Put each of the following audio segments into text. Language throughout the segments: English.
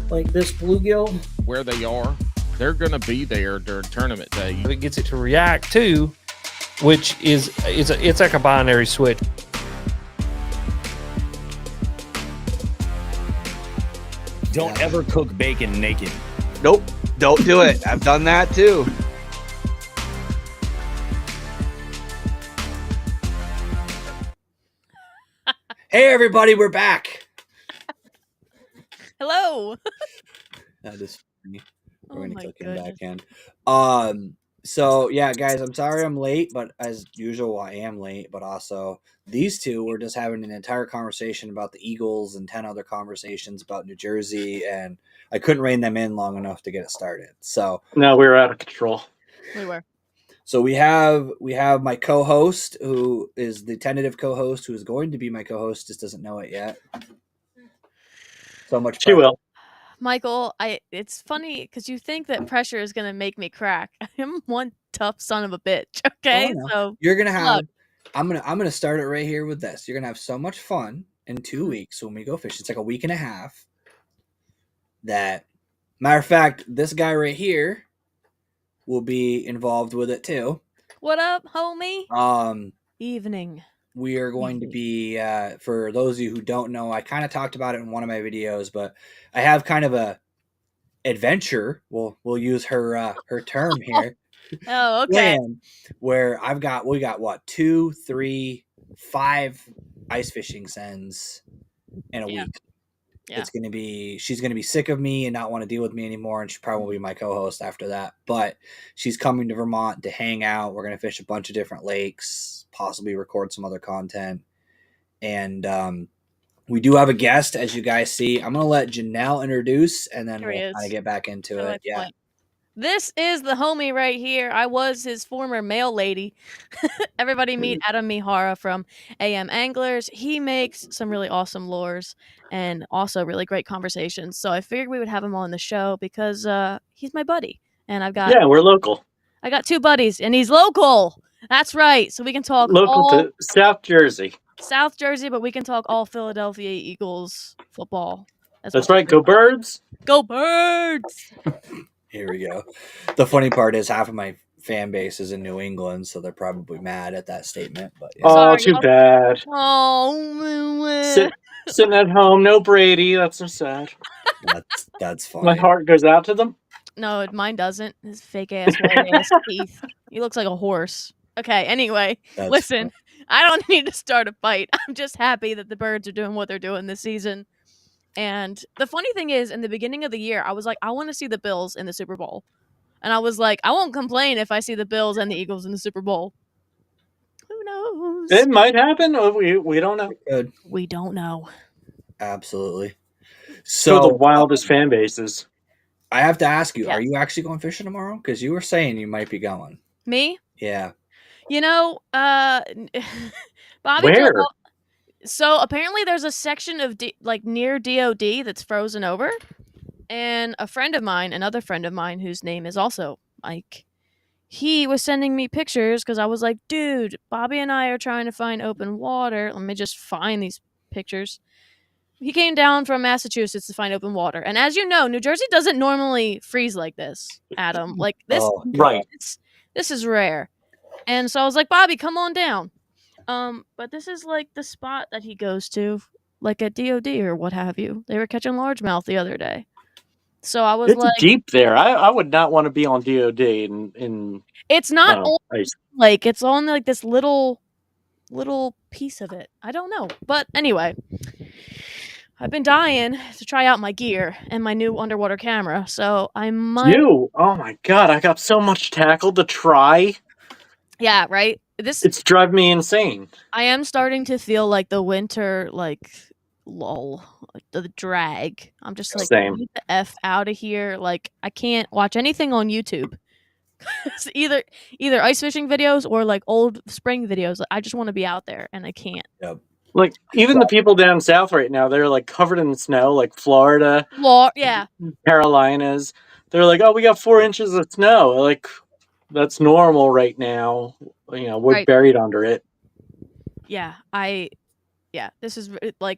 like this bluegill, where they are, they're going to be there during tournament day. It gets it to react to, which is it's like a binary switch. Don't ever cook bacon naked. Nope, don't do it. I've done that too. Hey everybody, we're back. Hello. That is funny. We're Oh gonna my click him back goodness. in. So yeah, guys, I'm sorry I'm late, but as usual, I am late. But also, these two were just having an entire conversation about the Eagles and 10 other conversations about New Jersey, and I couldn't rein them in long enough to get it started. So No, we were out of control. We were. So we have my co-host, who is the tentative co-host, who is going to be my co-host, just doesn't know it yet. So much She pressure. will. Michael, it's funny because you think that pressure is gonna make me crack. I'm one tough son of a bitch. Okay, no. so You're gonna have. look. I'm gonna start it right here with this. You're gonna have so much fun in 2 weeks when we go fishing. It's like a week and a half. That, matter of fact, this guy right here will be involved with it too. What up, homie? Evening. We are going to be, for those of you who don't know, I kind of talked about it in one of my videos, but I have kind of a adventure. We'll use her term here. Oh, okay. Plan where we got what 2, 3, 5 ice fishing sends in a week. Yeah. She's gonna be sick of me and not want to deal with me anymore, and she probably will be my co-host after that. But she's coming to Vermont to hang out. We're gonna fish a bunch of different lakes, possibly record some other content, and we do have a guest, as you guys see. I'm gonna let Janelle introduce, and then Here he we'll is. kind of get back into To my it. Yeah. point. This is the homie right here. I was his former mail lady. Everybody meet Adam Mihara from AM Anglers. He makes some really awesome lures and also really great conversations. So I figured we would have him on the show because he's my buddy. And Yeah, we're local. I got 2 buddies, and he's local. That's right. So we can talk Local all to South Jersey. South Jersey, but we can talk all Philadelphia Eagles football. That's right. Go Birds. Go Birds! Here we go. The funny part is half of my fan base is in New England, so they're probably mad at that statement. But yeah. Oh, Sorry, too y'all. bad. Oh, Sitting at home, no Brady. That's so sad. That's funny. My heart goes out to them. no, mine doesn't. His fake ass white ass teeth. He looks like a horse. Okay, anyway, That's listen. I don't need to start a fight. I'm just happy that the Birds are doing what they're doing this season. And the funny thing is, in the beginning of the year, I was like, I want to see the Bills in the Super Bowl. And I was like, I won't complain if I see the Bills and the Eagles in the Super Bowl. Who knows? It might happen. We don't know. Good. We don't know. Absolutely. So the So wildest fan bases. I have to ask you, Yes. are you actually going fishing tomorrow? Because you were saying you might be going. Me? Yeah. You know, Bobby. Where? So apparently there's a section of near DOD that's frozen over, and another friend of mine whose name is also Mike, he was sending me pictures because I was like, dude, Bobby and I are trying to find open water. Let me just find these pictures. He came down from Massachusetts to find open water, and as you know, New Jersey doesn't normally freeze like this, Adam. Like this, Oh, Right. this is rare. And so I was like, Bobby, come on down. But this is like the spot that he goes to, like at DOD or what have you. They were catching largemouth the other day. So I was It's like, deep there. I would not want to be on DOD in it's not no, on ice. like it's on like this little piece of it. I don't know. But anyway, I've been dying to try out my gear and my new underwater camera. So I might You. Oh my god, I got so much tackle to try. Yeah, right? It's driving me insane. I am starting to feel like the winter, like, lull, like the drag. I'm just like, Same. get the F out of here. Like, I can't watch anything on YouTube. It's either ice fishing videos or like old spring videos. I just want to be out there and I can't. Yep. Like, even the people down south right now, they're like covered in snow, like Florida, Yeah. Carolinas. They're like, oh, we got 4 inches of snow. Like, that's normal right now. You know, we're Right. buried under it. Yeah. This is like,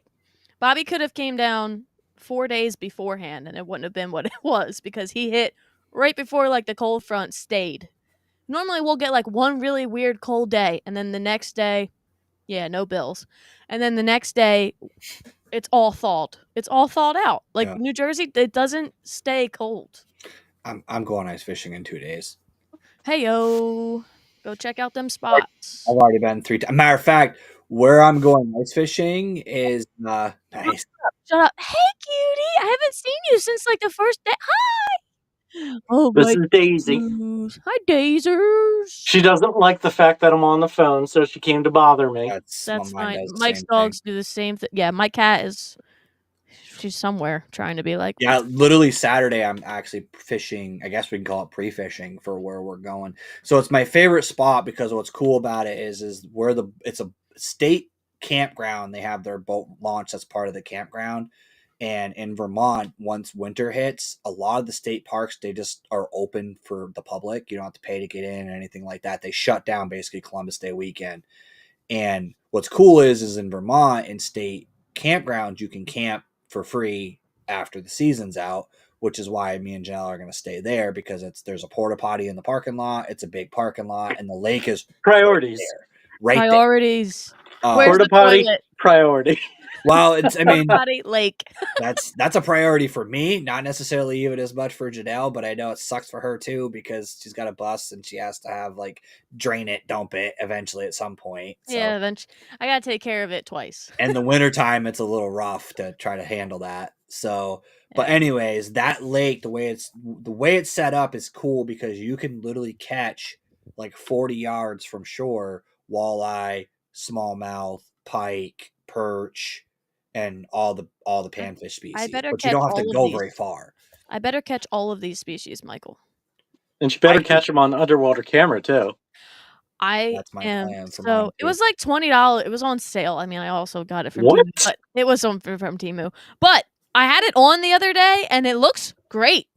Bobby could have came down 4 days beforehand, and it wouldn't have been what it was because he hit right before like the cold front stayed. Normally we'll get like one really weird cold day, and then the next day, yeah, no bills, and then the next day it's all thawed. It's all thawed out. Like Yeah. New Jersey, it doesn't stay cold. I'm going ice fishing in 2 days. Hey yo, go check out them spots. I've already been 3 times. Matter of fact, where I'm going ice fishing is nice. Shut up. Hey cutie, I haven't seen you since like the first day. Hi. Oh This my is Daisy. goodness. Hi Dazers. She doesn't like the fact that I'm on the phone, so she came to bother me. That's That's mine fine. does the Mike's same dogs thing. do the same thing. Yeah, my cat is. She's somewhere trying to be like. Yeah, literally Saturday I'm actually fishing. I guess we can call it pre-fishing for where we're going. So it's my favorite spot because what's cool about it is where it's a state campground. They have their boat launch that's part of the campground. And in Vermont, once winter hits, a lot of the state parks, they just are open for the public. You don't have to pay to get in or anything like that. They shut down basically Columbus Day weekend. And what's cool is in Vermont, in state campgrounds, you can camp for free after the season's out, which is why me and Janelle are going to stay there because there's a porta potty in the parking lot. It's a big parking lot, and the lake is Priorities. right there. Priorities. Right Where's Porta the potty, toilet? priority. Well, I mean, Potty lake. that's a priority for me, not necessarily even as much for Janelle, but I know it sucks for her too because she's got a bus and she has to have like drain it, dump it eventually at some point. So. Yeah, eventually. I gotta take care of it twice. In the wintertime, it's a little rough to try to handle that. So, but Yeah. anyways, that lake, the way it's set up is cool because you can literally catch like 40 yards from shore walleye, smallmouth, pike, perch, and all the panfish species. better But you don't catch have to all of go these. very far. I better catch all of these species, Michael. And you better catch them on underwater camera too. That's my am plan for so mine, it too. was like $20. It was on sale. I mean, I also got it from What? Temu, but it was from Temu. But I had it on the other day, and it looks great.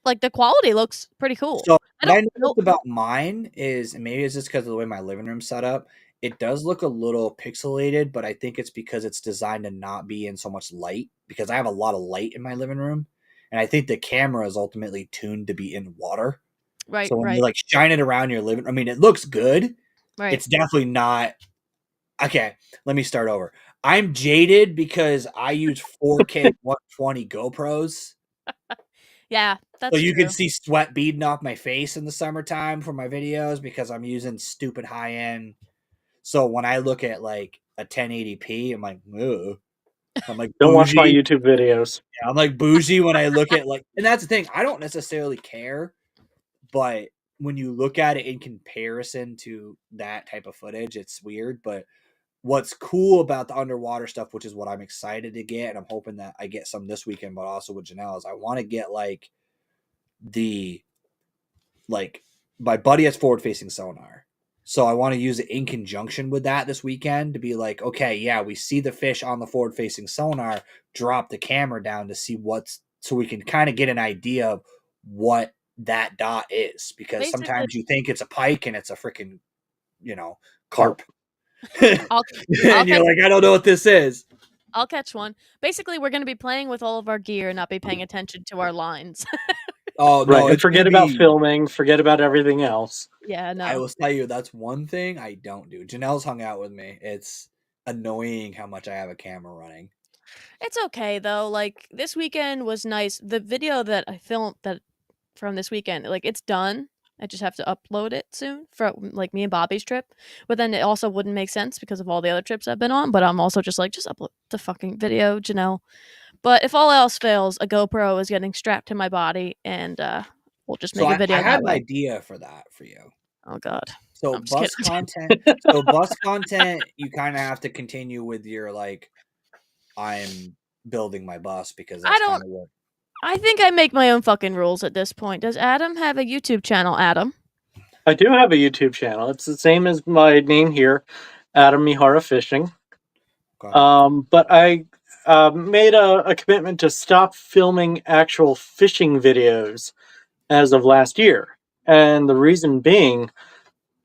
Like the quality looks pretty cool. So I what I don't noticed know. about mine is, and maybe it's just because of the way my living room's set up, it does look a little pixelated, but I think it's because it's designed to not be in so much light because I have a lot of light in my living room. And I think the camera is ultimately tuned to be in water. Right, So when right, you like shine it around your living, I mean, it looks good. right. It's definitely not. Okay, let me start over. I'm jaded because I use 4K 120 GoPros. Yeah, that's So you true. can see sweat beading off my face in the summertime for my videos because I'm using stupid high end. So when I look at like a 1080p, I'm like, ugh. I'm like Don't watch my bougie. YouTube videos. Yeah, I'm like bougie when I look at like, and that's the thing. I don't necessarily care, but when you look at it in comparison to that type of footage, it's weird. But what's cool about the underwater stuff, which is what I'm excited to get, and I'm hoping that I get some this weekend, but also with Janelle, is I want to get like my buddy has forward facing sonar. So I want to use it in conjunction with that this weekend to be like, okay, yeah, we see the fish on the forward facing sonar, drop the camera down to see so we can kind of get an idea of what that dot is. Because Basically, sometimes you think it's a pike and it's a freaking, carp. I'll And you're like, I don't know what this is. I'll catch one. Basically, we're going to be playing with all of our gear and not be paying attention to our lines. Oh, Right. no. And forget about filming, forget about everything else. Yeah, no. I will tell you, that's one thing I don't do. Janelle's hung out with me. It's annoying how much I have a camera running. It's okay though. Like this weekend was nice. The video that I filmed from this weekend, like it's done. I just have to upload it soon for like me and Bobby's trip. But then it also wouldn't make sense because of all the other trips I've been on. But I'm also just upload the fucking video, Janelle. But if all else fails, a GoPro is getting strapped to my body, and we'll just make a video. I had an that way. idea for that for you. Oh God. So I'm just bus kidding. content. So bus content, you kind of have to continue with your I'm building my bus because that's kind of what. I think I make my own fucking rules at this point. Does Adam have a YouTube channel, Adam? I do have a YouTube channel. It's the same as my name here, Adam Mihara Fishing. Okay. But I made a commitment to stop filming actual fishing videos as of last year. And the reason being,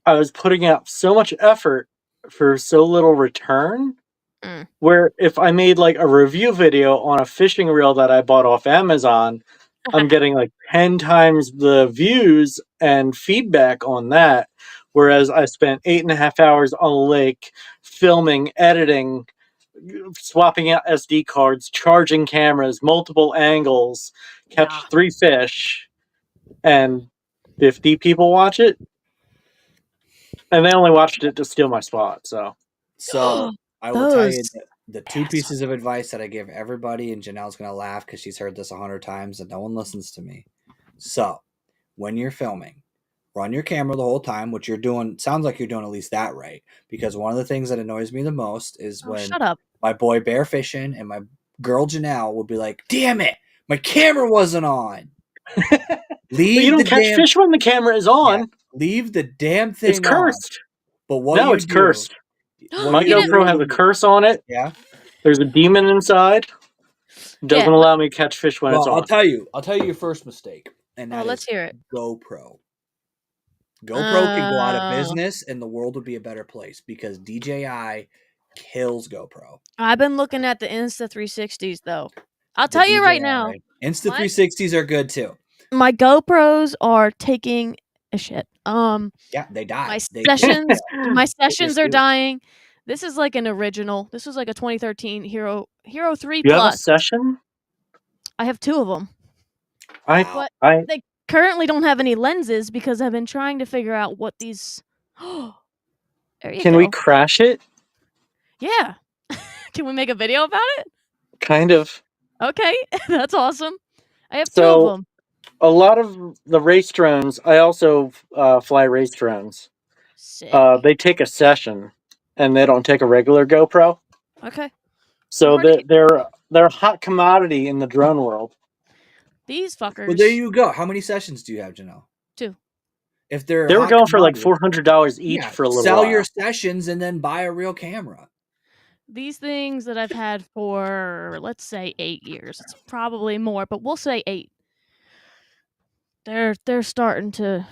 I was putting out so much effort for so little return Where if I made like a review video on a fishing reel that I bought off Amazon, I'm getting like 10 times the views and feedback on that. Whereas I spent 8.5 hours on a lake filming, editing, swapping out SD cards, charging cameras, multiple angles, catch Yeah. 3 fish, and 50 people watch it. And they only watched it to steal my spot. So I will tell you Those the two pieces of advice that I give everybody, and Janelle's going to laugh because she's heard this 100 times and no one listens to me. So when you're filming, run your camera the whole time, which you're doing. Sounds like you're doing at least that right. Because one of the things that annoys me the most is when shut up. my boy bear fishing and my girl Janelle will be like, "Damn it, my camera wasn't on." Leave you don't the catch damn fish when the camera is on. Yeah, leave the damn thing It's cursed. on. But what No, you it's do, cursed. what My you GoPro has a do- curse on it. Yeah. There's a demon inside. Doesn't allow me to catch fish when it's Well, on. I'll tell you your first mistake, and that let's is hear it. GoPro. GoPro can go out of business, and the world would be a better place because DJI kills GoPro. I've been looking at the Insta 360s though. I'll The tell you right DJI now, Insta 360s are good too. my GoPros are taking a shit. Yeah, they die. My sessions are do. dying. This is like an original. This was like a 2013 Hero 3 You have a Plus. session? I have 2 of them. Wow. They currently don't have any lenses because I've been trying to figure out what these. There you Can go. we crash it? Yeah. Can we make a video about it? Kind of. Okay, that's awesome. I have 2 So- of them. A lot of the race drones, I also fly race drones. Sick. They take a session, and they don't take a regular GoPro. Okay. So Already- they're a hot commodity in the drone world. These fuckers. Well, there you go. How many sessions do you have, Janelle? 2. If they're They were hot going for like commodity, $400 each for a little sell while. your sessions and then buy a real camera. These things that I've had for, let's say, 8 years. It's probably more, but we'll say 8. They're starting to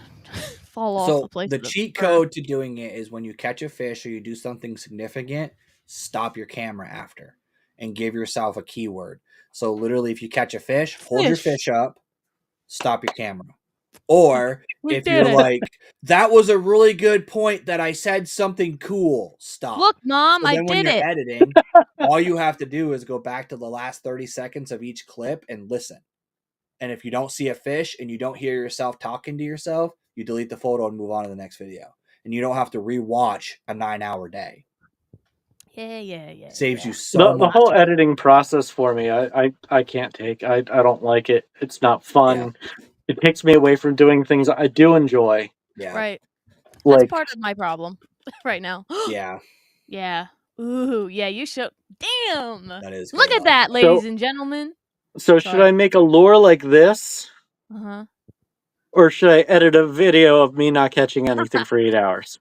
fall off the place. The cheat code to doing it is when you catch a fish or you do something significant, stop your camera after and give yourself a keyword. So literally, if you catch a fish, hold your fish up, stop your camera. Or if you're like, that was a really good point that I said something cool, stop. Look, Mom, So I then when did you're it. editing, all you have to do is go back to the last 30 seconds of each clip and listen. And if you don't see a fish and you don't hear yourself talking to yourself, you delete the photo and move on to the next video. And you don't have to rewatch a 9-hour day. Yeah. Saves you so The much. whole editing process for me, I can't take. I don't like it. It's not fun. It takes me away from doing things I do enjoy. Yeah. Right. Like, That's part of my problem right now. Yeah. Yeah. Ooh, yeah, you should. Damn. That is Look good. at that, ladies and gentlemen. so should Sorry. I make a lure like this? Uh-huh. Or should I edit a video of me not catching anything for 8 hours?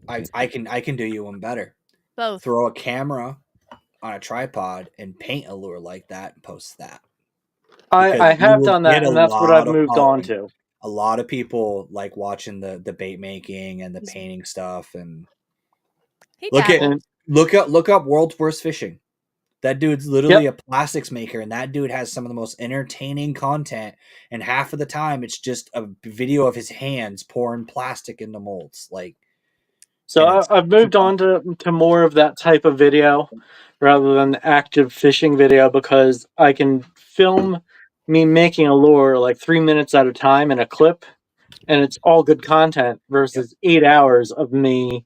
I can do you one better. Both. Throw a camera on a tripod and paint a lure like that and post that. I Because you have will done that, get a and that's what I've lot of moved on following. to. A lot of people like watching the bait making and the painting stuff. And He look dabbles. look up World's Worst Fishing. That dude's literally a plastics maker, and that dude has some of the most entertaining content. And half of the time, it's just a video of his hands pouring plastic into molds. Like, So I've moved on to more of that type of video rather than active fishing video, because I can film me making a lure like 3 minutes at a time in a clip, and it's all good content versus 8 hours of me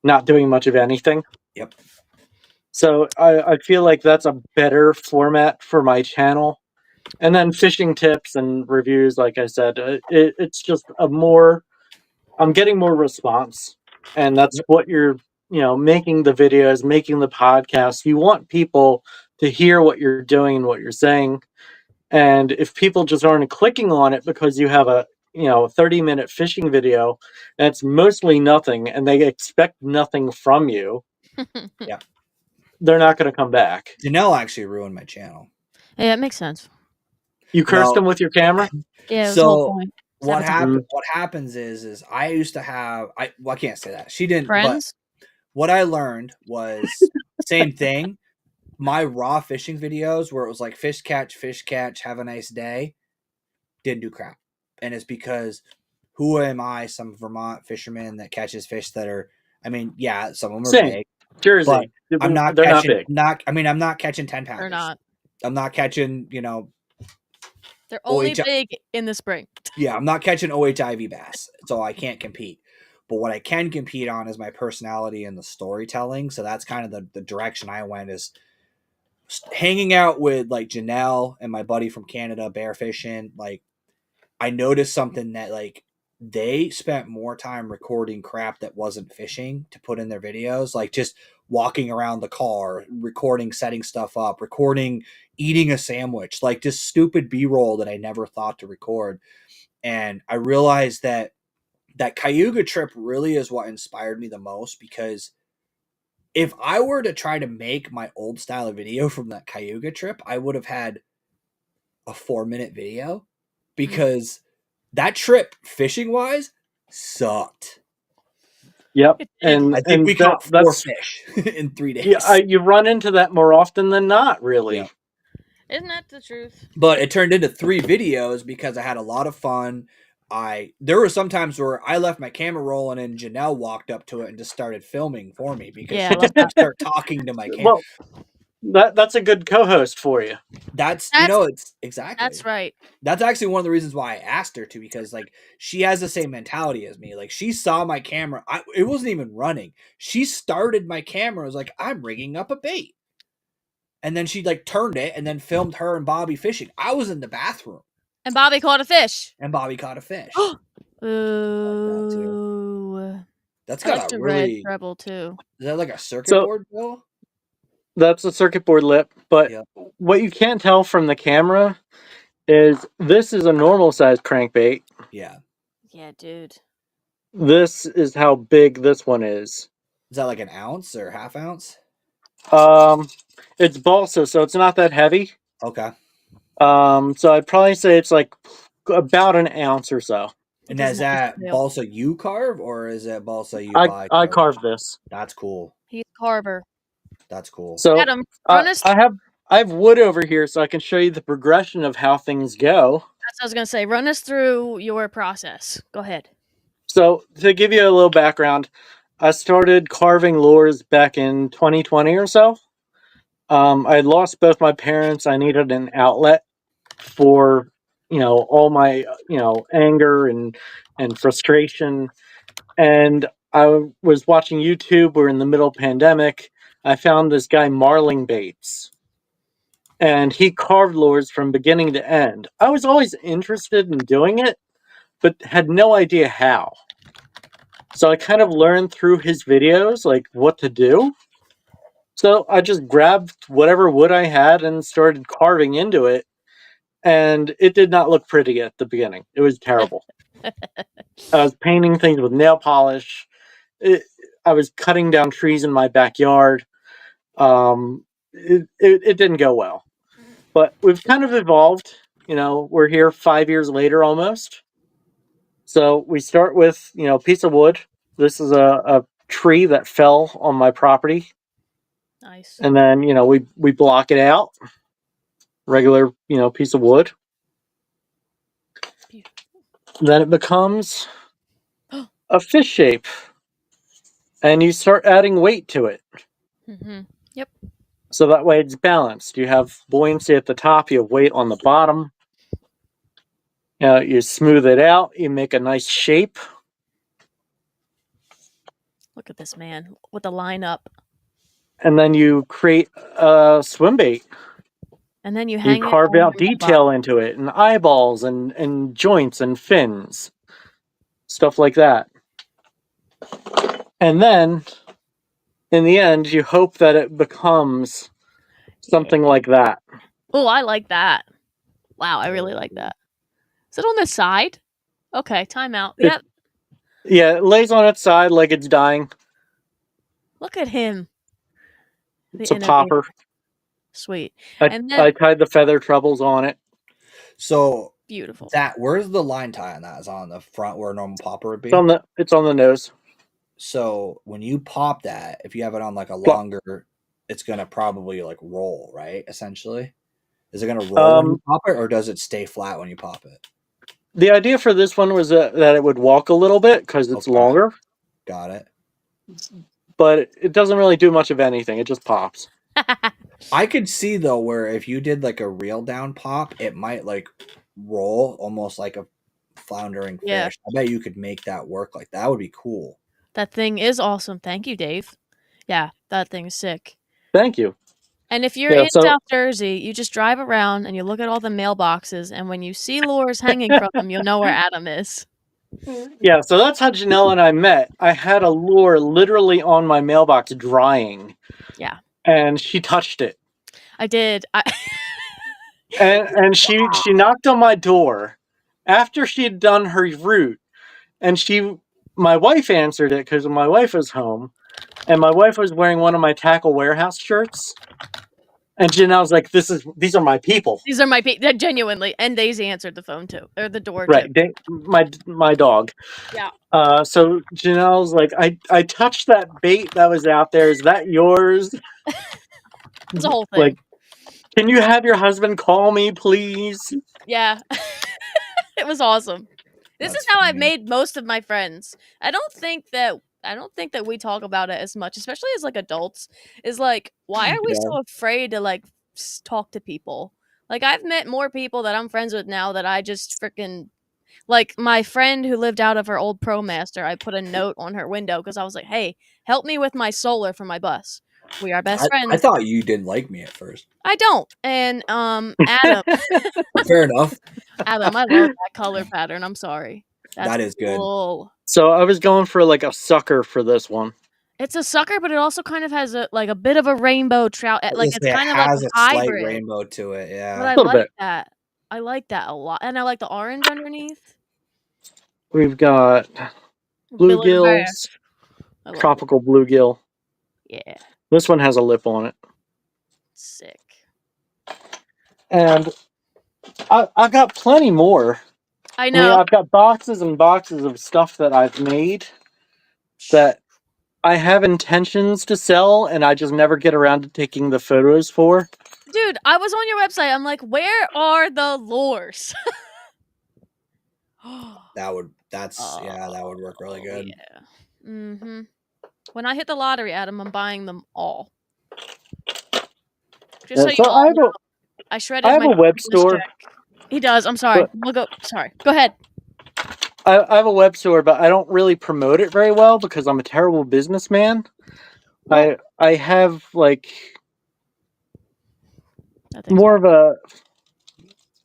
not doing much of anything. Yep. So I feel like that's a better format for my channel. And then fishing tips and reviews, like I said, it's just I'm getting more response. And that's what you're, making the videos, making the podcast. You want people to hear what you're doing and what you're saying. And if people just aren't clicking on it because you have a 30-minute fishing video that's mostly nothing and they expect nothing from you, they're not going to come back. Janelle actually ruined my channel. Yeah, it makes sense. You cursed them with your camera? Yeah, it was the whole point. What Sabotage. happens is I used to have I can't say that. She didn't, Friends? but what I learned was same thing. My raw fishing videos where it was like fish catch, have a nice day, didn't do crap. And it's because who am I, some Vermont fisherman that catches fish that are, I mean, yeah, some of them are Same. big, Jersey. but I'm not They're catching, not big. I'm not catching 10 They're pounders. not. I'm not catching, They're only OH big in the spring. Yeah, I'm not catching OHIV bass, so I can't compete. But what I can compete on is my personality and the storytelling. So that's kind of the direction I went, is hanging out with like Janelle and my buddy from Canada, bear fishing. Like, I noticed something that like they spent more time recording crap that wasn't fishing to put in their videos, like just walking around the car, recording, setting stuff up, recording, eating a sandwich, like just stupid B-roll that I never thought to record. And I realized that Cayuga trip really is what inspired me the most, because if I were to try to make my old style of video from that Cayuga trip, I would have had a 4-minute video, because that trip, fishing wise, sucked. Yep. And I think we caught 4 that's fish in 3 days. yeah. You run into that more often than not, really. Yeah. isn't that the truth? But it turned into 3 videos because I had a lot of fun. There were some times where I left my camera rolling and Janelle walked up to it and just started filming for me, because Yeah, I she love just started talking to my camera. Well, that's a good co-host for you. That's it's exactly. That's right. That's actually one of the reasons why I asked her to, because like she has the same mentality as me. Like, she saw my camera. It wasn't even running. She started my camera. Was like, I'm rigging up a bait. And then she like turned it and then filmed her and Bobby fishing. I was in the bathroom. And Bobby caught a fish. And Bobby caught a fish. Ooh. That's I got like a the really. red treble too. Is that like a circuit So- board, Bill? That's a circuit board lip, but Yep. what you can't tell from the camera is this is a normal size crankbait. Yeah. Yeah, dude. This is how big this one is. Is that like an ounce or half ounce? It's balsa, so it's not that heavy. Okay. So I'd probably say it's like about an ounce or so. And doesn't is have that to do. balsa you carve, or is it balsa you buy? I carved this. That's cool. He's a carver. That's cool. So Adam, run us. I have wood over here, so I can show you the progression of how things go. That's what I was gonna say. Run us through your process. Go ahead. So to give you a little background, I started carving lures back in 2020 or so. I had lost both my parents. I needed an outlet for all my anger and frustration. And I was watching YouTube. We're in the middle of pandemic. I found this guy Marling Baits, and he carved lures from beginning to end. I was always interested in doing it, but had no idea how. So I kind of learned through his videos like what to do. So I just grabbed whatever wood I had and started carving into it. And it did not look pretty at the beginning. It was terrible. I was painting things with nail polish. I was cutting down trees in my backyard. It didn't go well. But we've kind of evolved. We're here 5 years later almost. So we start with, a piece of wood. This is a tree that fell on my property. Nice. And then, we block it out. Regular, piece of wood. Beautiful. Then it becomes a fish shape. And you start adding weight to it. Mm-hmm. So that way it's balanced. You have buoyancy at the top, you have weight on the bottom. You smooth it out, you make a nice shape. Look at this man with the line up. And then you create a swim bait. And then you hang You it carve on out the detail bottom. into it, and eyeballs and joints and fins. Stuff like that. And then, in the end, you hope that it becomes something like that. Oh, I like that. Wow, I really like that. Is it on the side? Okay, timeout. Yep. Yeah, it lays on its side like it's dying. Look at him. The It's a innovator. popper. Sweet. I And then- I tied the feather trebles on it. So Beautiful. where's the line tie on that? Is it on the front where a normal popper would be? It's on the nose. So when you pop that, if you have it on like a longer, it's gonna probably like roll, right? Essentially, is it gonna roll when you pop it, or does it stay flat when you pop it? The idea for this one was that it would walk a little bit because it's Okay. longer, Got it. but it doesn't really do much of anything. It just pops. I could see though where if you did like a reel down pop, it might like roll almost like a floundering Yeah. fish. I bet you could make that work like that. That would be cool. That thing is awesome. Thank you, Dave. Yeah, that thing's sick. Thank you. And if you're Yeah, in so- South Jersey, you just drive around and you look at all the mailboxes, and when you see lures hanging from them, you'll know where Adam is. Yeah, so that's how Janelle and I met. I had a lure literally on my mailbox drying. Yeah. And she touched it. I did. And she knocked on my door after she had done her route, and my wife answered it because my wife was home, and my wife was wearing one of my Tackle Warehouse shirts, and Janelle's like, these are my people. These are my people, genuinely. And Daisy answered the phone too, or the door Right, too. my dog. Yeah. So Janelle's like, I touched that bait that was out there. Is that yours? It's a whole thing. Like, can you have your husband call me, please? Yeah. It was awesome. This That's is how I've funny. made most of my friends. I don't think that we talk about it as much, especially as like adults. Is like, why are we so afraid to like talk to people? Like, I've met more people that I'm friends with now that I just freaking like. My friend who lived out of her old ProMaster, I put a note on her window because I was like, "Hey, help me with my solar for my bus. We are best friends." I thought you didn't like me at first. I don't. And Adam, Fair enough. Adam, I love that color pattern. I'm sorry. That is good. Cool. So I was going for like a sucker for this one. It's a sucker, but it also kind of has a bit of a rainbow trout. Like it's kind of like has a a slight hybrid. rainbow to it. Yeah. But I Little like bit. that. I like that a lot, and I like the orange underneath. We've got Billy the Bear. bluegills, I love tropical bluegill. it. Yeah, This one has a lip on it. sick. And I got plenty more. I know. I've got boxes and boxes of stuff that I've made that I have intentions to sell, and I just never get around to taking the photos for. Dude, I was on your website. I'm like, where are the lures? That would work really good. Yeah. Mm-hmm. When I hit the lottery, Adam, I'm buying them all. Just so you So all know, I shredded I have my a web Christmas store. check. He does. I'm sorry. But- We'll go. Sorry. Go ahead. I have a web store, but I don't really promote it very well because I'm a terrible businessman. Well- I have like I think more of a,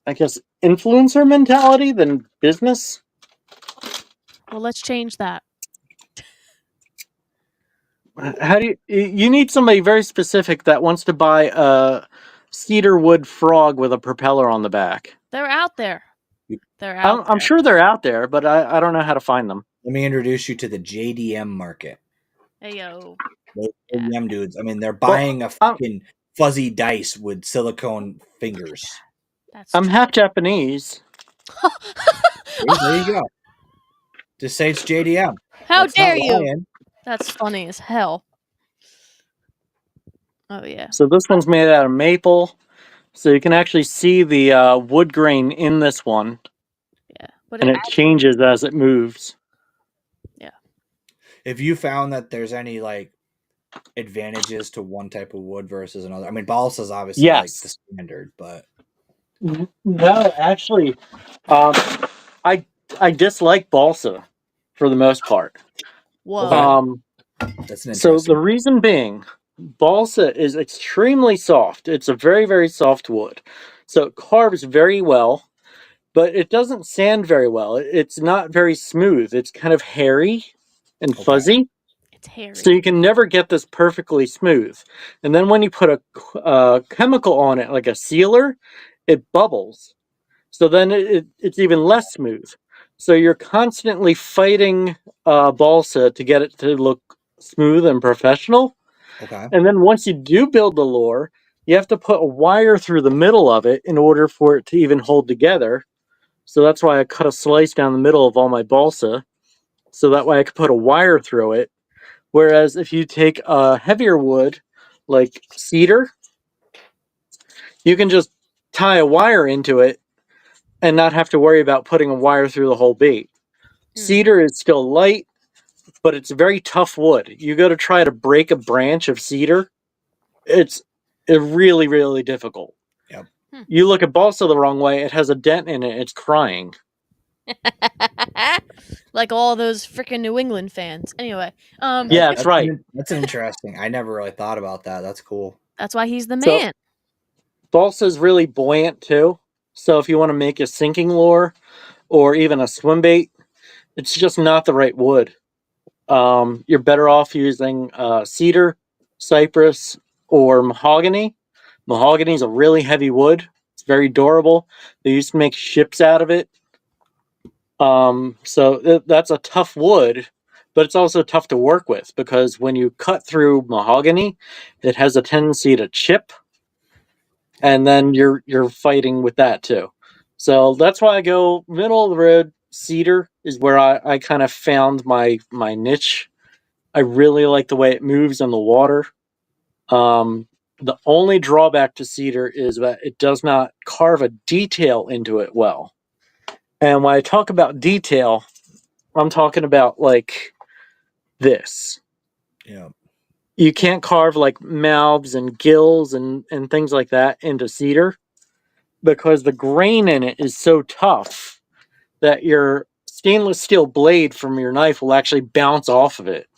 I guess, influencer mentality than business. Well, let's change that. How do you need somebody very specific that wants to buy a cedar wood frog with a propeller on the back? They're out there. They're out I'm there. sure they're out there, but I don't know how to find them. Let me introduce you to the JDM market. Hey, yo. Those Yeah. JDM dudes. I mean, they're buying a I'm- fucking fuzzy dice with silicone fingers. That's I'm half Japanese. There you go. Just say it's JDM. How That's not dare you? lying. That's funny as hell. Oh, yeah. So this one's made out of maple. So you can actually see the wood grain in this one, Yeah. But and it changes as it moves. If you found that there's any like advantages to one type of wood versus another, I mean, balsa is obviously like Yes. the standard, but No, actually, I dislike balsa for the most part. Whoa. that's an So interesting. the reason being, balsa is extremely soft. It's a very, very soft wood. So it carves very well, but it doesn't sand very well. It's not very smooth. It's kind of hairy and Okay. fuzzy. It's hairy. So you can never get this perfectly smooth. And then when you put a chemical on it, like a sealer, it bubbles. So then it's even less smooth. So you're constantly fighting balsa to get it to look smooth and professional. Okay. And then once you do build the lure, you have to put a wire through the middle of it in order for it to even hold together. So that's why I cut a slice down the middle of all my balsa. So that way I could put a wire through it. Whereas if you take a heavier wood, like cedar, you can just tie a wire into it and not have to worry about putting a wire through the whole bait. Cedar is still light, but it's very tough wood. You go to try to break a branch of cedar, it's really, really difficult. Yep. You look at balsa the wrong way, it has a dent in it, it's crying. Like all those freaking New England fans. Anyway, Yeah, that's right. That's interesting. I never really thought about that. That's cool. that's why he's the So- man. Balsa is really buoyant too. So if you want to make a sinking lure or even a swim bait, it's just not the right wood. You're better off using cedar, cypress, or mahogany. Mahogany is a really heavy wood. It's very durable. They used to make ships out of it. So that's a tough wood, but it's also tough to work with because when you cut through mahogany, it has a tendency to chip, and then you're fighting with that too. So that's why I go middle of the road. Cedar is where I kind of found my niche. I really like the way it moves in the water. The only drawback to cedar is that it does not carve a detail into it well. And when I talk about detail, I'm talking about like this. Yeah. You can't carve like mouths and gills and things like that into cedar because the grain in it is so tough that your stainless steel blade from your knife will actually bounce off of it.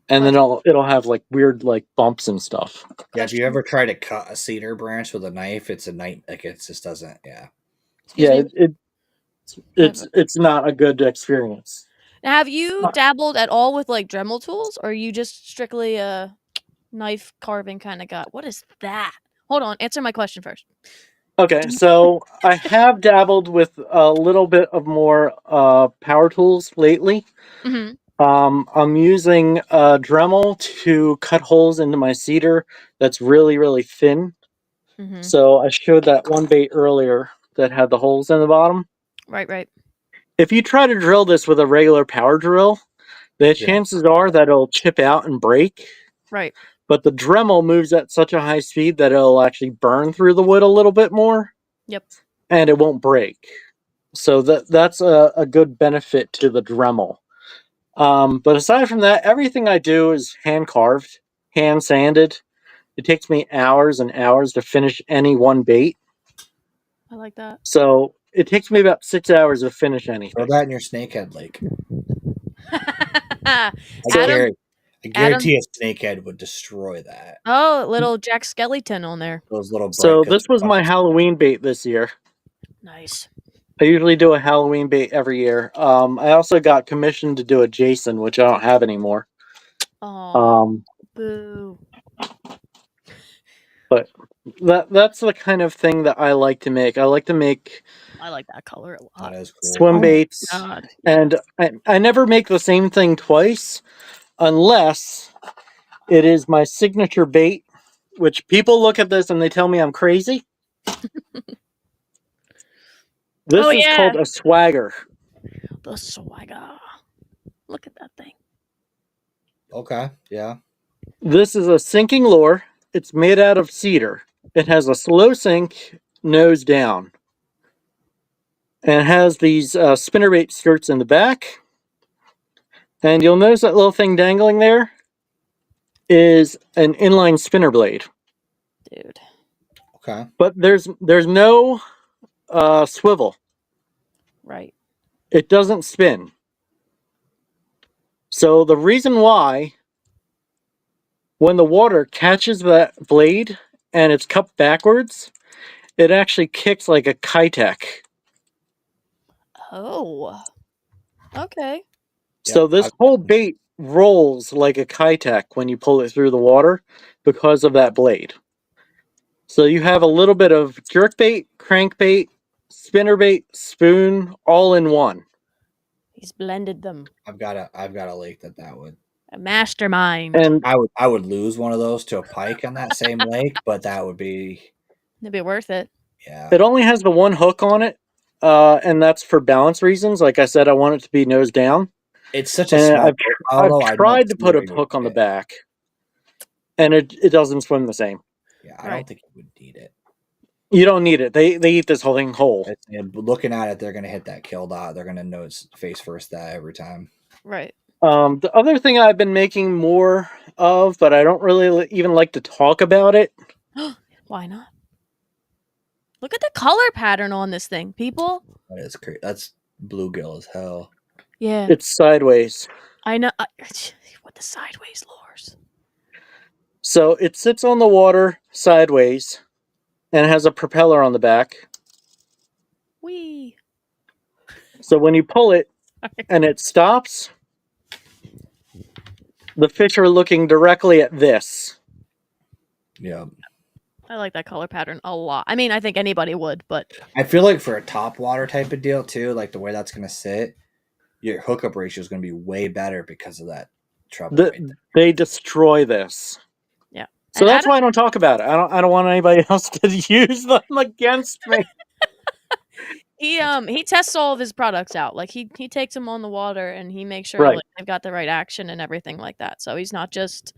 And then it'll have like weird like bumps and stuff. Yeah, if you ever try to cut a cedar branch with a knife, it's a night. Like it just doesn't. Yeah. Excuse me? It's not a good experience. Now, have you dabbled at all with like Dremel tools, or are you just strictly a knife carving kind of guy? What is that? Hold on, answer my question first. Okay, so I have dabbled with a little bit of more power tools lately. Mm-hmm. I'm using Dremel to cut holes into my cedar that's really, really thin. Mm-hmm. So I showed that one bait earlier that had the holes in the bottom. Right. If you try to drill this with a regular power drill, the chances are that it'll chip out and break. Right. But the Dremel moves at such a high speed that it'll actually burn through the wood a little bit more. Yep. And it won't break. So that's a good benefit to the Dremel. But aside from that, everything I do is hand carved, hand sanded. It takes me hours and hours to finish any one bait. I like that. So it takes me about 6 hours to finish Throw anything. that in your snakehead lake. I Adam, guarantee a snakehead would destroy that. oh, little Jack Skellington on there. Those little. So this was my Halloween bait this year. Nice. I usually do a Halloween bait every year. I also got commissioned to do a Jason, which I don't have anymore. Oh, boo. But that's the kind of thing that I like to make. I like to make I like that color a lot. That is cool. swim baits, God. and I never make the same thing twice unless it is my signature bait, which people look at this and they tell me I'm crazy. This is called a swagger. The swagger. Look at that thing. Okay. Yeah. This is a sinking lure. It's made out of cedar. It has a slow sink, nose down. And it has these spinnerbait skirts in the back. And you'll notice that little thing dangling there is an inline spinner blade. Dude. Okay. But there's no swivel. Right. It doesn't spin. So the reason why, when the water catches that blade and it's cupped backwards, it actually kicks like a kitek. Oh. Okay. So this whole bait rolls like a kitek when you pull it through the water because of that blade. So you have a little bit of jerkbait, crankbait, spinnerbait, spoon, all in one. He's blended them. I've got a lake that would. A mastermind. And I would lose one of those to a pike on that same lake, but that would be. It'd be worth it. Yeah. it only has the one hook on it, and that's for balance reasons. Like I said, I want it to be nose down. It's such a And small. I've tried to put a hook on the back. and it doesn't swim the same. Yeah, I Right. don't think you would need it. You don't need it. They eat this whole thing whole. Looking at it, they're gonna hit that kill dot. They're gonna know it's face first that every time. Right. The other thing I've been making more of, but I don't really even like to talk about it. Why not? Look at the color pattern on this thing, people. That is crazy. That's bluegill as hell. Yeah, It's sideways. I know. What the sideways lures? So it sits on the water sideways and it has a propeller on the back. Wee. So when you pull it and it stops, the fish are looking directly at this. Yeah. I like that color pattern a lot. I mean, I think anybody would, but I feel like for a top water type of deal too, like the way that's gonna sit, your hookup ratio is gonna be way better because of that treble. right there. They destroy this. yeah. So And that's why I don't talk about it. I don't want anybody else to use them against me. he tests all of his products out. Like he takes them on the water and he makes sure Right. like, they've got the right action and everything like that. So he's not just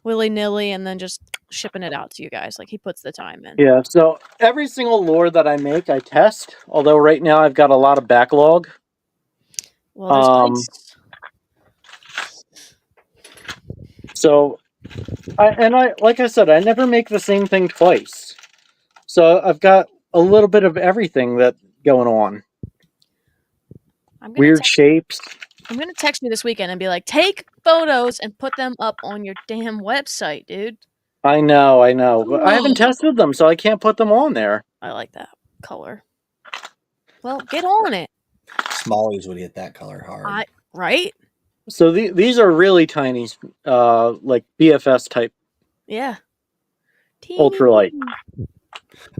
willy-nilly and then just shipping it out to you guys. Like he puts the time in. Yeah, so every single lure that I make, I test. Although right now I've got a lot of backlog. Well, there's ice. So, like I said, I never make the same thing twice. So I've got a little bit of everything that going on. Weird shapes. I'm gonna text you this weekend and be like, take photos and put them up on your damn website, dude. I know, but I haven't tested them, so I can't put them on there. I like that color. Well, get on it. Smallies would hit that color hard. Right? So these are really tiny, like BFS type. Yeah. Ultralight.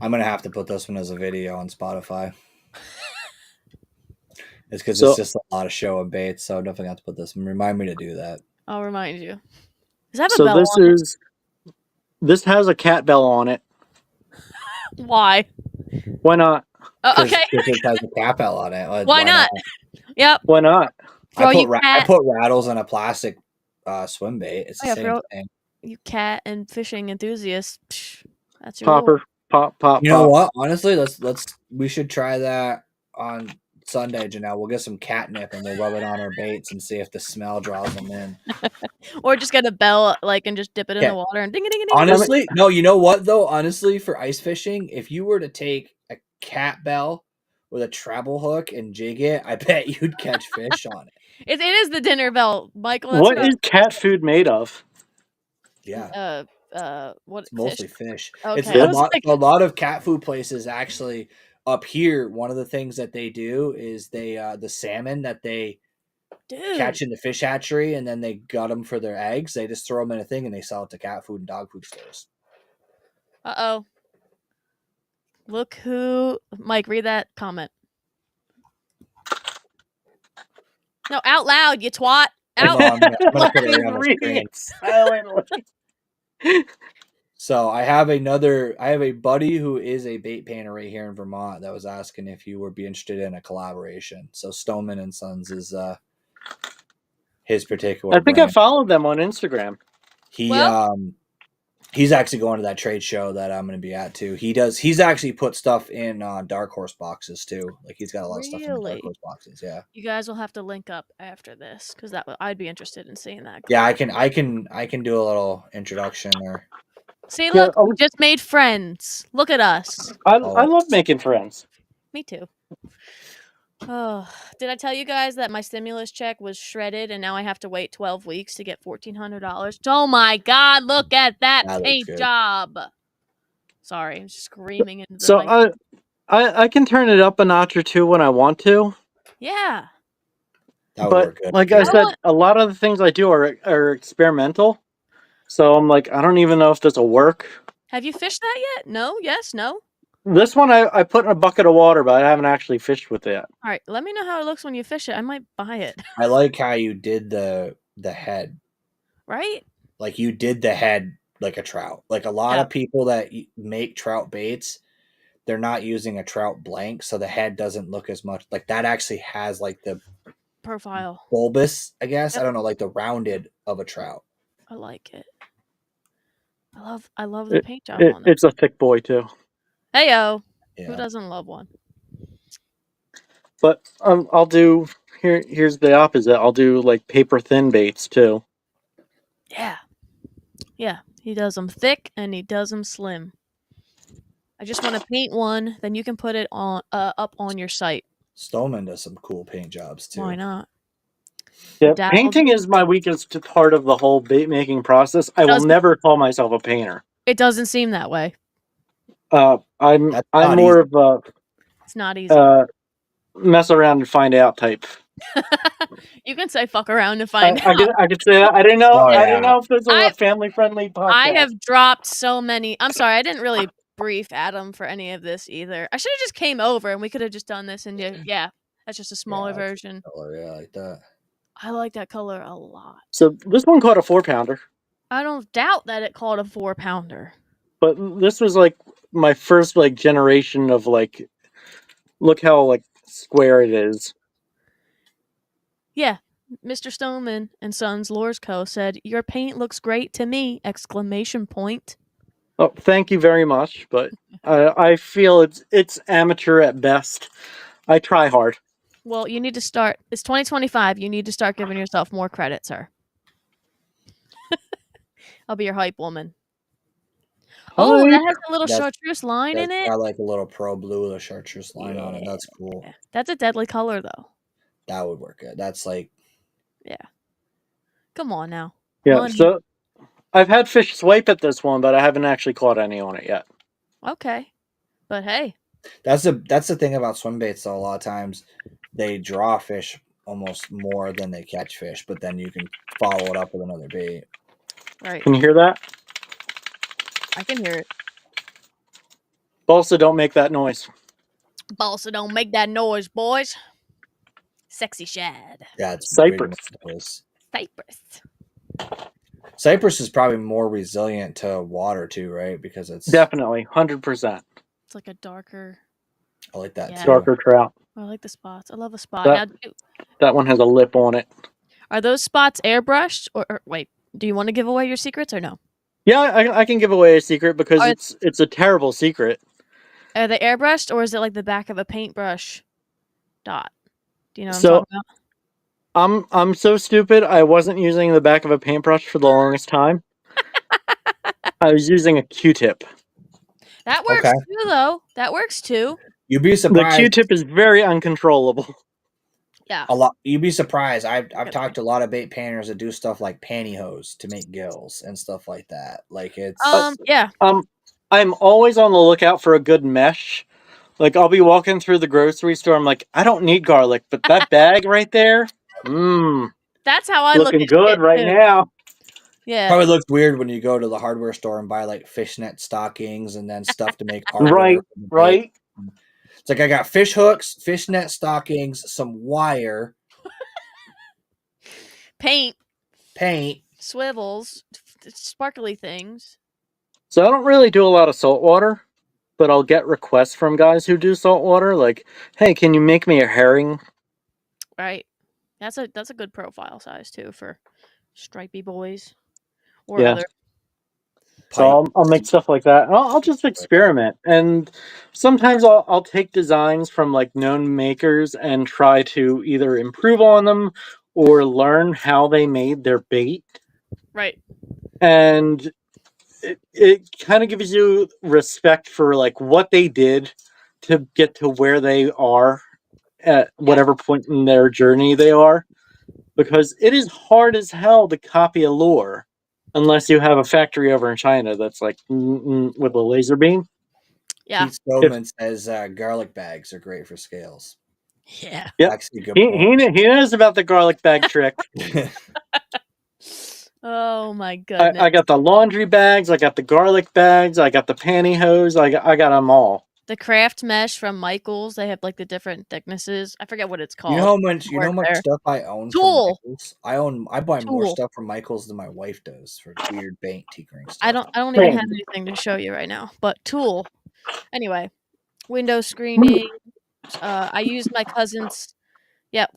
I'm gonna have to put this one as a video on Spotify. It's because So- it's just a lot of show and baits, so I'm definitely have to put this. Remind me to do that. I'll remind you. Does that have a So bell this on is this has a cat bell on it. it? Why? Why not? Okay. Because it has a cat bell on it. Why not? Yep. Why not? Throw you I cat. put rattles on a plastic swim bait. It's the Yeah, same thing. You cat and fishing enthusiasts. Psh, that's your Popper, lure. pop. You know what? Honestly, we should try that on Sunday, Janelle. We'll get some catnip and we'll rub it on our baits and see if the smell draws them in. Or just get a bell and just dip it in Yeah. the water and ding a ding a ding. Honestly, no, you know what though? Honestly, for ice fishing, if you were to take a cat bell with a treble hook and jig it, I bet you'd catch fish on it. It is the dinner bell, Michael. That's What is cat food made of? Yeah. what It's mostly fish. Okay. It's I was like- a lot of cat food places actually up here. One of the things that they do is they the salmon that they Dude. catch in the fish hatchery and then they gut them for their eggs. They just throw them in a thing and they sell it to cat food and dog food stores. Uh-oh. Look who... Mike, read that comment. No, out loud, you twat. Out. I'm gonna put it on the Reading screen. it silently. So I have a buddy who is a bait painter right here in Vermont that was asking if you would be interested in a collaboration. So Stoneman and Sons is his particular I think brand. I followed them on Instagram. He's actually going to that trade show that I'm going to be at too. He's actually put stuff in Dark Horse boxes too. Like he's got a lot of stuff in the Really? Dark Horse boxes. Yeah. You guys will have to link up after this because I'd be interested in seeing that. Yeah, I can do a little introduction or See, Yeah, look, we just made friends. Look at us. I love making friends. Me too. Oh, did I tell you guys that my stimulus check was shredded and now I have to wait 12 weeks to get $1,400? Oh my God, look at that That looks paint good. job. Sorry, I'm screaming into the So mic. I can turn it up a notch or two when I want to. Yeah. that would But work good. like Yeah. I said, a lot of the things I do are experimental. So I'm like, I don't even know if this will work. Have you fished that yet? No? Yes? No? This one I put in a bucket of water, but I haven't actually fished with it yet. All right, let me know how it looks when you fish it. I might buy it. I like how you did the head. Right? Like you did the head like a trout. Like a lot of people that make trout baits, they're not using a trout blank, so the head doesn't look as much. Like that actually has like the Profile. bulbous, I guess. Yep. I don't know, like the rounded of a trout. I like it. I love the paint job on them. It's a thick boy too. Heyo, who Yeah. doesn't love one? But I'll do here's the opposite. I'll do like paper thin baits too. Yeah, yeah. He does them thick and he does them slim. I just want to paint one, then you can put it on up on your site. Stoneman does some cool paint jobs too. Why not? Yeah, Dabbled- painting is my weakest part of the whole bait making process. I will Doesn't- never call myself a painter. It doesn't seem that way. I'm That's I'm not more easy. of a It's not easy. mess around and find out type. You can say fuck around and find I out. could say that. I didn't know. Oh, I yeah. didn't know if this was I- a family friendly podcast. I have dropped so many. I'm sorry, I didn't really brief Adam for any of this either. I should have just came over and we could have just done this and yeah, that's just a smaller Yeah, that's a version. color, yeah, like that. I like that color a lot. So this one caught a 4-pounder, I don't doubt that it called a 4-pounder. but this was like my first like generation of like, look how like square it is. Yeah, Mr. Stoneman and Sons Lures Co. said, "Your paint looks great to me!" Exclamation point. Oh, thank you very much, but I feel it's amateur at best. I try hard. Well, you need to start. It's 2025. You need to start giving yourself more credit, sir. I'll be your hype woman. Oh, Hype. that has a little That's- chartreuse line in That's it. got like a little pro blue with a chartreuse line on it. That's cool. Yeah. That's a deadly color, though. That would work good. That's like Come on now. Yeah, Money. so I've had fish swipe at this one, but I haven't actually caught any on it yet. Okay. But hey, that's the thing about swim baits though. A lot of times they draw fish almost more than they catch fish, but then you can follow it up with another bait. right. Can you hear that? I can hear it. Balsa, don't make that noise. Balsa, don't make that noise, boys. Sexy shad. Yeah, it's Cypress. Cypress. Cypress is probably more resilient to water too, right? Because it's Definitely, 100%. It's like a darker. I like that Yeah. too. Darker trout. I like the spots. I love a spot. That- Now, That one has a lip on it. are those spots airbrushed or wait? Do you want to give away your secrets or no? Yeah, I can give away a secret because Are- it's a terrible secret. Are they airbrushed or is it like the back of a paintbrush dot? Do you know what So- I'm talking about? I'm so stupid. I wasn't using the back of a paintbrush for the longest time. I was using a Q-tip. That works Okay. too, though. That works too. You'd be The surprised. Q-tip is very uncontrollable. Yeah. A lot. You'd be surprised. I've talked to a lot of bait painters that do stuff like pantyhose to make gills and stuff like that. Like it's Yeah. I'm always on the lookout for a good mesh. Like I'll be walking through the grocery store. I'm like, I don't need garlic, but that bag right there, That's how I look looking at good shit, right too. now. Yeah. probably looks weird when you go to the hardware store and buy like fishnet stockings and then stuff to make hardware. Right, for the bait. right. It's like I got fish hooks, fishnet stockings, some wire, Paint, paint. swivels, sparkly things. So I don't really do a lot of saltwater, but I'll get requests from guys who do saltwater. Like, hey, can you make me a herring? Right. That's a good profile size too for stripey boys or Yeah. other. So I'll make stuff like that. And I'll just experiment. And sometimes I'll take designs from like known makers and try to either improve on them or learn how they made their bait. Right. And it kind of gives you respect for like what they did to get to where they are at whatever point in their journey they are. Because it is hard as hell to copy a lure. Unless you have a factory over in China that's like with a laser beam. Yeah. Pete Stoneman says garlic bags are great for scales. Yeah. Yep. Actually, a good He knows about the garlic bag trick. point. Oh my goodness. I got the laundry bags. I got the garlic bags. I got the pantyhose. I got them all. The craft mesh from Michaels, they have like the different thicknesses. I forget what it's called. You know how much Work there. stuff I own Tool. from Michaels? I buy more Tool. stuff from Michaels than my wife does for weird bank tinkering stuff. I don't even have anything to show you right now. But tool. Anyway, window screening. I used my cousin's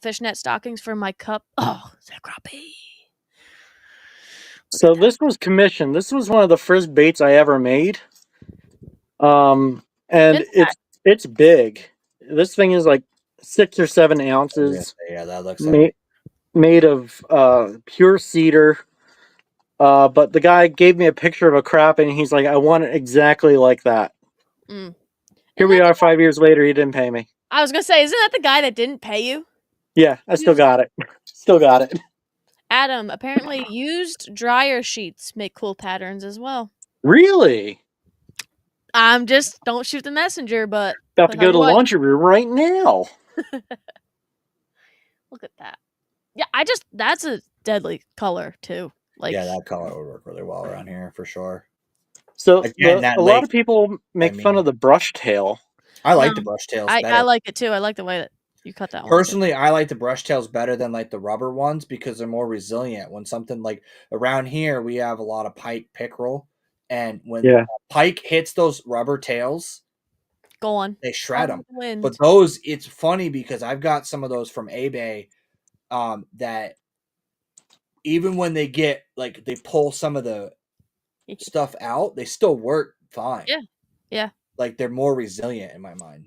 fishnet stockings for my cup. Oh, the crappie. So this was commissioned. This was one of the first baits I ever made. And Fin it's big. This thing is like 6 or 7 ounces, Yeah, that looks made of pure cedar. But the guy gave me a picture of a crap, and he's like, "I want it exactly like that." Mm. Here Isn't we that are, the- 5 years later. He didn't pay me. I was gonna say, isn't that the guy that didn't pay you? Yeah, I still got it. Still got it. Adam, apparently used dryer sheets make cool patterns as well. Really? I'm just don't shoot the messenger, but About I'll to tell go you to what, laundry room right now. look at that. Yeah, that's a deadly color too. Like yeah, that color would work really well around here for sure. So Again, that a lot lake. of people make fun mean- of the brush tail. I like No, the brush tails I better. like it too. I like the way that you cut that one. Personally, I like the brush tails better than like the rubber ones because they're more resilient. When something like around here, we have a lot of pike pickerel, and when Yeah. pike hits those rubber tails, Go on. they shred them. Wind. But those, it's funny because I've got some of those from eBay that even when they get like they pull some of the stuff out, they still work fine. Yeah. Yeah. Like they're more resilient in my mind.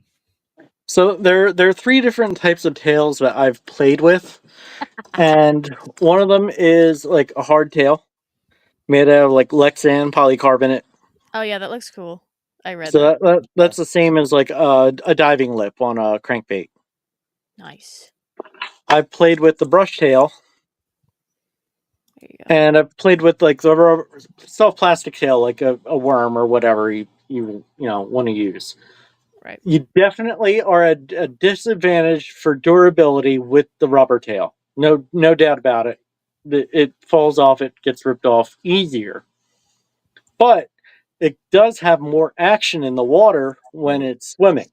So there are 3 different types of tails that I've played with, and one of them is like a hard tail, made out of like Lexan polycarbonate. Oh yeah, that looks cool. I read So that. that's the same as like a diving lip on a crankbait. Nice. I've played with the brush tail, There you go. and I've played with like the soft plastic tail, like a worm or whatever you want to use. Right. You definitely are a disadvantage for durability with the rubber tail. No doubt about it. It falls off, it gets ripped off easier. But it does have more action in the water when it's swimming.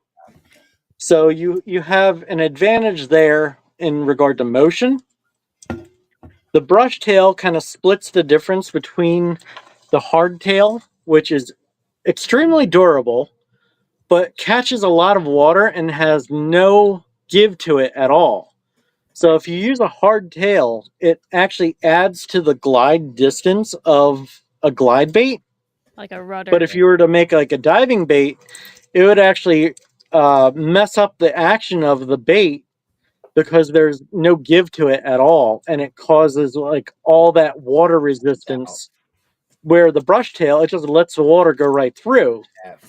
So you have an advantage there in regard to motion. The brush tail kind of splits the difference between the hard tail, which is extremely durable, but catches a lot of water and has no give to it at all. So if you use a hard tail, it actually adds to the glide distance of a glide bait. Like a rudder. But if you were to make like a diving bait, it would actually mess up the action of the bait because there's no give to it at all, and it causes like all that water resistance. Where the brush tail, it just lets the water go right through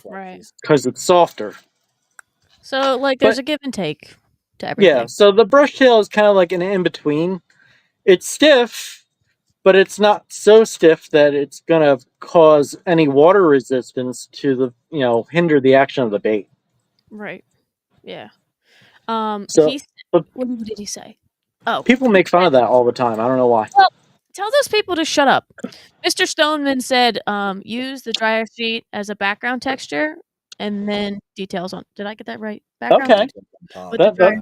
Right. because it's softer. So like there's a give and take to everything. Yeah, so the brush tail is kind of like an in between. It's stiff, but it's not so stiff that it's gonna cause any water resistance to the hinder the action of the bait. Right. Yeah. So what did he say? Oh, people make fun of that all the time. I don't know why. well, tell those people to shut up. Mr. Stoneman said, use the dryer sheet as a background texture and then details on. Did I get that right? Background Okay. texture with the dryer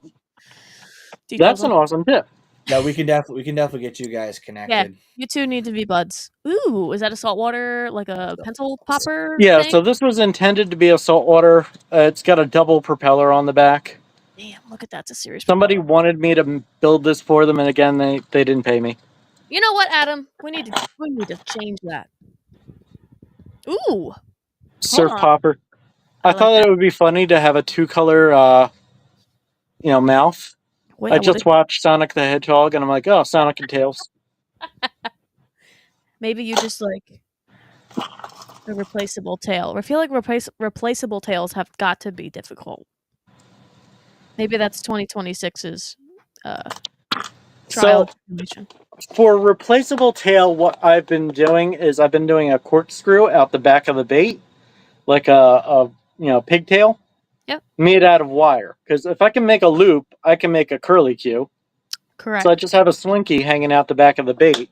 details That's an on. awesome tip. No, we can definitely get you guys connected. Yeah, you two need to be buds. Ooh, is that a saltwater, like a pencil popper? Yeah, thing? so this was intended to be a saltwater. It's got a double propeller on the back. Damn, look at that. It's a serious Somebody propeller. wanted me to build this for them, and again, they didn't pay me. You know what, Adam? We need to change that. Ooh, Surf on. popper. I like thought that. it would be funny to have a 2-color, mouth. Wait, I just watched Sonic the Hedgehog, and I'm like, oh, Sonic and Tails. Maybe you just like a replaceable tail. I feel like replaceable tails have got to be difficult. Maybe that's 2026's trial situation. For replaceable tail, what I've been doing is I've been doing a corkscrew out the back of the bait, like a pigtail. Yep. Made out of wire. Because if I can make a loop, I can make a curlicue. Correct. So I just have a slinky hanging out the back of the bait.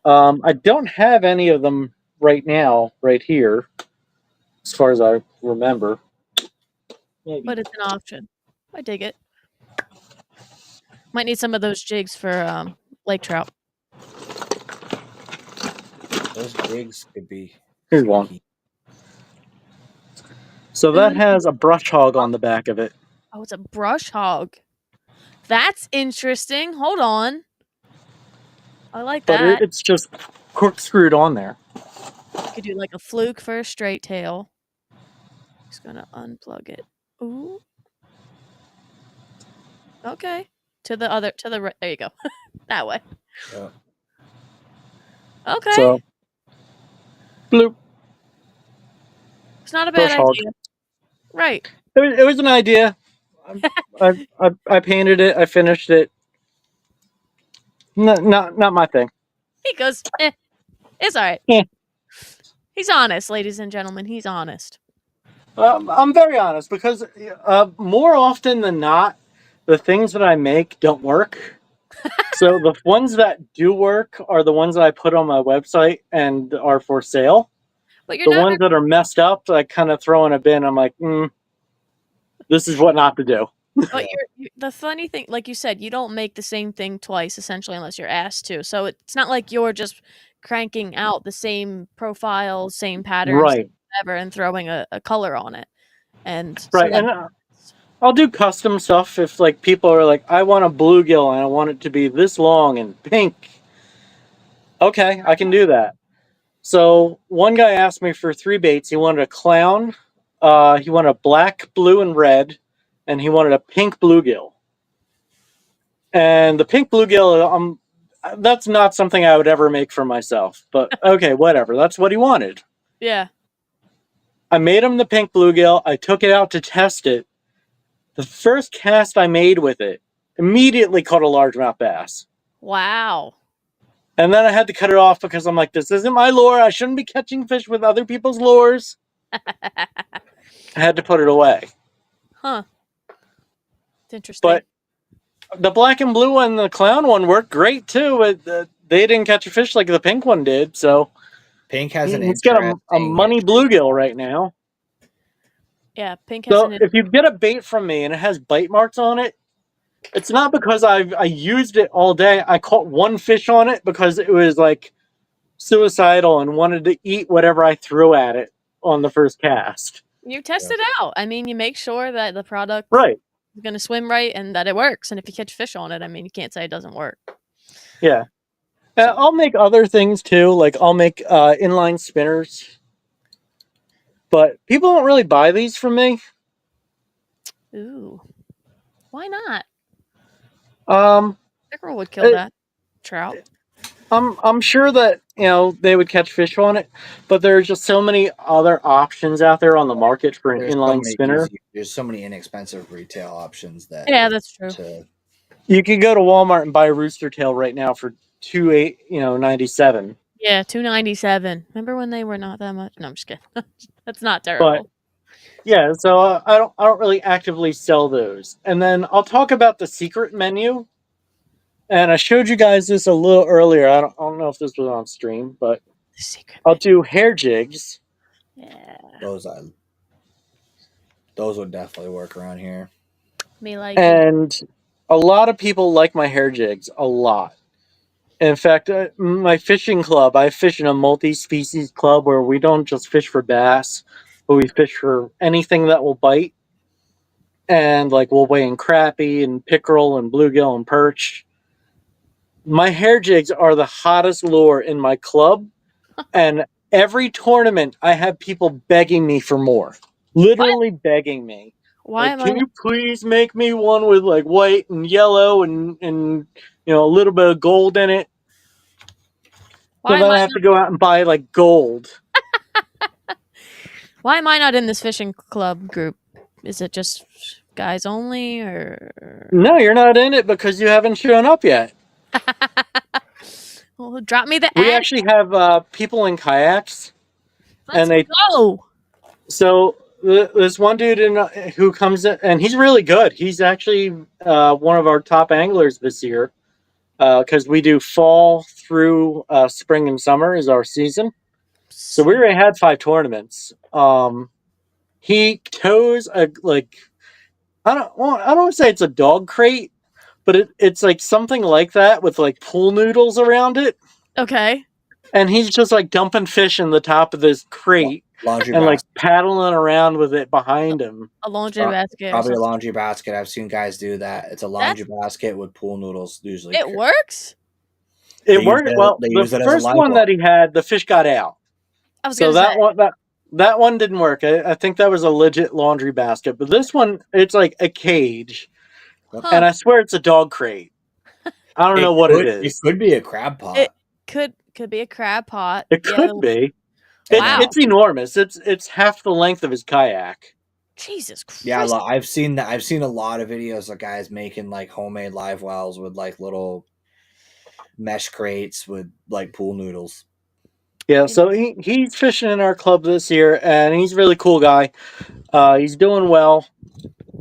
I don't have any of them right now, right here, as far as I remember. Maybe. But it's an option. I dig it. Might need some of those jigs for lake trout. Those jigs could be. Here's one. So that has a brush hog on the back of it. Oh, it's a brush hog. That's interesting. Hold on. I like But that. it's just corkscrewed on there. You could do like a fluke for a straight tail. Just gonna unplug it. Ooh. Okay. To the right. There you go. That way. Yeah. Okay. So, bloop. It's not a bad Threshold. idea. Right. It was an idea. I painted it. I finished it. Not my thing. He goes, it's all right. Eh. He's honest, ladies and gentlemen. He's honest. I'm very honest because more often than not, the things that I make don't work. So the ones that do work are the ones that I put on my website and are for sale. But you're The never ones that are messed up, I kind of throw in a bin. I'm like, this is what not to do. But the funny thing, like you said, you don't make the same thing twice, essentially, unless you're asked to. So it's not like you're just cranking out the same profile, same patterns, Right. whatever, and throwing a color on it. And so Right. that- And I'll do custom stuff if like people are like, I want a bluegill and I want it to be this long and pink. Okay, I can do that. So one guy asked me for 3 baits. He wanted a clown, he wanted a black, blue, and red, and he wanted a pink bluegill. And the pink bluegill, that's not something I would ever make for myself. But okay, whatever. That's what he wanted. yeah. I made him the pink bluegill. I took it out to test it. The first cast I made with it immediately caught a largemouth bass. Wow. And then I had to cut it off because I'm like, this isn't my lure. I shouldn't be catching fish with other people's lures. I had to put it away. Huh. It's interesting. But the black and blue one and the clown one worked great too. They didn't catch a fish like the pink one did. So Pink has an he's got a interesting money bluegill right now. yeah, pink has So an if you get a bait from me and it has bite marks on it, it's not because I used it all day. I caught one fish on it because it was like suicidal and wanted to eat whatever I threw at it on the first cast. you test it out. I mean, you make sure that the product Right. is going to swim right and that it works. And if you catch fish on it, I mean, you can't say it doesn't work. Yeah. I'll make other things too. Like I'll make inline spinners. But people don't really buy these from me. Ooh. Why not? Pickerel would kill it- that. Trout. I'm sure that they would catch fish on it, but there's just so many other options out there on the market for an inline spinner. There's so many inexpensive retail options that Yeah, that's true. You can go to Walmart and buy a rooster tail right now for $2.97. Yeah, $2.97. Remember when they were not that much? No, I'm just kidding. That's not terrible. But yeah, so I don't really actively sell those. And then I'll talk about the secret menu. And I showed you guys this a little earlier. I don't know if this was on stream, but The secret. I'll do hair jigs. Yeah. Those would definitely work around here. Me like. And a lot of people like my hair jigs a lot. In fact, my fishing club, I fish in a multi-species club where we don't just fish for bass, but we fish for anything that will bite. And like we'll weigh in crappie and pickerel and bluegill and perch. My hair jigs are the hottest lure in my club. And every tournament, I have people begging me for more. Literally begging me. Why Like, am I? can you please make me one with like white and yellow and a little bit of gold in it? Why So am then I I? have to go out and buy like gold. Why am I not in this fishing club group? Is it just guys only, or? No, you're not in it because you haven't shown up yet. Well, drop me the We ad. actually have people in kayaks. Let's and go. So there's one dude who comes in, and he's really good. He's actually one of our top anglers this year because we do fall through spring and summer is our season. So we already had 5 tournaments. He tows I don't want to say it's a dog crate, but it's like something like that with like pool noodles around it. Okay. And he's just like dumping fish in the top of this crate Laundry and like basket. paddling around with it behind him. A laundry basket. or Probably a something. laundry basket. I've seen guys do that. It's a laundry basket with pool noodles usually. It works. It They use worked. it- Well, they the use it as a first live one well. that he had, the fish got out. I was So gonna say. that one didn't work. I think that was a legit laundry basket. But this one, it's like a cage, Huh. and I swear it's a dog crate. I don't know what it It is. could be a crab pot. It could be a crab pot. It Yeah. could be. Wow. It's enormous. It's half the length of his kayak. Jesus Christ. Yeah, I've seen that. I've seen a lot of videos of guys making like homemade live wells with like little mesh crates with like pool noodles. Yeah, so he's fishing in our club this year, and he's a really cool guy. He's doing well.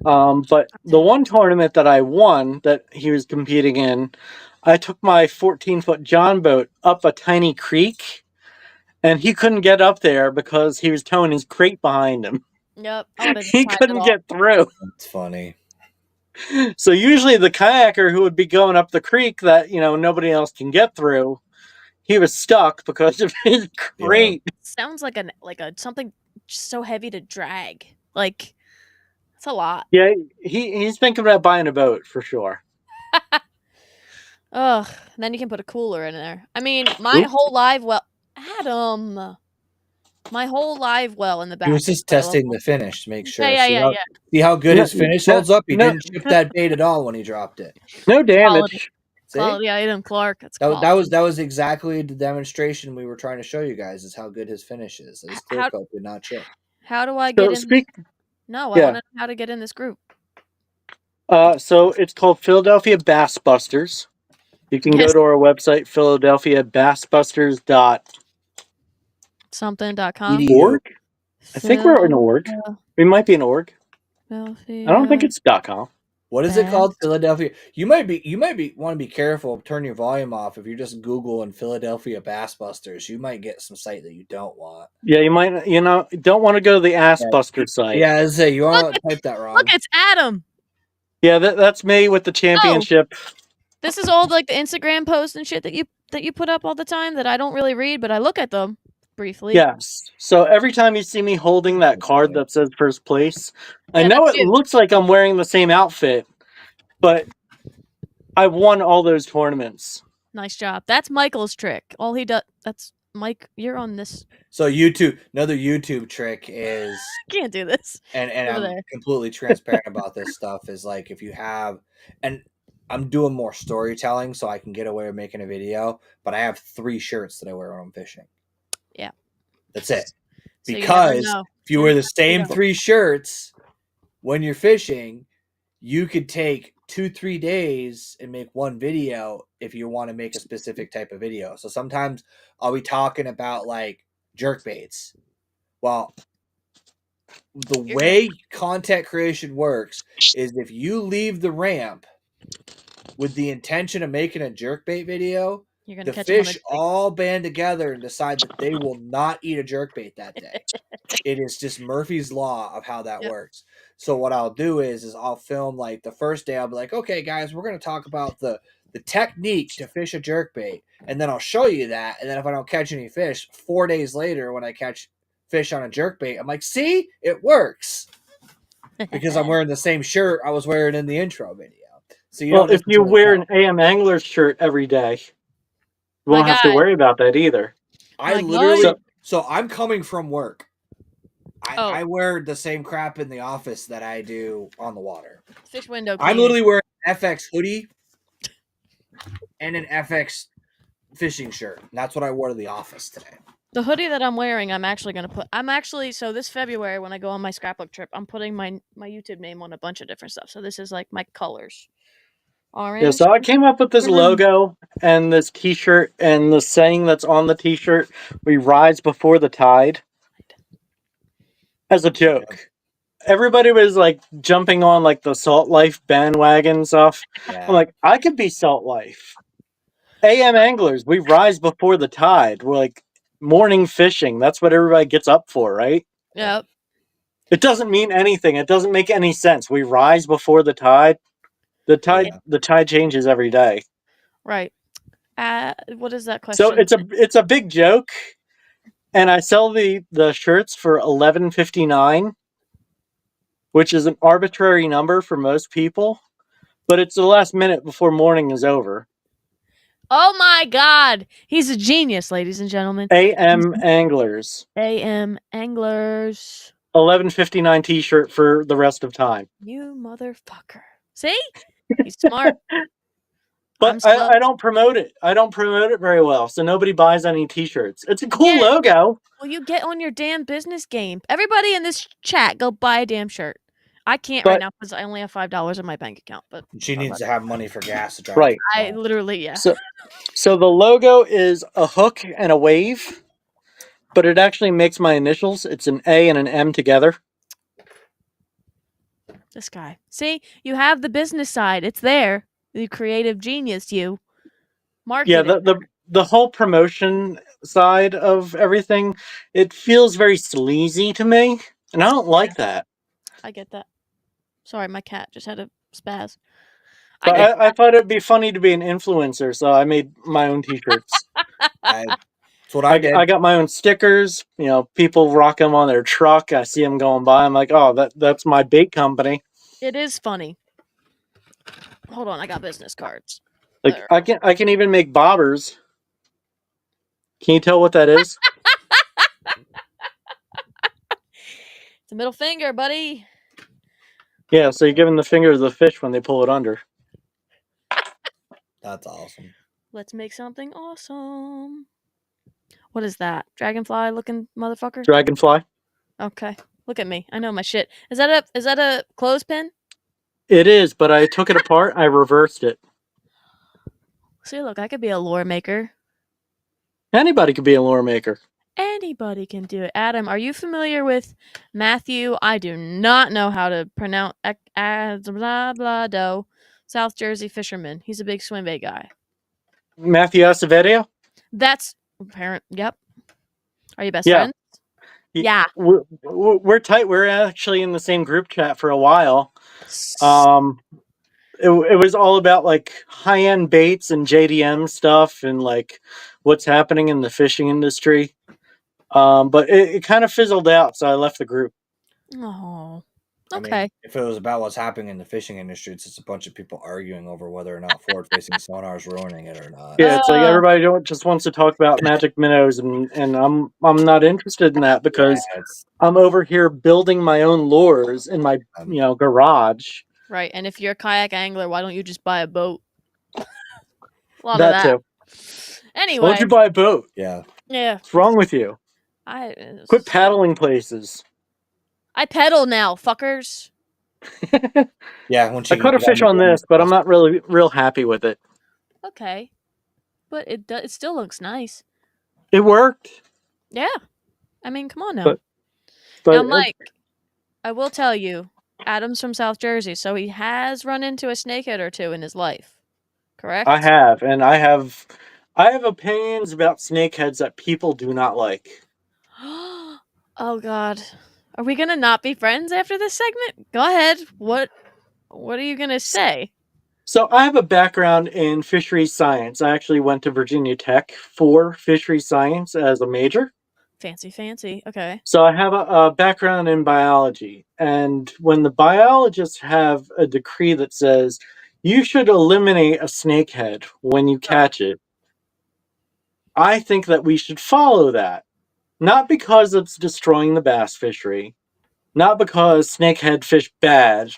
But the one tournament that I won that he was competing in, I took my 14-foot John boat up a tiny creek, and he couldn't get up there because he was towing his crate behind him. Yep. I would have He couldn't get through. That's funny. So usually the kayaker who would be going up the creek that nobody else can get through, he was stuck because of his crate. Sounds like a something so heavy to drag. Like it's a lot. Yeah, he's thinking about buying a boat for sure. Ugh. Then you can put a cooler in there. I mean, my whole live well, Adam. My whole live well in the back. He was just testing the finish to make sure. Yeah. See how good his finish holds up? He no. didn't chip that bait at all when he dropped it. No damage. Quality item, Clark. That's that was exactly the demonstration we were trying to show you guys, is how good his finish is. His clear coat did not chip. How do I get in? No, I Yeah. want to know how to get in this group. So it's called Philadelphia Bass Busters. You can go to our website, philadelphiabassbusters.org. Something.com. Org? I think we're an org. We might be an org. I don't think it's .com. What is it called? Philadelphia. You might want to be careful. Turn your volume off if you're just Googling Philadelphia Bass Busters. You might get some site that you don't want. Yeah, you might. Don't want to go to the Ass Buster site. Yeah, I say you want to type that wrong. Look, it's Adam. Yeah, that's me with the championship. This is all like the Instagram posts and shit that you put up all the time that I don't really read, but I look at them briefly. Yes. So every time you see me holding that card that says first place, I know it looks like I'm wearing the same outfit, but I won all those tournaments. Nice job. That's Michael's trick. All he does. That's Mike. You're on this. So another YouTube trick is Can't do this. And I'm completely transparent about this stuff, is like if you have, and I'm doing more storytelling so I can get away with making a video, but I have 3 shirts that I wear when I'm fishing. Yeah. That's it. So because if you wear the same 3 shirts when you're fishing, you could take 2-3 days and make one video if you want to make a specific type of video. So sometimes I'll be talking about like jerk baits. Well, the way content creation works is if you leave the ramp with the intention of making a jerkbait video, the fish all band together and decide that they will not eat a jerkbait that day. It is just Murphy's Law of how that works. So what I'll do is I'll film like the first day. I'll be like, okay, guys, we're going to talk about the technique to fish a jerkbait. And then I'll show you that. And then if I don't catch any fish, 4 days later when I catch fish on a jerkbait, I'm like, see, it works. Because I'm wearing the same shirt I was wearing in the intro video. So if you wear an AM Angler shirt every day, you won't have to worry about that either. So I'm coming from work. I wear the same crap in the office that I do on the water. Fish window. I'm literally wearing an FX hoodie and an FX fishing shirt. And that's what I wore to the office today. The hoodie that I'm wearing, I'm actually going to put... So this February, when I go on my scrapbook trip, I'm putting my YouTube name on a bunch of different stuff. So this is like my colors. Orange. Yeah, so I came up with this logo and this t-shirt and the saying that's on the t-shirt, "We rise before the tide," as a joke. Everybody was like jumping on like the Salt Life bandwagon stuff. Yeah. I'm like, I could be Salt Life. AM Anglers, we rise before the tide. We're like morning fishing. That's what everybody gets up for, right? Yep. It doesn't mean anything. It doesn't make any sense. We rise before the tide. The tide changes every day. Right. What is that question? So it's a big joke, and I sell the shirts for $11.59, which is an arbitrary number for most people, but it's the last minute before morning is over. Oh my God, he's a genius, ladies and gentlemen. AM Anglers. AM Anglers. 11.59 T-shirt for the rest of time. You motherfucker. See? He's smart. I'm But slow. I don't promote it. I don't promote it very well, so nobody buys any T-shirts. It's a cool Yeah. logo. Well, you get on your damn business game. Everybody in this chat, go buy a damn shirt. I can't right But- now because I only have $5 in my bank account. But She needs to have money for gas to drive. Right. I literally, yeah. So the logo is a hook and a wave, but it actually makes my initials. It's an A and an M together. This guy. See, you have the business side. It's there. The creative genius, you. Yeah, Marketing. the whole promotion side of everything, it feels very sleazy to me, and I don't like that. I get that. Sorry, my cat just had a spaz. But I thought it'd be funny to be an influencer, so I made my own T-shirts. That's what I did. I got my own stickers. You know, people rock them on their truck. I see them going by. I'm like, oh, that's my bait company. It is funny. Hold on, I got business cards. Like There. I can even make bobbers. Can you tell what that is? It's a middle finger, buddy. Yeah, so you're giving the finger to the fish when they pull it under. That's awesome. Let's make something awesome. What is that? Dragonfly looking motherfucker? Dragonfly. Okay. Look at me. I know my shit. Is that a clothespin? It is, but I took it apart. I reversed it. See, look, I could be a lore maker. Anybody could be a lore maker. Anybody can do it. Adam, are you familiar with Matthew? I do not know how to pronounce blah blah do. South Jersey fisherman. He's a big swim bait guy. Matthew Acevedo? That's apparent. Yep. Are you best Yeah. friends? Yeah. We're tight. We're actually in the same group chat for a while. It was all about like high-end baits and JDM stuff and like what's happening in the fishing industry. But it kind of fizzled out, so I left the group. Oh. I Okay. mean, if it was about what's happening in the fishing industry, it's just a bunch of people arguing over whether or not forward-facing sonar is ruining it or not. Yeah, it's like everybody just wants to talk about magic minnows, and I'm not interested in that because I'm over here building my own lures in my garage. Right. And if you're a kayak angler, why don't you just buy a boat? A lot That of that. too. Anyway. Why don't you buy a boat? Yeah. Yeah. What's wrong with you? Quit paddling places. I pedal now, fuckers. Yeah, when I caught a fish on this, but I'm not really real happy with it. Okay. But it still looks nice. It worked. Yeah. I mean, come on now. But Now, Mike, I will tell you, Adam's from South Jersey, so he has run into a snakehead or two in his life. Correct? I have, and I have opinions about snakeheads that people do not like. Oh God. Are we gonna not be friends after this segment? Go ahead. What are you gonna say? So I have a background in fisheries science. I actually went to Virginia Tech for fisheries science as a major. Fancy. Okay. So I have a background in biology. And when the biologists have a decree that says you should eliminate a snakehead when you catch it, I think that we should follow that. Not because it's destroying the bass fishery, not because snakehead fish bad,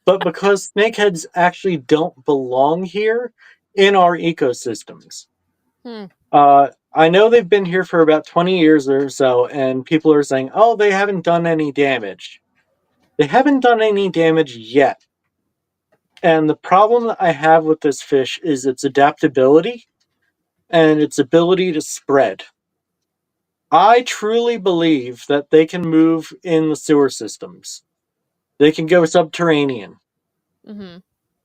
but because snakeheads actually don't belong here in our ecosystems. I know they've been here for about 20 years or so, and people are saying, oh, they haven't done any damage. They haven't done any damage yet. And the problem that I have with this fish is its adaptability and its ability to spread. I truly believe that they can move in the sewer systems. They can go subterranean. Mm-hmm.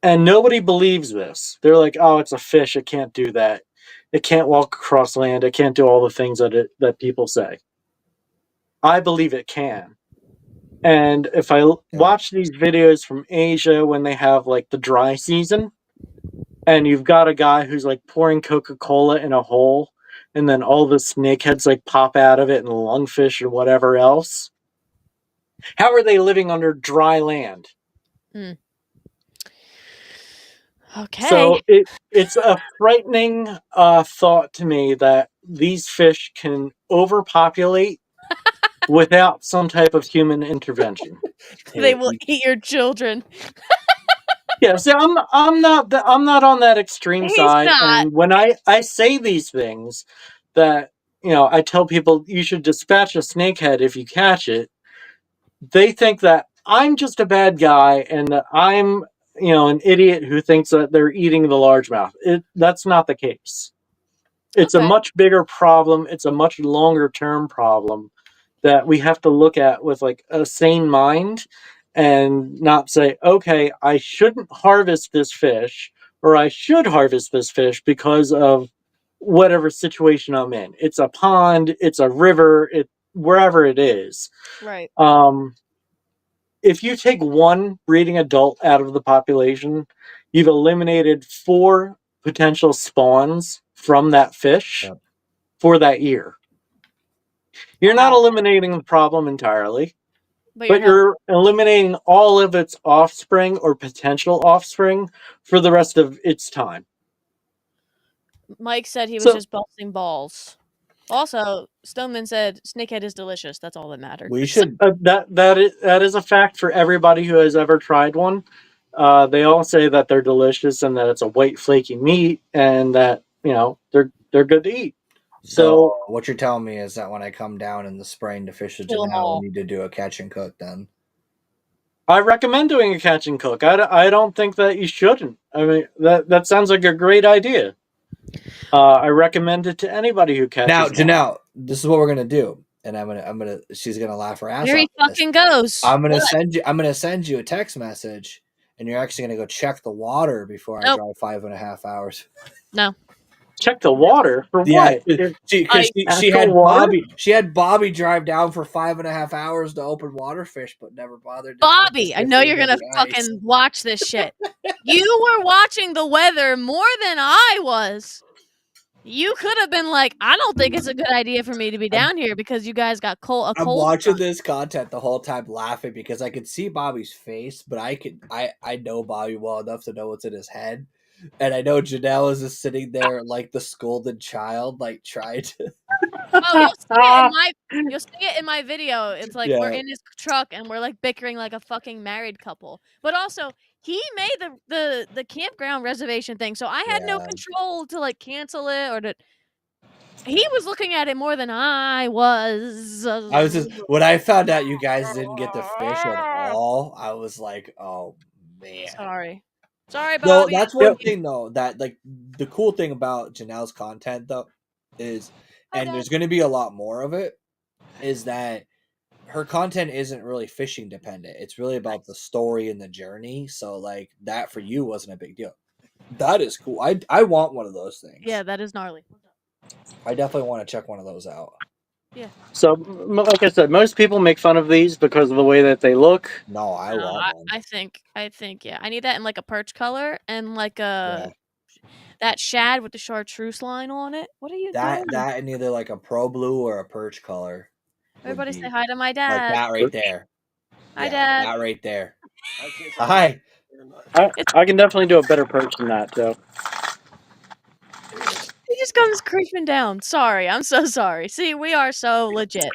And nobody believes this. They're like, oh, it's a fish. It can't do that. It can't walk across land. It can't do all the things that people say. I believe it can. And if I watch these videos from Asia when they have like the dry season, and you've got a guy who's like pouring Coca-Cola in a hole, and then all the snakeheads like pop out of it and lungfish or whatever else. How are they living under dry land? Okay. So it's a frightening thought to me that these fish can overpopulate without some type of human intervention. They will eat your children. Yeah, so I'm not on that extreme He's side. not. And when I say these things, that I tell people you should dispatch a snakehead if you catch it. They think that I'm just a bad guy and that I'm an idiot who thinks that they're eating the largemouth. That's not the case. It's a Okay. much bigger problem. It's a much longer term problem that we have to look at with like a sane mind and not say, okay, I shouldn't harvest this fish or I should harvest this fish because of whatever situation I'm in. It's a pond, it's a river, wherever it is. Right. If you take one breeding adult out of the population, you've eliminated 4 potential spawns from that fish for that year. You're not eliminating the problem entirely, but you're eliminating all of its offspring or potential offspring for the rest of its time. Mike said he was So- just busting balls. Also, Stoneman said snakehead is delicious. That's all that mattered. We should. That is a fact for everybody who has ever tried one. They all say that they're delicious and that it's a white flaky meat and that they're good to eat. So what you're telling me is that when I come down in the spring to fish the Kill 'em Janelle, all. we need to do a catch and cook then. I recommend doing a catch and cook. I don't think that you shouldn't. I mean, that sounds like a great idea. I recommend it to anybody who catches Now, one. Janelle, this is what we're gonna do, and she's gonna laugh her ass There he off. fucking goes. I'm gonna send you a text message, and you're actually gonna go check the water before I Nope. drive 5.5 hours. No. Check the water for Yeah, what? she Actual had water? Bobby drive down for 5.5 hours to open water fish, but never bothered. Bobby, I know you're gonna the ice. fucking watch this shit. You were watching the weather more than I was. You could have been like, I don't think it's a good idea for me to be down here because you guys got cold. I'm watching this content the whole time laughing because I could see Bobby's face, but I know Bobby well enough to know what's in his head. And I know Janelle is just sitting there like the scolded child, like trying to. Oh, you'll see it in my video. It's like we're in his truck and we're like bickering like a fucking married couple. But also, he made the campground reservation thing, so I had no control to like cancel it or to. He was looking at it more than I was. I was just when I found out you guys didn't get to fish at all, I was like, oh man. Sorry, Bobby. No, that's one thing though. That like the cool thing about Janelle's content though is, and there's going to be a lot more of it, is that her content isn't really fishing dependent. It's really about the story and the journey. So like that for you wasn't a big deal. That is cool. I want one of those things. Yeah, that is gnarly. I definitely want to check one of those out. Yeah. So, like I said, most people make fun of these because of the way that they look. No, I want one. I think, yeah. I need that in like a perch color and like a that shad with the chartreuse line on it. What are you doing? That and either like a pro blue or a perch color. Everybody say hi to my Like dad. that right there. Hi, Dad. That right there. Hi. I can definitely do a better perch than that, so. He just comes creeping down. Sorry, I'm so sorry. See, we are so legit.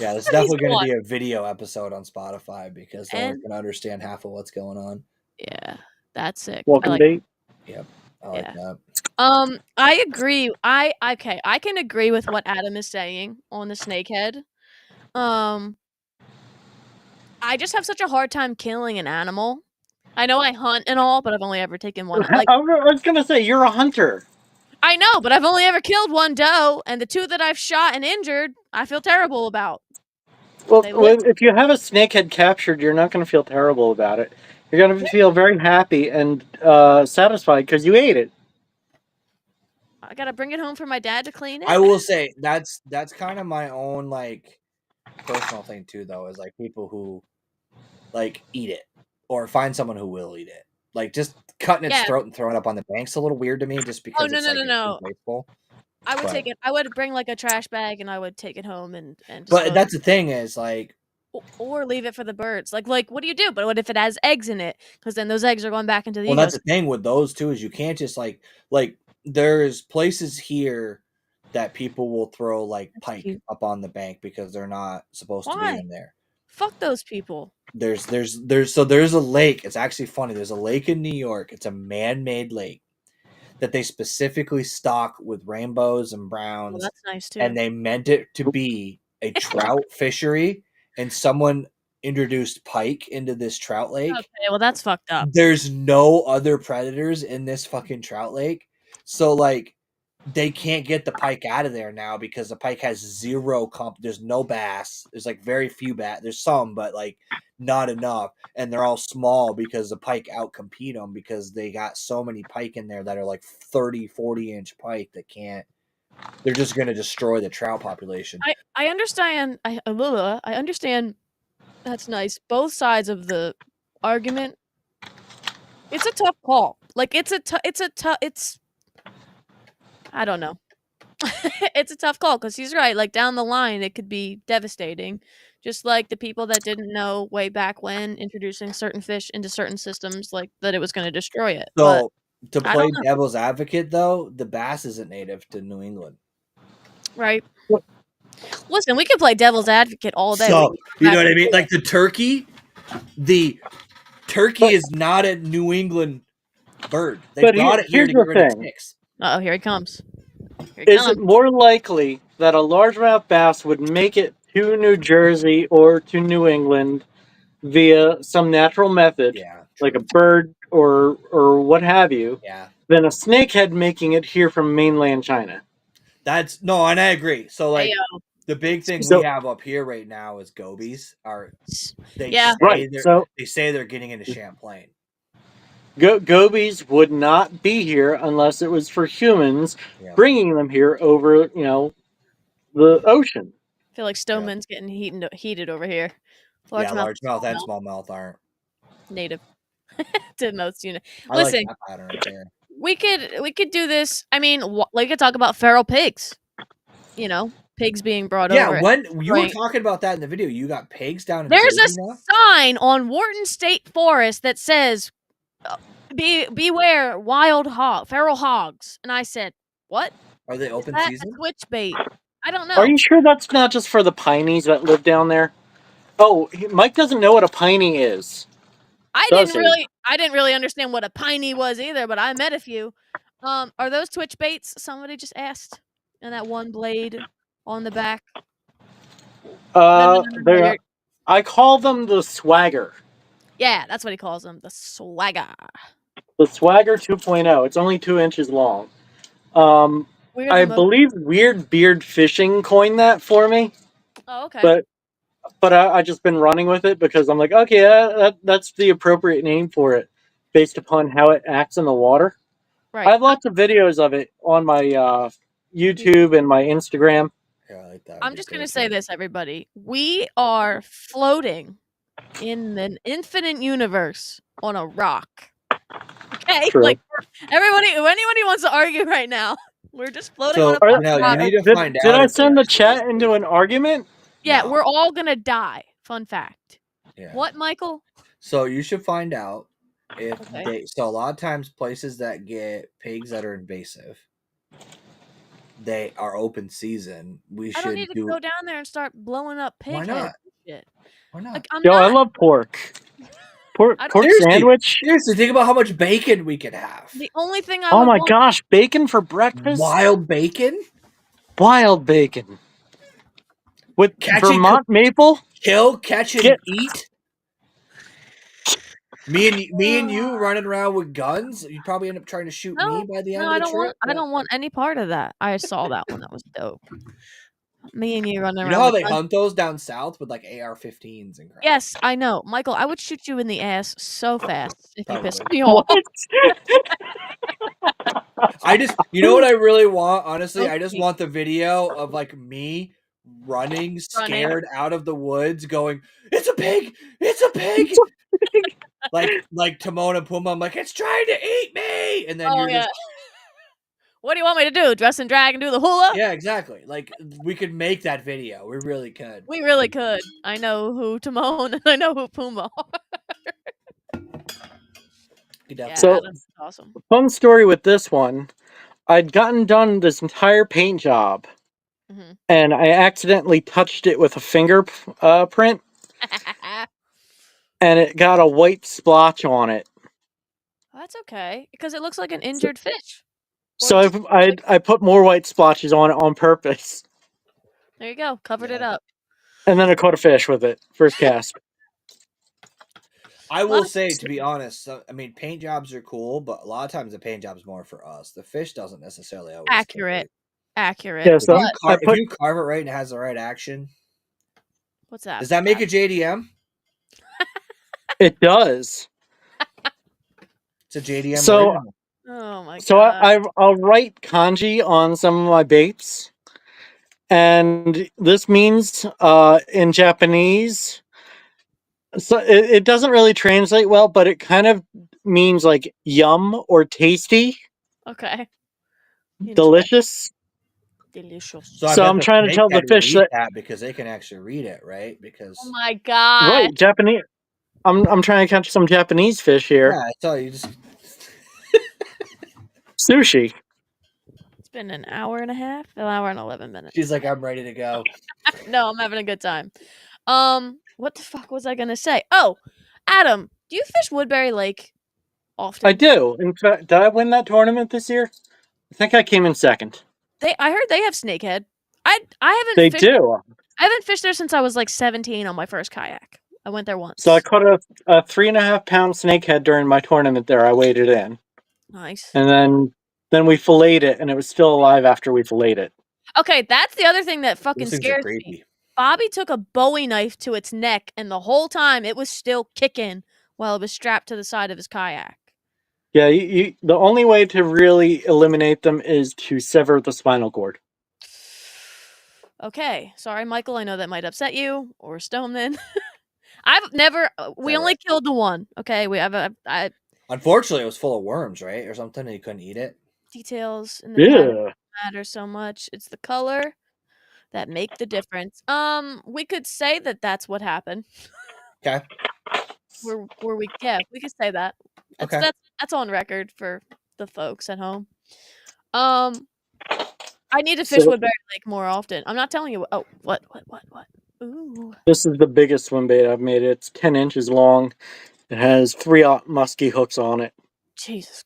Yeah, this is definitely going to be a video episode on Spotify because no one can understand half of what's going on. Yeah, that's sick. Welcome date. Yep, I like that. I agree. I can agree with what Adam is saying on the snakehead. I just have such a hard time killing an animal. I know I hunt and all, but I've only ever taken one. Like, I was gonna say you're a hunter. I know, but I've only ever killed one doe, and the 2 that I've shot and injured, I feel terrible about. Well, if you have a snakehead captured, you're not going to feel terrible about it. You're going to feel very happy and satisfied because you ate it. I gotta bring it home for my dad to clean it. I will say that's kind of my own like personal thing too, though, is like people who like eat it or find someone who will eat it. Like just cutting its throat and throwing it up on the bank's a little weird to me, just because no. Baseball. I would take it. I would bring like a trash bag and I would take it home and. But that's the thing is like or leave it for the birds. Like what do you do? But what if it has eggs in it? Because then those eggs are going back into the Well, that's the ecosystem. thing with those too, is you can't just like there's places here that people will throw like That's pike cute. up on the bank because they're not supposed to be Why? in there. Fuck those people. There's a lake. It's actually funny. There's a lake in New York. It's a man-made lake that they specifically stock with rainbows and Well, browns, that's nice too. and they meant it to be a trout fishery, and someone introduced pike into this trout lake. Okay, well that's fucked up. There's no other predators in this fucking trout lake, so like they can't get the pike out of there now because the pike has zero comp. There's no bass. There's like very few bass. There's some, but like not enough, and they're all small because the pike outcompete them because they got so many pike in there that are like 30-40 inch pike that can't. They're just going to destroy the trout population. I understand. I understand. That's nice. Both sides of the argument. It's a tough call. Like it's I don't know. It's a tough call because he's right. Like down the line, it could be devastating. Just like the people that didn't know way back when introducing certain fish into certain systems, like that it was going to destroy it. But So to I play don't know. devil's advocate, though, the bass isn't native to New England. Right. Listen, we could play devil's advocate all day. So you know what I mean? Back- Like the turkey is not a New England bird. They But brought it here here's to the get rid of thing. ticks. Uh-oh, here he comes. Here he Is comes. it more likely that a largemouth bass would make it to New Jersey or to New England via some natural method, Yeah, like a true. bird or what have you, Yeah, than a snakehead making it here from mainland China? that's no, and I agree. So like Ayo. the big thing So- we have up here right now is gobies. Yeah. Right, so- They say they're getting into Champlain. Gobies would not be here unless it was for humans Yeah. bringing them here over, the ocean. I feel like Stoneman's getting heated over here. Largemouth and smallmouth aren't native to most units. I Listen, like that pattern right there. we could do this. I mean, we could talk about feral pigs. You know, pigs being brought over. Yeah, when you were Right. talking about that in the video, you got pigs down in There's a Jersey now? sign on Wharton State Forest that says, "Beware feral hogs." And I said, "What? Are they Is open that season? a switch bait?" I don't know. Are you sure that's not just for the pineys that live down there? Oh, Mike doesn't know what a piney is. I does didn't really understand what a piney was either, but I met a few. Are those twitch baits? Somebody just asked. And that one blade on the back. No, I call them the swagger. Yeah, that's what he calls them. The swagger. The swagger 2.0. It's only 2 inches long. Weird I the most- believe Weird Beard Fishing coined that for me, Oh, okay. but I just been running with it because I'm like, okay, that's the appropriate name for it, based upon how it acts in the water. right. I have lots of videos of it on my YouTube and my Instagram. Yeah, I like that. I'm just gonna say this, everybody. We are floating in an infinite universe on a rock. Okay, True. like everybody, if anybody wants to argue right now, we're just floating So on a no, rock. you need to Did, find did out. I if send they're the chat actually- into an argument? Yeah, No. we're all gonna die. Fun fact. Yeah. What, Michael? So you should find out if Okay. they. So a lot of times, places that get pigs that are invasive, they are open season. We I should don't need to go down there and start blowing up pig Why heads not? and shit. Why not? Like, I'm Yo, I not. love pork. Pork I don't- Seriously. sandwich. Seriously, think about how much bacon we could have. The only thing I Oh would my want- gosh, bacon for breakfast? Wild bacon, Wild bacon. With Catch it, Vermont maple? kill, catch, and Get- eat. Me and you running around with guns. You'd probably end up trying to shoot me by the end No, of I the don't trip. want. I don't want any part of that. I saw that one. That was dope. Me and you running around. You know how with they guns. hunt those down south with like AR-15s and crap. Yes, I know, Michael. I would shoot you in the ass so fast if you pissed Probably. me off. I just, you know what I really want? Honestly, I just Okay. want the video of like me running, scared out of the woods, going, "It's a pig! It's a pig!" like Timon and Pumbaa. I'm like, "It's trying to eat me!" And then Oh you're yeah. just What do you want me to do? Dress and drag and do the hula? Yeah, exactly. Like we could make that video. We really could. We really could. I know who Timon and I know who Pumbaa are. Could Yeah, definitely- So- that's awesome. Fun story with this one. I'd gotten done this entire paint job, hmm and I accidentally touched it with a finger print, and it got a white splotch on it. That's okay because it looks like an injured fish. Or So just- I put more white splotches on it on purpose, There you go. Covered it Yeah. up. and then I caught a fish with it first cast. I will What? say, to be honest, I mean, paint jobs are cool, but a lot of times the paint job's more for us. The fish doesn't necessarily always. Accurate. Accurate. Yeah, so But- If you carve it right and it has the right action, what's that? does that make a JDM? it does. It's a JDM. So- original. Oh my So god. I'll write kanji on some of my baits, and this means in Japanese. So it doesn't really translate well, but it kind of means like yum or tasty, Okay. delicious. Delicious. I So bet I'm the trying to tell the snakehead fish read that- because they can actually read it, right? Because Oh my god. Right, Japanese. I'm trying to catch some Japanese fish here. yeah, I tell you, just Sushi. It's been an hour and a half, an hour and 11 minutes. she's like, I'm ready to go. No, I'm having a good time. What the fuck was I gonna say? Oh, Adam, do you fish Woodbury Lake often? I do. In fact, did I win that tournament this year? I think I came in second. I heard they have snakehead. I haven't They fished, do. I haven't fished there since I was like 17 on my first kayak. I went there once. So I caught a 3.5 pound snakehead during my tournament there. I waded in, Nice. and then we filleted it, and it was still alive after we filleted it. Okay, that's the other thing that fucking Those things are scares me. creepy. Bobby took a Bowie knife to its neck, and the whole time it was still kicking while it was strapped to the side of his kayak. Yeah, the only way to really eliminate them is to sever the spinal cord. Okay, sorry, Michael. I know that might upset you or Stoneman. I've never. We all only right. killed the one. Okay, we have a Unfortunately, it was full of worms, right, or something, and you couldn't eat it. details in the pattern Yeah. matter so much. It's the color that make the difference. We could say that that's what happened. Okay. Yeah, we could say that. Okay. That's on record for the folks at home. I need to fish So- Woodbury Lake more often. I'm not telling you. Oh, what? Ooh. This is the biggest swim bait I've made. It's 10 inches long. It has 3/0 musky hooks on it. Jesus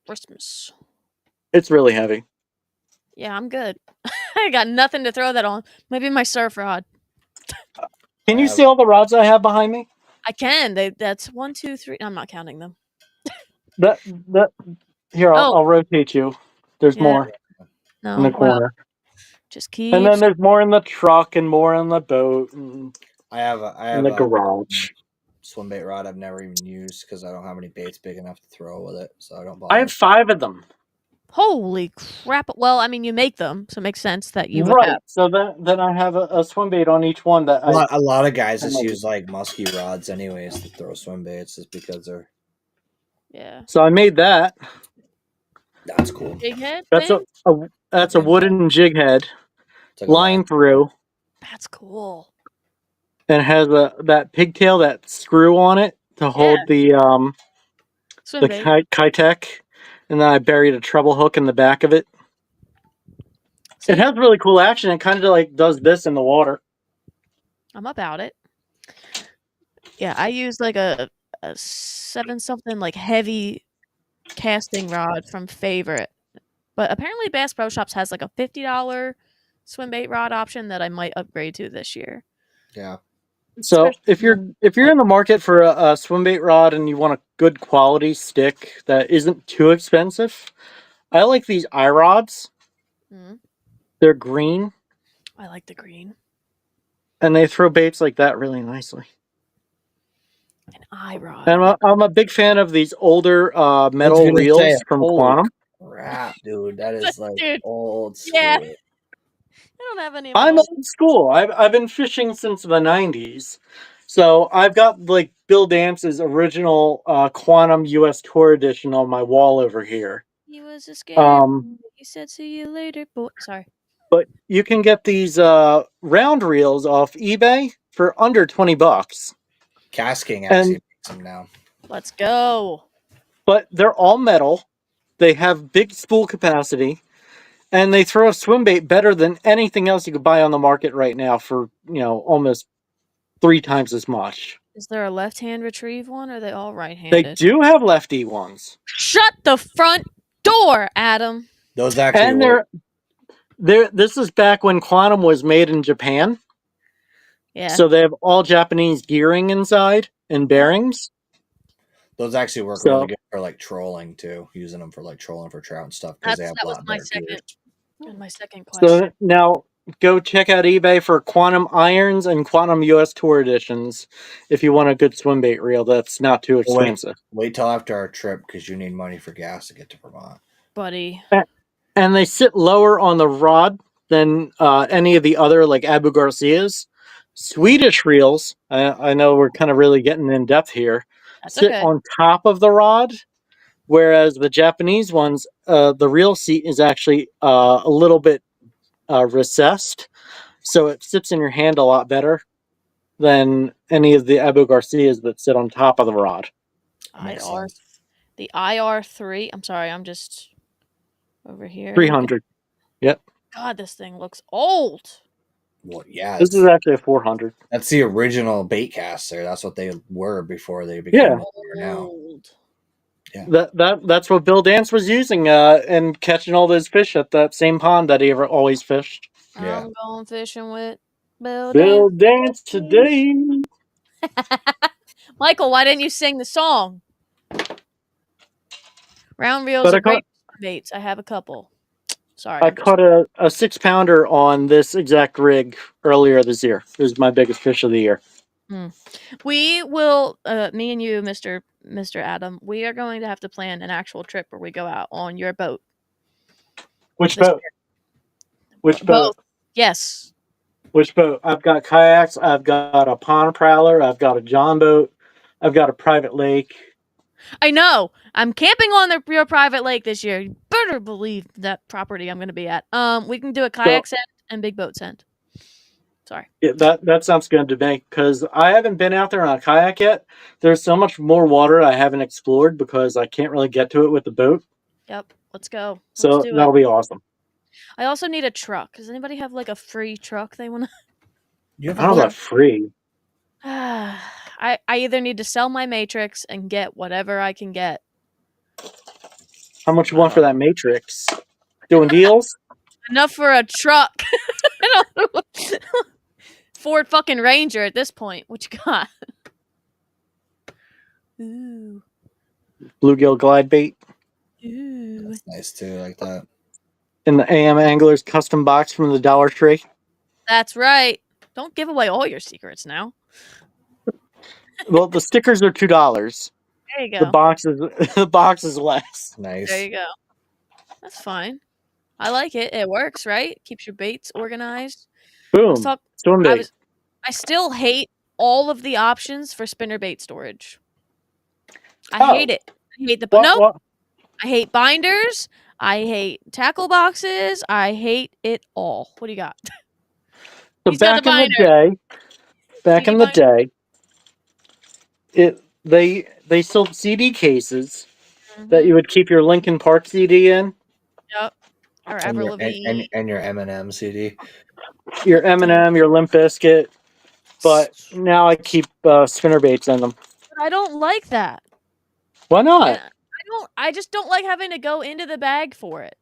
Christmas. It's really heavy. Yeah, I'm good. I got nothing to throw that on. Maybe my surf rod. Can you see all the rods I have behind me? I can. That's 1, 2, 3. I'm not counting them. That here, Oh. I'll rotate you. There's Yeah. more No, in the well, corner. just keep. And then there's more in the truck and more in the boat and I have in the a garage. swim bait rod I've never even used because I don't have any baits big enough to throw with it, so I don't bother. I have 5 of them. Holy crap! Well, I mean, you make them, so it makes sense that you would Right. have. So then I have a swim bait on each one that a lot of guys just I know. use like musky rods anyways to throw swim baits just because they're Yeah. So I made that. that's cool. Big head. That's thing? that's a wooden jig head It's like a line through, That's cool. and it has that pigtail, that screw on it to hold the Swim bait. Kitech, and then I buried a treble hook in the back of it. See, It has really cool action. It kind of like does this in the water. I'm about it. Yeah, I use like a 7 something like heavy casting rod from Favorite, but apparently Bass Pro Shops has like a $50 swim bait rod option that I might upgrade to this year. Yeah. So Especially if you're in the market for a swim bait rod and you want a good quality stick that isn't too expensive, I like these eye rods. Mhm. They're green I like the green. and they throw baits like that really nicely. An eye rod. And I'm a big fan of these older metal gonna reels say, from holy Quantum. Crap, dude, that is like Dude. old school. Yeah. I don't have any. Of I'm those. old school. I've been fishing since the 90s. So I've got like Bill Dance's original Quantum US Tour edition on my wall over here. He was a scammer. He said, "See you later, boy." Sorry. But you can get these round reels off eBay for under $20. Cast King And actually makes them now. Let's go. but they're all metal. They have big spool capacity, and they throw a swim bait better than anything else you could buy on the market right now for, almost 3 times as much. Is there a left-hand retrieve one, or are they all They right-handed? do have lefty ones. Shut the front door, Adam. Those actually And work. this is back when Quantum was made in Japan. Yeah. So they have all Japanese gearing inside and bearings. Those actually work So- really good for like trolling too. Using them for like trolling for trout and stuff because they have That a was lot my better second. gears. My second question. So now go check out eBay for Quantum irons and Quantum US Tour editions if you want a good swim bait reel that's not too expensive. Wait till after our trip because you need money for gas to get to Vermont. Buddy. And they sit lower on the rod than any of the other like Abu Garcias. Swedish reels, I know we're kind of really getting in depth here, That's sit okay. on top of the rod, whereas the Japanese ones, the reel seat is actually a little bit recessed, so it sits in your hand a lot better than any of the Abu Garcias that sit on top of the rod. Makes IR. sense. The IR3. I'm sorry, I'm just over here. 300. God, this thing looks old. Well, yeah, This is actually a 400. that's the original bait caster. That's what they were before they became Yeah. what they are now. Old. That's what Bill Dance was using and catching all those fish at that same pond that he ever always fished. Yeah. I'm going fishing with Bill. Bill Dance today. Michael, why didn't you sing the song? Round reels But are I caught- great baits. I have a couple. Sorry. I caught a 6-pounder on this exact rig earlier this year. It was my biggest fish of the year. We will, me and you, Mr. Adam, we are going to have to plan an actual trip where we go out on your boat. Which This boat? Which boat? Yes. Which boat? I've got kayaks. I've got a pond prowler. I've got a John boat. I've got a private lake. I know. I'm camping on your private lake this year. You better believe that property I'm going to be at. We can do a kayak send and big boat send. Sorry. Yeah, that sounds good to me because I haven't been out there on a kayak yet. There's so much more water I haven't explored because I can't really get to it with the boat. Yep. Let's go. So Let's do that'll it. be awesome. I also need a truck. Does anybody have like a free truck they want to? You have I don't know about free. I either need to sell my Matrix and get whatever I can get. How much you want for that Matrix? Doing deals? Enough for a truck. I don't know. Ford fucking Ranger at this point. What you got? Ooh. Bluegill glide bait Ooh. That's nice too, like that. in the AM Anglers custom box from the Dollar Tree. That's right. Don't give away all your secrets now. Well, the stickers are $2. There you go. The box is less. Nice. There you go. That's fine. I like it. It works, right? Keeps your baits organized. Boom. Swim bait. I still hate all of the options for spinnerbait storage. I hate it. I hate the I hate binders. I hate tackle boxes. I hate it all. What do you got? So He's got back the in the day, they sold CD cases that you would keep your Linkin Park CD in, Yep. Or And Avril your, Lavigne. and your M&M CD. your Eminem, your Limp Bizkit. But now I keep spinner baits in them. But I don't like that. Why not? I just don't like having to go into the bag for it.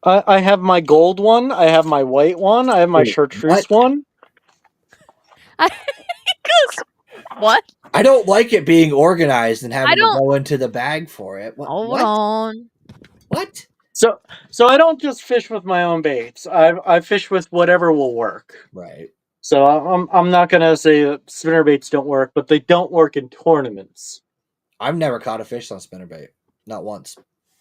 I have my gold one. I have my white one. I have my chartreuse one. What? I don't like it being organized and having to don't- go into the bag for it. Hold on. What? So I don't just fish with my own baits. I fish with whatever will work. Right. So I'm not gonna say that spinner baits don't work, but they don't work in tournaments. I've never caught a fish on spinnerbait. Not once.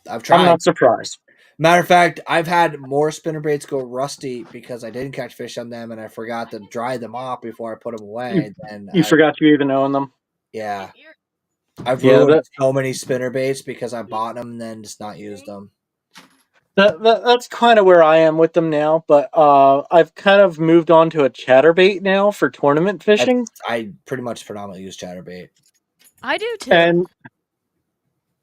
I've tried. I'm not surprised. Matter of fact, I've had more spinnerbaits go rusty because I didn't catch fish on them and I forgot to dry them off before I put them away. You forgot you even own them. Yeah. I've Yeah, ruined so many spinnerbaits because I bought them and then just not used them. That's kind of where I am with them now, but I've kind of moved on to a chatterbait now for tournament fishing. I pretty much predominantly use chatterbait. I do too. And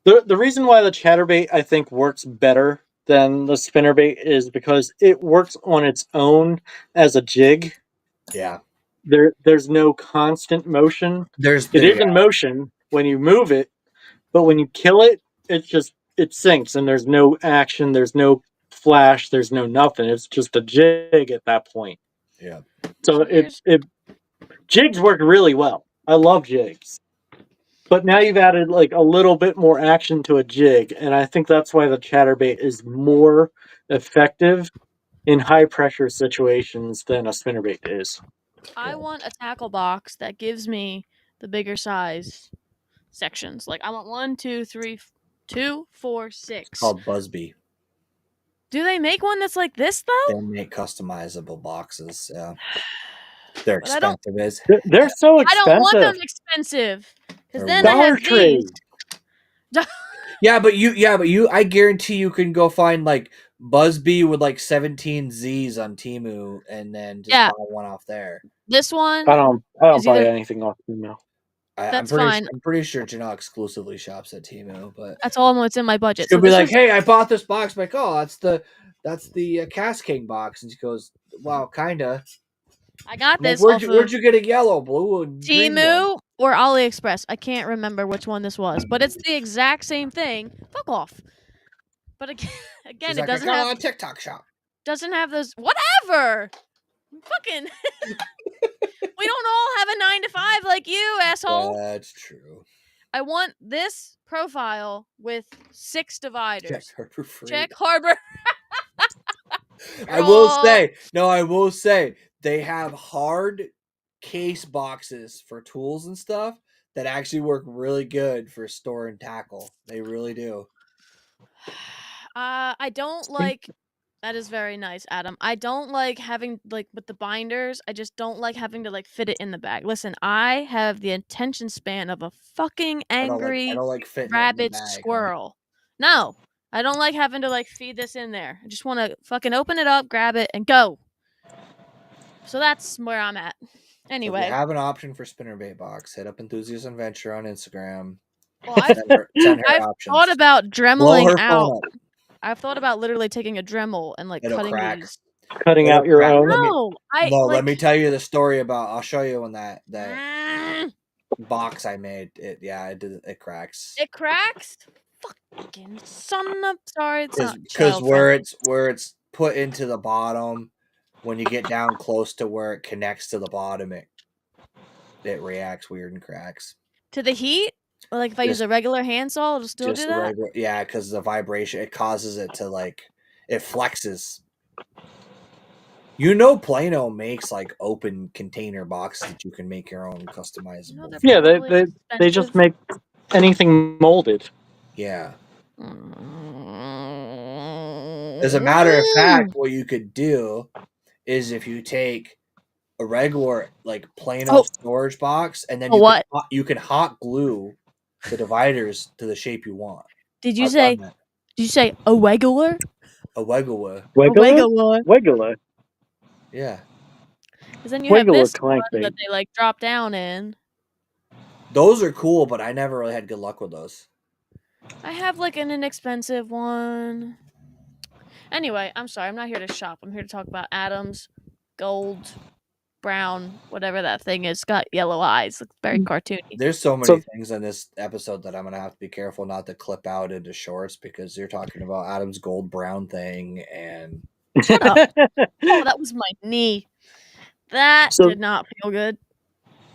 the reason why the chatterbait I think works better than the spinnerbait is because it works on its own as a jig. Yeah. There's no constant motion. It It is in motion when you move it, but when you kill it, it sinks and there's no action, there's no flash, there's no nothing. It's just a jig at that point. Yeah. So Here's- jigs work really well. I love jigs. But now you've added like a little bit more action to a jig, and I think that's why the chatterbait is more effective in high pressure situations than a spinnerbait is. I want a tackle box that gives me the bigger size sections. Like I want 1, 2, 3, 2, 4, 6. It's called Busby. Do they make one that's like this though? They make customizable boxes. Yeah. They're But I don't- expensive as They're so I expensive. don't want them expensive. Because They're then I Dollar have Tree. these. I guarantee you can go find like Busby with like 17 Z's on Temu and then just Yeah. buy one off there. This one. I don't Is buy either- anything off email. That's fine. I'm pretty sure Janelle exclusively shops at Temu, but That's all what's in my budget. she'll So be this like, was- "Hey, I bought this box." I'm like, "Oh, that's the Cast King box," and she goes, "Wow, kinda." I got I'm like, this where'd off you of get a yellow, blue, and green one?" Temu or AliExpress. I can't remember which one this was, but it's the exact same thing. Fuck off. But again, She's it like, doesn't I got have it on TikTok shop. those. Whatever. Fucking. We don't all have a 9 to 5 like you, asshole. That's true. I want this profile with 6 dividers. Check Harbor Freight. Check Harbor. I will Girl. say, they have hard case boxes for tools and stuff that actually work really good for store and tackle. They really do. I don't like. That is very nice, Adam. I don't like having like with the binders. I just don't like having to like fit it in the bag. Listen, I have the attention span of a fucking angry I don't like fitting it in the rabid bag, huh? squirrel. No, I don't like having to like feed this in there. I just want to fucking open it up, grab it, and go. So that's where I'm at. If Anyway, you have an option for spinnerbait box, hit up Enthusiast Adventure on Instagram. well, I've Send her I've options. thought about Blow dremeling her out. phone up. I've thought about literally taking a Dremel and like It'll cutting crack. these. Cutting It'll out your crack. own. No, Let me tell you the story about. I'll show you when that Mm, box I made. It cracks. it cracks. Fucking son of. Sorry, it's not. Because child where friendly. it's put into the bottom, when you get down close to where it connects to the bottom, it reacts weird and cracks. To the heat, or like if I use Just- a regular handsaw, it'll still do that. Yeah, because the vibration, it causes it to it flexes. Plano makes like open container boxes that you can make your own customizable. they're Yeah, probably they just expensive. make anything molded. Yeah. Mm. As a matter of fact, what you could do is if you take a regular like Plano storage box and then you can hot glue the dividers to the shape you want. Did you say a regular? A regular. Regular. Yeah. Because then you have Regular this one crankbait. that they like drop down in. Those are cool, but I never really had good luck with those. I have like an inexpensive one. Anyway, I'm sorry. I'm not here to shop. I'm here to talk about Adam's gold, brown, whatever that thing is. It's got yellow eyes. Looks very cartoony. There's so many things in this episode that I'm gonna have to be careful not to clip out into shorts because you're talking about Adam's gold brown thing and. Shut up. Oh, that was my knee. That did not feel good.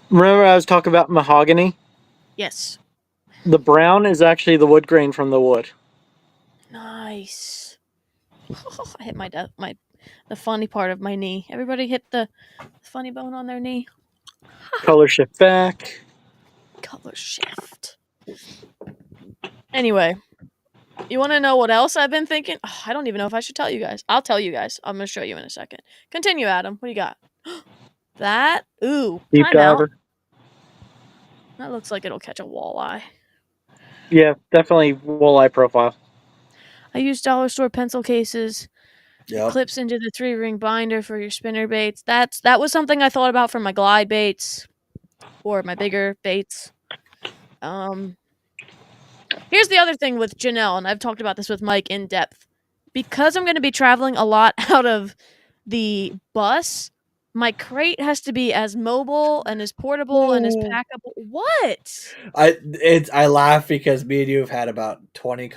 Remember I was talking about mahogany? Yes. The brown is actually the wood grain from the wood. Nice. I hit the funny part of my knee. Everybody hit the funny bone on their knee. Color shift back. Color shift. Anyway, you want to know what else I've been thinking? Oh, I don't even know if I should tell you guys. I'll tell you guys. I'm going to show you in a second. Continue, Adam. What do you got? That? Ooh. Deep Timeout. diver. That looks like it'll catch a walleye. Yeah, definitely walleye profile. I use dollar store pencil cases. It Yep. clips into the 3-ring binder for your spinner baits. That was something I thought about for my glide baits or my bigger baits. Here's the other thing with Janelle, and I've talked about this with Mike in depth. Because I'm going to be traveling a lot out of the bus, my crate has to be as mobile and as portable and as packable. What? I laugh because me and you have had about 20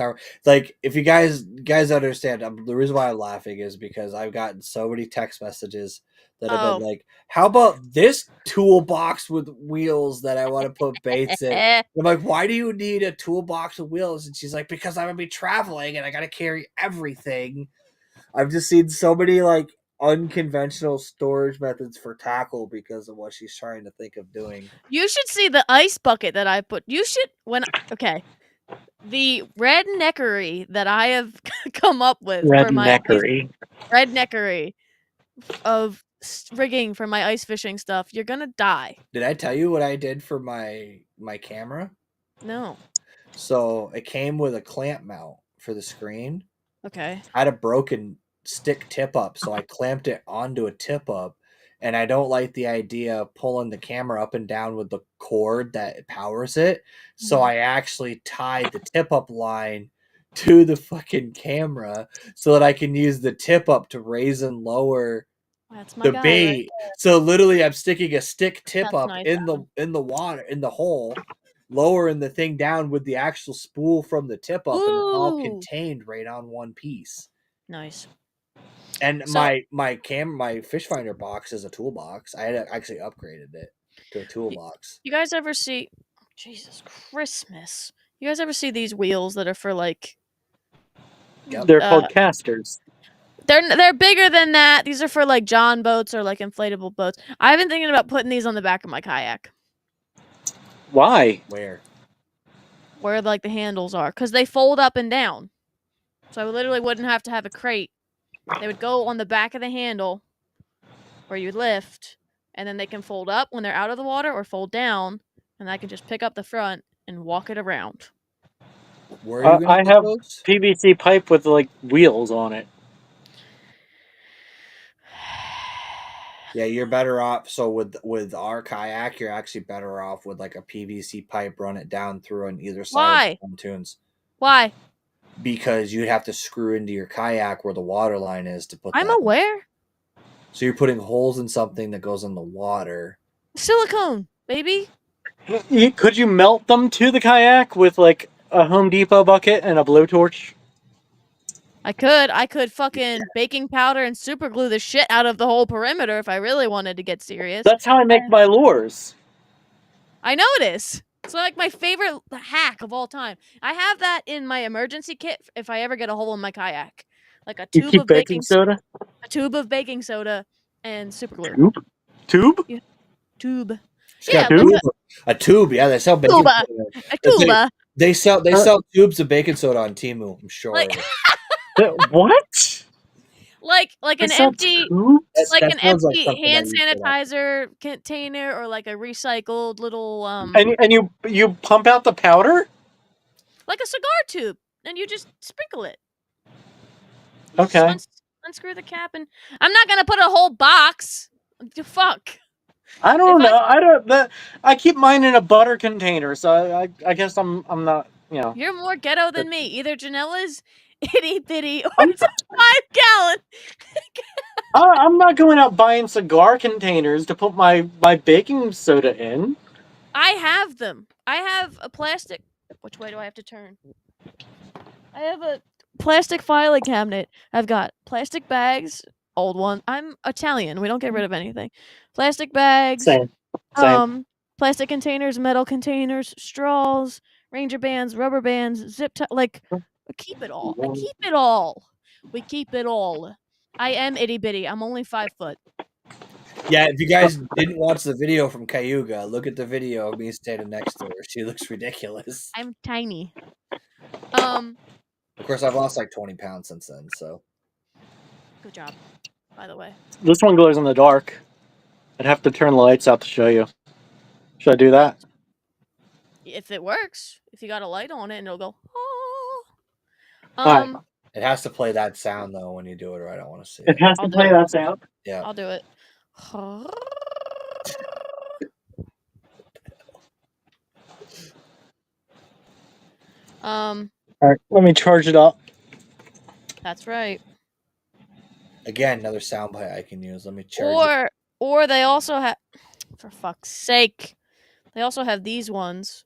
like if you guys understand, the reason why I'm laughing is because I've gotten so many text messages that have been like, how about this toolbox with wheels that I want to put baits in? I'm like, why do you need a toolbox with wheels? And she's like, because I'm gonna be traveling and I gotta carry everything. I've just seen so many like unconventional storage methods for tackle because of what she's trying to think of doing. You should see the ice bucket that I put. You should the redneckery that I have come up with for my redneckery of rigging for my ice fishing stuff. You're gonna die. Did I tell you what I did for my camera? No. So it came with a clamp mount for the screen. Okay. I had a broken stick tip up, so I clamped it onto a tip up, and I don't like the idea of pulling the camera up and down with the cord that powers it. So I actually tied the tip up line to the fucking camera so that I can use the tip up to raise and lower That's my the guy bait. right there. So literally I'm sticking a stick tip That's up nice, in the water, in the hole, lowering the thing down with the actual spool from the tip up, and it's all Ooh. contained right on one piece. Nice. And So- my fish finder box is a toolbox. I had actually upgraded it to a toolbox. You guys ever see Jesus Christmas? You guys ever see these wheels that are for like Yep. They're called casters. they're bigger than that. These are for like John boats or like inflatable boats. I've been thinking about putting these on the back of my kayak. Why? Where like the handles are, because they fold up and down. So I literally wouldn't have to have a crate. They would go on the back of the handle where you lift, and then they can fold up when they're out of the water or fold down, and I can just pick up the front and walk it around. Where are you gonna I put have those? PVC pipe with like wheels on it. Yeah, you're better off. So with our kayak, you're actually better off with like a PVC pipe, run it down through on either side Why? of the pontoons. Why? Because you'd have to screw into your kayak where the water line is to put I'm that in. aware. So you're putting holes in something that goes in the water. Silicone, baby. Could you melt them to the kayak with like a Home Depot bucket and a blowtorch? I could fucking baking powder and super glue the shit out of the whole perimeter if I really wanted to get serious. That's how I make my lures. I know it is. It's like my favorite hack of all time. I have that in my emergency kit if I ever get a hole in my kayak. Like a You tube keep of baking soda? a tube of baking soda and super glue. Tube? Tube. It's Yeah, got like a tube. Yeah, they sell baking tuba. soda. A tuba. They sell tubes of baking soda on Temu. I'm sure. Like- What? Like an empty like That an sounds like empty something I hand used to like. sanitizer container or like a recycled little And you pump out the powder? like a cigar tube, and you just sprinkle it. You Okay. just unscrew the cap, and I'm not gonna put a whole box. Fuck. I don't If know. I keep mine in a butter container, so I guess I'm not, you know. You're more ghetto than me. Either Janella's itty bitty or I'm- it's a 5-gallon. I'm not going out buying cigar containers to put my baking soda in. I have them. I have a plastic. Which way do I have to turn? I have a plastic filing cabinet. I've got plastic bags, old one. I'm Italian. We don't get rid of anything. Plastic bags, Same. plastic containers, metal containers, straws, ranger bands, rubber bands, zip tie. Like, I keep it all. I keep it all. We keep it all. I am itty bitty. I'm only 5 foot. Yeah, if you guys didn't watch the video from Cayuga, look at the video of me standing next to her. She looks ridiculous. I'm tiny. Of course, I've lost like 20 pounds since then, so. Good job, by the way. This one glows in the dark. I'd have to turn the lights out to show you. Should I do that? If it works, if you got a light on it, and it'll go. Oh. Alright. It has to play that sound though when you do it, or I don't want to see It it. has I'll to do play it. that sound. Yeah. I'll do it. All right, let me charge it up. That's right. Again, another soundbite I can use. Let me charge. Or they also have, for fuck's sake, they also have these ones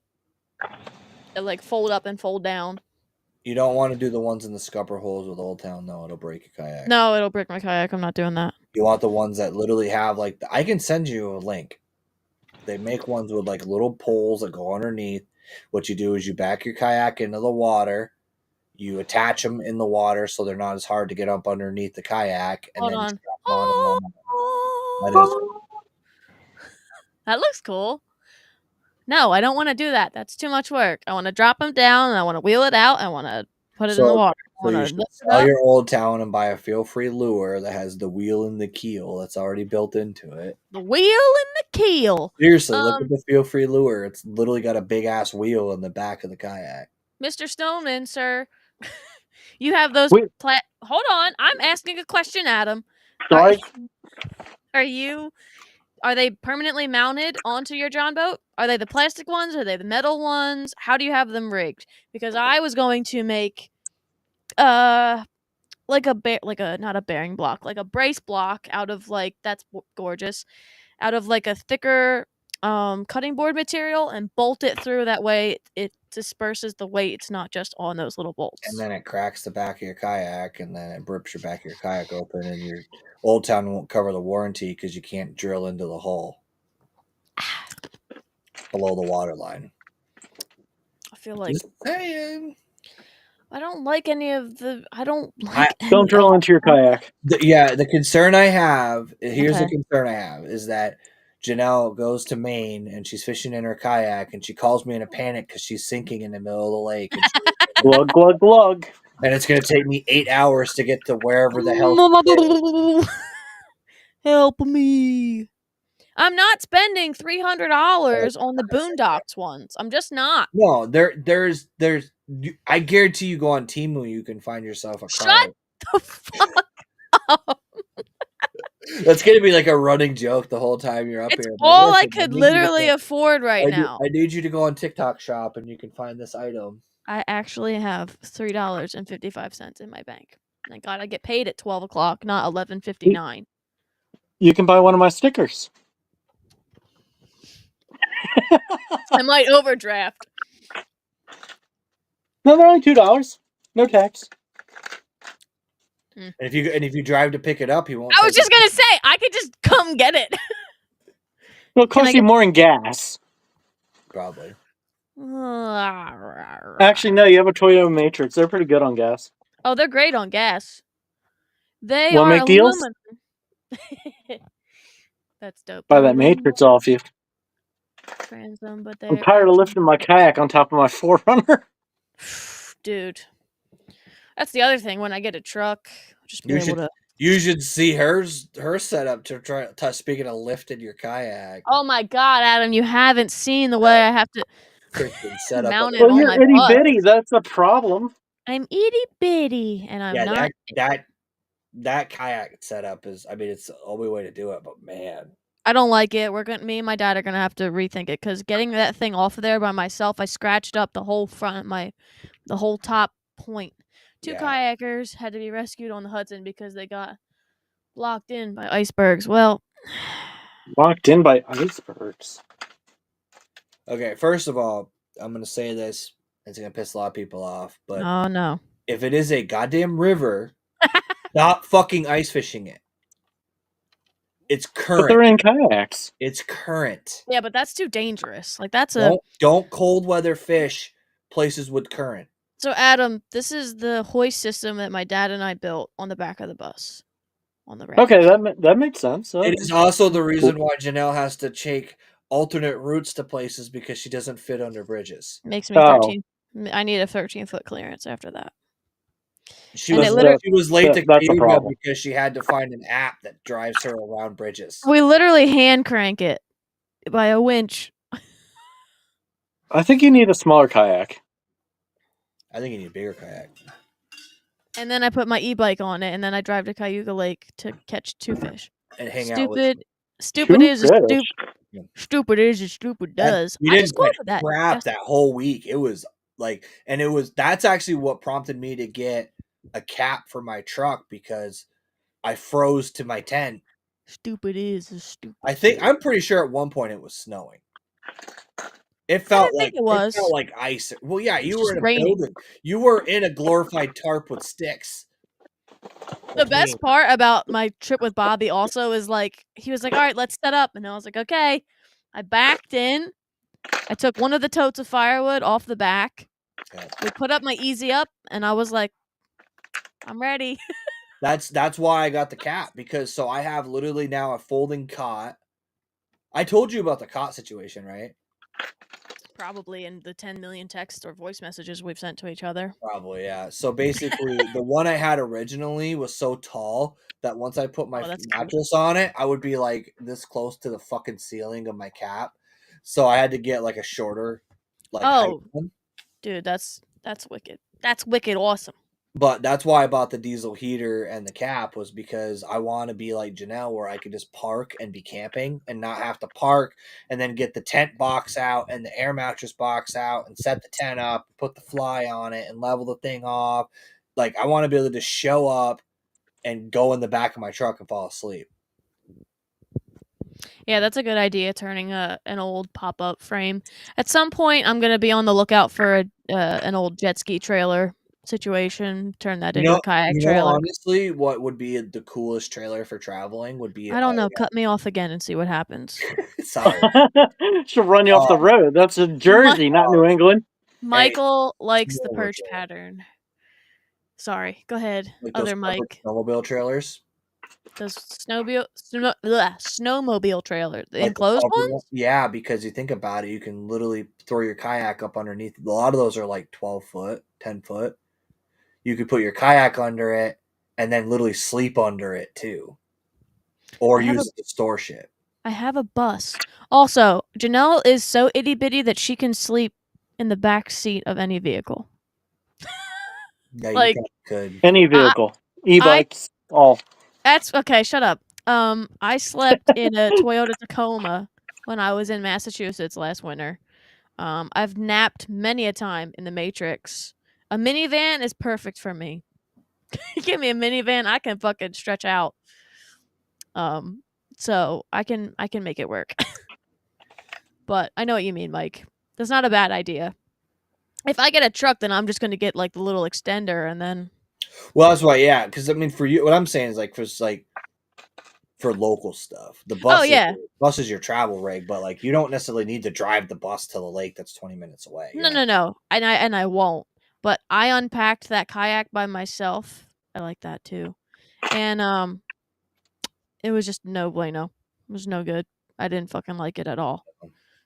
that like fold up and fold down. You don't want to do the ones in the scupper holes with Old Town, though. It'll break your kayak. No, it'll break my kayak. I'm not doing that. You want the ones that literally have like I can send you a link. They make ones with like little poles that go underneath. What you do is you back your kayak into the water. You attach them in the water so they're not as hard to get up underneath the kayak, and Hold then on. you strap them on and warm them. That is That looks cool. No, I don't want to do that. That's too much work. I want to drop them down, and I want to wheel it out. I want to put it in the water. I So you want to should lift it sell up. your Old Town and buy a feel-free lure that has the wheel and the keel that's already built into it. The wheel and the keel. Seriously, look at the feel-free lure. It's literally got a big-ass wheel in the back of the kayak. Mr. Stoneman, sir, you have those. Wait. Hold on, I'm asking a question, Adam. Sorry. Are they permanently mounted onto your John boat? Are they the plastic ones? Are they the metal ones? How do you have them rigged? Because I was going to make like a not a bearing block, like a brace block out of like that's gorgeous, out of like a thicker cutting board material and bolt it through. That way it disperses the weight. It's not just on those little bolts. And then it cracks the back of your kayak, and then it rips your back of your kayak open, and your Old Town won't cover the warranty because you can't drill into the hull below the water line. I feel like Just saying. I don't like any of the. I don't like. Don't drill into your kayak. The concern I have, here's the Okay. concern I have, is that Janelle goes to Maine and she's fishing in her kayak and she calls me in a panic because she's sinking in the middle of the lake. And, Glug, glug, glug. and it's going to take me 8 hours to get to wherever the hell. Help me! I'm not spending $300 on the Boondocks ones. I'm just not. No, there's. I guarantee you go on Temu, you can find yourself a Shut card. the fuck up! That's gonna be like a running joke the whole time you're up It's here. all I Listen, could need you to literally go- afford right now. I need you to go on TikTok shop and you can find this item. I actually have $3.55 in my bank. Thank God I get paid at 12 o'clock, not 11:59. You can buy one of my stickers. I might overdraft. No, they're only $2. No tax. And if you drive to pick it up, you won't. I was just gonna say I could just come get it. It'll cost you more in gas. Probably. Actually, no, you have a Toyota Matrix. They're pretty good on gas. Oh, they're great on gas. They Wanna are make deals? aluminum. That's dope. Buy They're that Matrix off you. transom, but I'm they're tired of lifting my kayak on top of my 4Runner. dude. That's the other thing. When I get a truck, I'll just be able to. You should see her setup to try. Speaking of lifting your kayak, Oh my God, Adam! You haven't seen the way I have to freaking setup. mount it Well, on you're my itty butt. bitty. That's a problem. I'm itty bitty, and I'm not. That kayak setup is. I mean, it's the only way to do it. But man, I don't like it. Me and my dad are gonna have to rethink it because getting that thing off of there by myself, I scratched up the whole front, the whole top point. Two kayakers had to be rescued on the Hudson because they got blocked in by icebergs. Well, Locked in by icebergs. okay. First of all, I'm gonna say this. It's gonna piss a lot of people off, but oh no. if it is a goddamn river, stop fucking ice fishing it. It's current. But they're in kayaks. It's current. Yeah, but that's too dangerous. Like that's a. Don't cold weather fish places with current. So Adam, this is the hoist system that my dad and I built on the back of the bus. On the raft. Okay, that makes sense. It is also the reason why Janelle has to take alternate routes to places because she doesn't fit under bridges. Makes me 13. I need a 13-foot clearance after that. She was late to that's a Cuba problem. because she had to find an app that drives her around bridges. We literally hand crank it by a winch. I think you need a smaller kayak. I think you need a bigger kayak. And then I put my e-bike on it, and then I drive to Cayuga Lake to catch 2 fish. and hang out with. Stupid Two is as fish. stupid is as stupid And does. we I didn't just quoted catch that. crap Yes. that whole week. It was like, and that's actually what prompted me to get a cap for my truck because I froze to my tent. Stupid is as stupid. I'm pretty sure at one point it was snowing. It I felt didn't think like it was. felt like ice. Well, yeah, you was were in just a raining. building. You were in a glorified tarp with sticks. The best part about my trip with Bobby also is like he was like, "All right, let's set up," and I was like, "Okay." I backed in. I took one of the totes of firewood off the back. Yeah. We put up my easy up, and I was like, "I'm ready." That's why I got the cap because so I have literally now a folding cot. I told you about the cot situation, right? Probably in the 10 million text or voice messages we've sent to each other. Probably, yeah. So basically, the one I had originally was so tall that once I put my that's cute. mattress on it, I would be like this close to the fucking ceiling of my cap. So I had to get like a shorter, like height one. Dude, that's wicked. That's wicked awesome. But that's why I bought the diesel heater and the cap was because I want to be like Janelle where I could just park and be camping and not have to park and then get the tent box out and the air mattress box out and set the tent up, put the fly on it and level the thing off. Like I want to be able to just show up and go in the back of my truck and fall asleep. Yeah, that's a good idea, turning an old pop-up frame. At some point, I'm going to be on the lookout for an old jet ski trailer situation, turn that into a kayak trailer. Honestly, what would be the coolest trailer for traveling would be I don't know, cut me off again and see what happens. sorry. She'll run you off the road. That's in Jersey, not New England. Michael likes the snowmobile perch trailer. pattern. Sorry, go ahead. Like Other those Mike. snowmobile trailers. Those snowmobile trailer. The Like enclosed covered ones? Yeah, because you think about it, you can literally throw your kayak up underneath. A lot of those are like 12 foot, 10 foot. You could put your kayak under it and then literally sleep under it too. Or use it to store shit. I have a bus. Also, Janelle is so itty bitty that she can sleep in the back seat of any vehicle. Yeah, Like- you could. Any vehicle. E-bikes, all. That's okay, shut up. I slept in a Toyota Tacoma when I was in Massachusetts last winter. I've napped many a time in the Matrix. A minivan is perfect for me. Give me a minivan, I can fucking stretch out. So I can make it work. But I know what you mean, Mike. That's not a bad idea. If I get a truck, then I'm just going to get like the little extender and then. Well, that's why, yeah. Because I mean, for you, what I'm saying is like for local stuff. The bus, bus is your travel rig, but like you don't necessarily need to drive the bus to the lake that's 20 minutes away. No, and I won't. But I unpacked that kayak by myself. I like that too, and it was just no bueno. It was no good. I didn't fucking like it at all.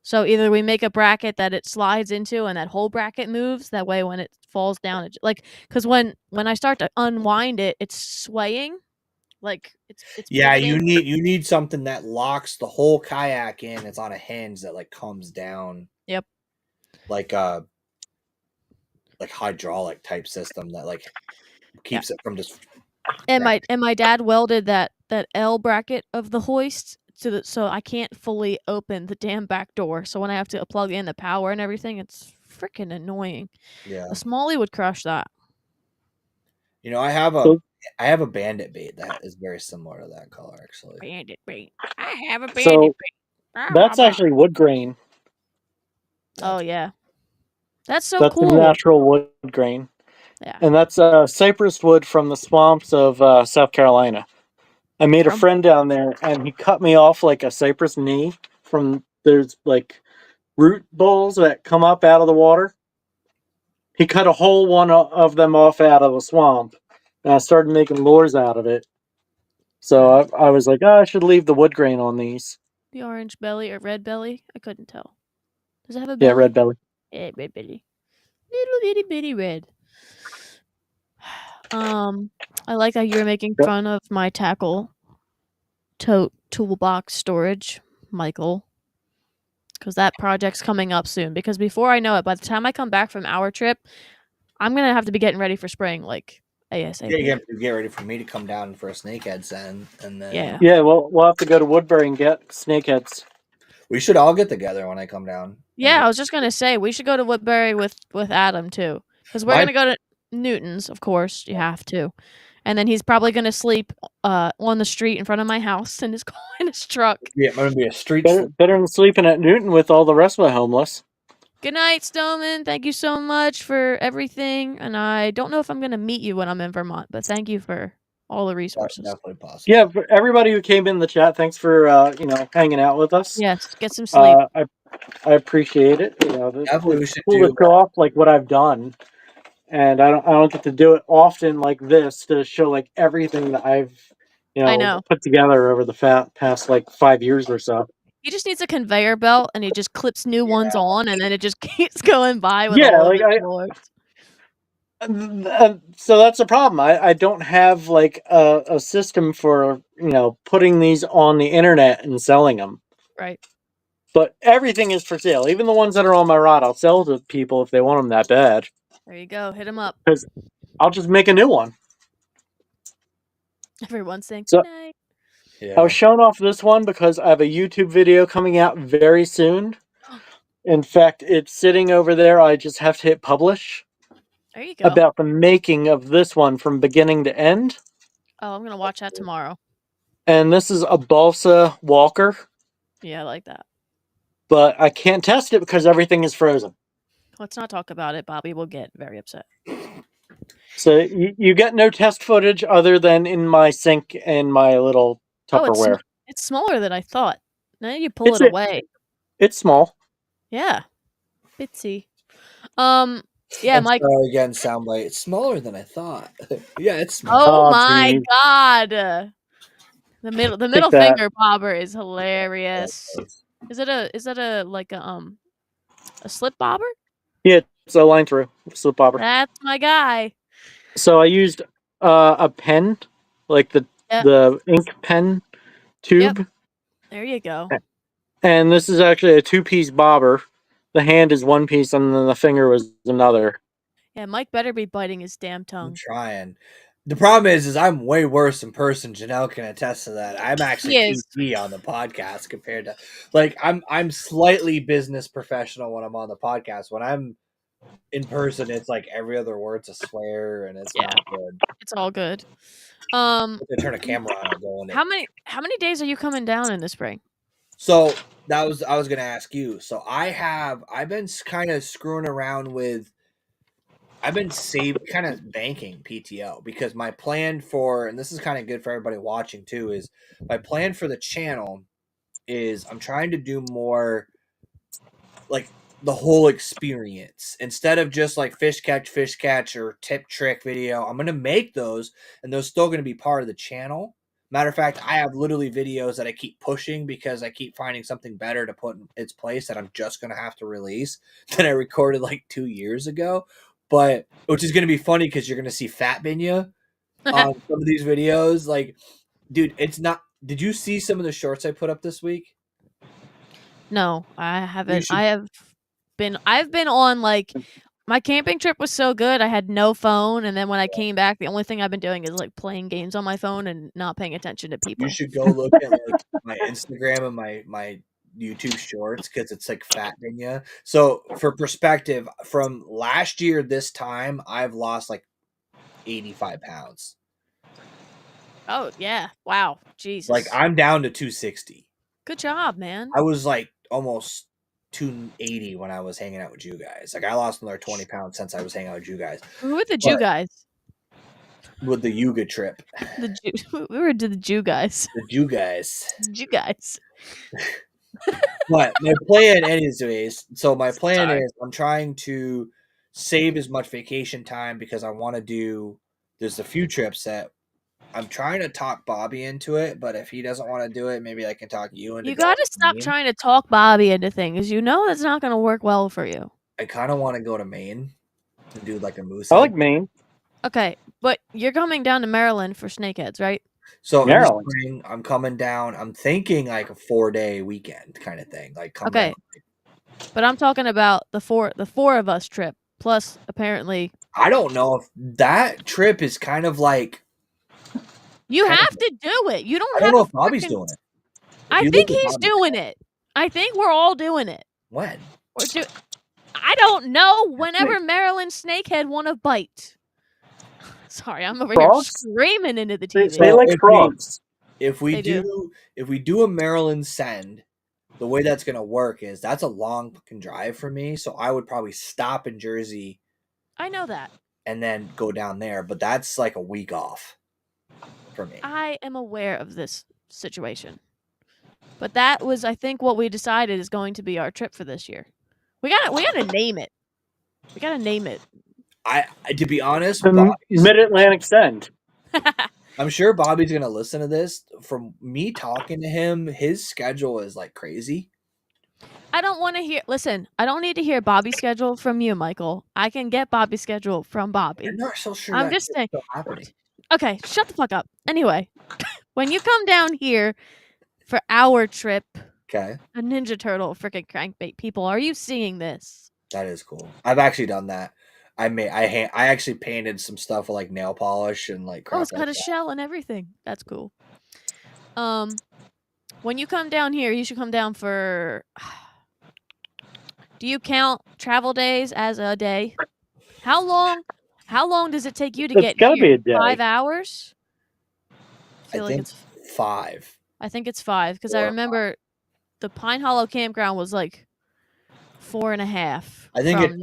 So either we make a bracket that it slides into and that whole bracket moves. That way, when it falls down, it because when I start to unwind it, it's swaying. Like it's yeah, pivoting. you need something that locks the whole kayak in. It's on a hinge that like comes down. Yep. Like hydraulic type system that like keeps it from just. And my dad welded that L bracket of the hoist so I can't fully open the damn back door. So when I have to plug in the power and everything, it's freaking annoying. Yeah. A Smalley would crush that. You know, I have a bandit bait that is very similar to that color, actually. Bandit bait. I have a bandit bait. That's actually wood grain. Oh yeah, that's so that's cool. That's natural wood grain. Yeah, and that's cypress wood from the swamps of South Carolina. I made a friend down there, and he cut me off like a cypress knee from there's like root balls that come up out of the water. He cut a whole one of them off out of the swamp, and I started making lures out of it. So I was like, I should leave the wood grain on these. The orange belly or red belly? I couldn't tell. Does it have a belly? Yeah, red belly. Yeah, red belly. Little itty bitty red. I like how you're making fun of my tackle tote toolbox storage, Michael. Because that project's coming up soon. Because before I know it, by the time I come back from our trip, I'm going to have to be getting ready for spring like ASAP. Yeah, get ready for me to come down for a snakeheads then, and then Yeah. Yeah, we'll have to go to Woodbury and get snakeheads. we should all get together when I come down. Yeah, I was just gonna say we should go to Woodbury with Adam too, because we're My- gonna go to Newton's, of course. You have to, and then he's probably gonna sleep on the street in front of my house in his in his truck. Yeah, I'm gonna be a street. Better than sleeping at Newton with all the rest of the homeless. Good night, Stoneman. Thank you so much for everything, and I don't know if I'm gonna meet you when I'm in Vermont, but thank you for all the That's resources. definitely possible. Yeah, for everybody who came in the chat, thanks for hanging out with us. Yes, get some sleep. I appreciate it. Definitely, we it's should cool do. to show off like what I've done, and I don't get to do it often like this to show like everything that I've I know. put together over the past like 5 years or so. He just needs a conveyor belt, and he just clips new ones on, and then it just keeps going by with Yeah, all like of his lords. So that's the problem. I don't have like a system for putting these on the internet and selling them. Right. But everything is for sale. Even the ones that are on my rod, I'll sell to people if they want them that bad. There you go. Hit him up. Because I'll just make a new one. Everyone's saying So- good night. Yeah. I was showing off this one because I have a YouTube video coming out very soon. In fact, it's sitting over there. I just have to hit publish. There you go. About the making of this one from beginning to end. Oh, I'm gonna watch that tomorrow. And this is a balsa walker, Yeah, I like that. but I can't test it because everything is frozen. Let's not talk about it. Bobby will get very upset. So you get no test footage other than in my sink and my little Tupperware. It's smaller than I thought. Now you pull It's it away. It's small. Yeah. Bitsy. Yeah, Mike. Sorry again, soundbite. It's smaller than I thought. Yeah, it's small. Oh Oh, my geez. God. The middle that. finger bobber is hilarious. Is that a slip bobber? Yeah, it's a line through slip bobber. That's my guy. So I used a pen, like the ink pen tube. Yep. There you go. And this is actually a 2-piece bobber. The hand is one piece, and then the finger was another. Yeah, Mike better be biting his damn I'm tongue. trying. The problem is I'm way worse in person. Janelle can attest to that. I'm actually He is. PC on the podcast compared to like I'm slightly business professional when I'm on the podcast. When I'm in person, it's like every other word's a swear, and it's not good. It's all good. If I turn a camera on, I'll go in it. How many days are you coming down in the spring? So I was gonna ask you. So I've been kind of screwing around with. I've been kind of banking PTO because my plan for, and this is kind of good for everybody watching too, is my plan for the channel is I'm trying to do more like the whole experience instead of just like fish catch or tip trick video. I'm going to make those and those still going to be part of the channel. Matter of fact, I have literally videos that I keep pushing because I keep finding something better to put in its place that I'm just going to have to release that I recorded like 2 years ago. But which is going to be funny because you're going to see Fat Binya on some of these videos. Like, dude, it's not. Did you see some of the shorts I put up this week? No, I haven't. should- I've been on like my camping trip was so good. I had no phone, and then when I came back, the only thing I've been doing is like playing games on my phone and not paying attention to people. You should go look at like my Instagram and my YouTube shorts because it's like Fat Binya. So for perspective, from last year this time, I've lost like 85 pounds. Oh yeah! Wow, Jesus! Like I'm down to 260. Good job, man. I was like almost 280 when I was hanging out with you guys. Like I lost another 20 pounds since I was hanging out with you guys. Who were the Jew But- guys? With the Yuga trip. The Jew. We were the Jew guys. The Jew guys. Jew guys. But my plan anyways, so my plan Sorry. is I'm trying to save as much vacation time because I want to do there's a few trips that I'm trying to talk Bobby into it, but if he doesn't want to do it, maybe I can talk you into You got to stop Maine. trying to talk Bobby into things. You know that's not going to work well for you. I kind of want to go to Maine and do like a moose. I like egg. Maine. Okay, but you're coming down to Maryland for snakeheads, right? So in the Maryland. spring, I'm coming down. I'm thinking like a 4-day weekend kind of thing. Like come Okay. down. But I'm talking about the four of us trip. Plus, apparently, I don't know if that trip is kind of like. you Kind have to do it. You I don't don't have know a if Bobby's frickin- doing it. I you think look at he's Bobby- doing it. I think we're all doing it. When? I don't know. Whenever Marilyn Snakehead want to bite. Sorry, I'm over here Frogs? screaming into the They TV. like if frogs. If we They do. if we do a Maryland send, the way that's gonna work is that's a long fucking drive for me. So I would probably stop in Jersey I know that. and then go down there, but that's like a week off for me. I am aware of this situation. But that was, I think, what we decided is going to be our trip for this year. We gotta name it. We gotta name it. I to be honest, The Bobby's, Mid-Atlantic Send. I'm sure Bobby's gonna listen to this. From me talking to him, his schedule is like crazy. I don't want to hear. Listen, I don't need to hear Bobby's schedule from you, Michael. I can get Bobby's schedule from Bobby. I'm not so sure I'm that just saying. still happening. Okay, shut the fuck up. Anyway, when you come down here for our trip, Okay, a Ninja Turtle freaking crankbait people, are you seeing this? that is cool. I've actually done that. I actually painted some stuff with like nail polish and like crap. Oh, it's got like a that. shell and everything. That's cool. When you come down here, you should come down for. Do you count travel days as a day? How long? How long does it take you to It's get gotta here? be a day. 5 hours. I I feel like think it's. 5. I think it's 5 because I 4 or remember the Pine Hollow campground was like 4.5. I think from-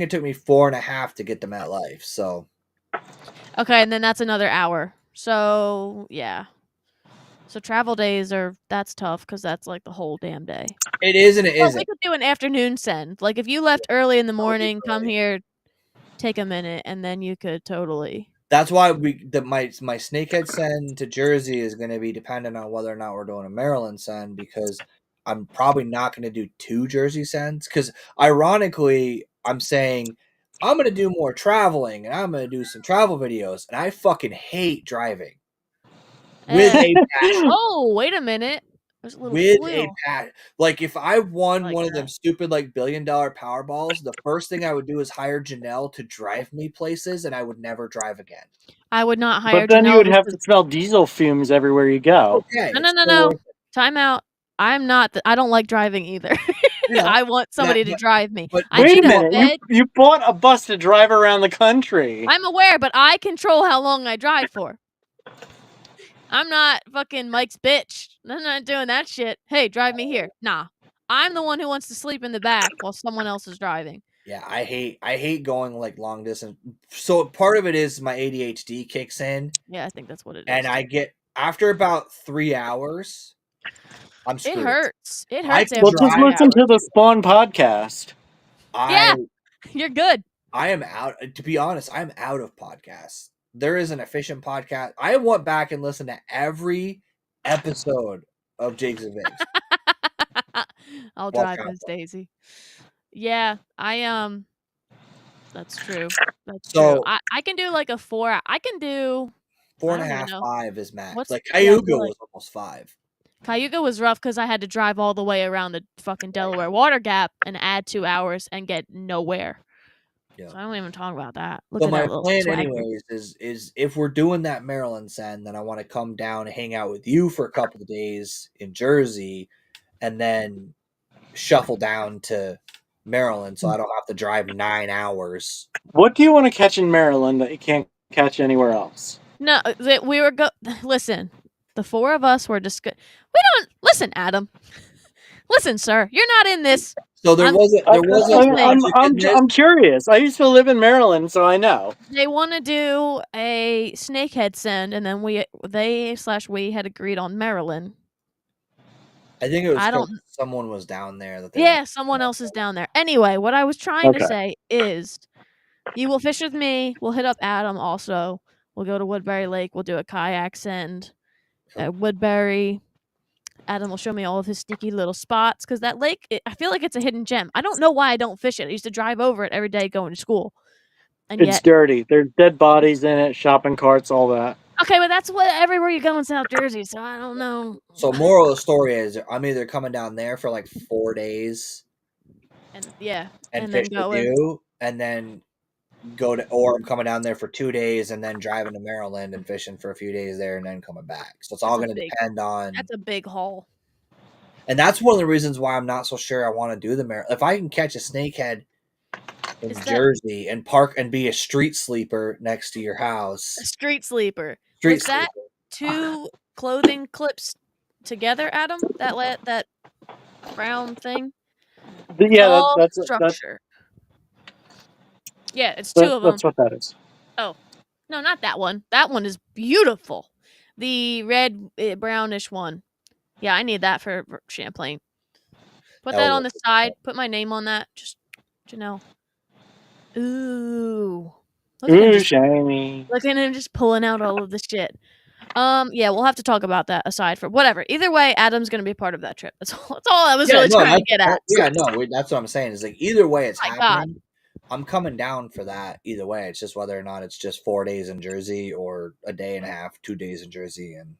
it took me 4.5 to get to MetLife. So Okay, and then that's another hour. So yeah. So travel days that's tough because that's like the whole damn day. it is and it Well, isn't. we could do an afternoon send. Like if you left early in the morning, come right. here, take a minute, and then you could totally. That's why my snakehead send to Jersey is going to be dependent on whether or not we're doing a Maryland send, because I'm probably not going to do 2 Jersey sends, because ironically I'm saying I'm going to do more traveling and I'm going to do some travel videos, and I fucking hate driving with a passion. Oh, wait a minute. There's a little With foil. a passion. Like if I won Like one of that. them stupid like $1 billion Powerballs, the first thing I would do is hire Janelle to drive me places, and I would never drive again. I would not hire. But then Janelle you would have to because- smell diesel fumes everywhere you go. Okay, No, it's no, still no. worth it. Time out. I'm not. I don't like driving either. You know, I want somebody to but- drive me. but I Wait need a minute, bed. you bought a bus to drive around the country. I'm aware, but I control how long I drive for. I'm not fucking Mike's bitch. I'm not doing that shit. Hey, drive me here. Nah. I'm the one who wants to sleep in the back while someone else is driving. Yeah, I hate going like long distance. So part of it is my ADHD kicks in, Yeah, I think that's what it is. and I get after about 3 hours, I'm It screwed. hurts. It I hurts can after Well, just 3 listen to hours. the Spawn podcast. Yeah. You're good. I am out. To be honest, I'm out of podcasts. There is an efficient podcast. I went back and listened to every episode of Jigs and Vigs. I'll Well, drive travel. Miss Daisy. Yeah, that's true. That's So- true. I can do like a 4. I can do 4.5, know. 5 is max. What's- Like yeah, I feel Cayuga like- was almost 5. Cayuga was rough because I had to drive all the way around the fucking Delaware Water Gap and add 2 hours and get nowhere. Yeah. So I don't even talk about that. Look So at my that little plan, swag. anyways, is if we're doing that Maryland send, then I want to come down and hang out with you for a couple of days in Jersey, and then shuffle down to Maryland, so I don't have to drive 9 hours. What do you want to catch in Maryland that you can't catch anywhere else? No, we were listen. The 4 of us were just we don't listen, Adam. Listen, sir, you're not in this. So there I'm- wasn't. I'm curious. I used to live in Maryland, so I know. They want to do a snakehead send, and then we had agreed on Maryland. I think it was I 'cause don't- someone was down there. That they Yeah, someone else is down there. Anyway, what I was trying to Okay. say is, you will fish with me. We'll hit up Adam also. We'll go to Woodbury Lake. We'll do a kayak send at Woodbury. Adam will show me all of his sneaky little spots because that lake, I feel like it's a hidden gem. I don't know why I don't fish it. I used to drive over it every day going to school. And It's yet, dirty. There's dead bodies in it, shopping carts, all that. okay, but that's what everywhere you go in South Jersey, so I don't know. So moral of the story is I'm either coming down there for like 4 days And yeah, and and then fish go with in. you, and then or I'm coming down there for 2 days and then driving to Maryland and fishing for a few days there and then coming back. So it's all going to depend on. That's a big haul. And that's one of the reasons why I'm not so sure I want to do the Maryland. If I can catch a snakehead in Jersey and park and be a street sleeper next to your house. A street sleeper. Street Was that sleeper. 2 clothing clips together, Adam? That brown thing? Yeah, that's structure. Yeah, it's 2 of them. That's what that is. Oh, no, not that one. That one is beautiful. The red, brownish one. Yeah, I need that for Champlain. Put that on the side. Put my name on that. Just, Ooh. Shiny. Look at him just pulling out all of the shit. Yeah, we'll have to talk about that aside from whatever. Either way, Adam's gonna be a part of that trip. That's all I was really trying to get at. That's what I'm saying. Is like either way it's happening. God. I'm coming down for that either way. It's just whether or not it's just 4 days in Jersey or a day and a half, 2 days in Jersey, and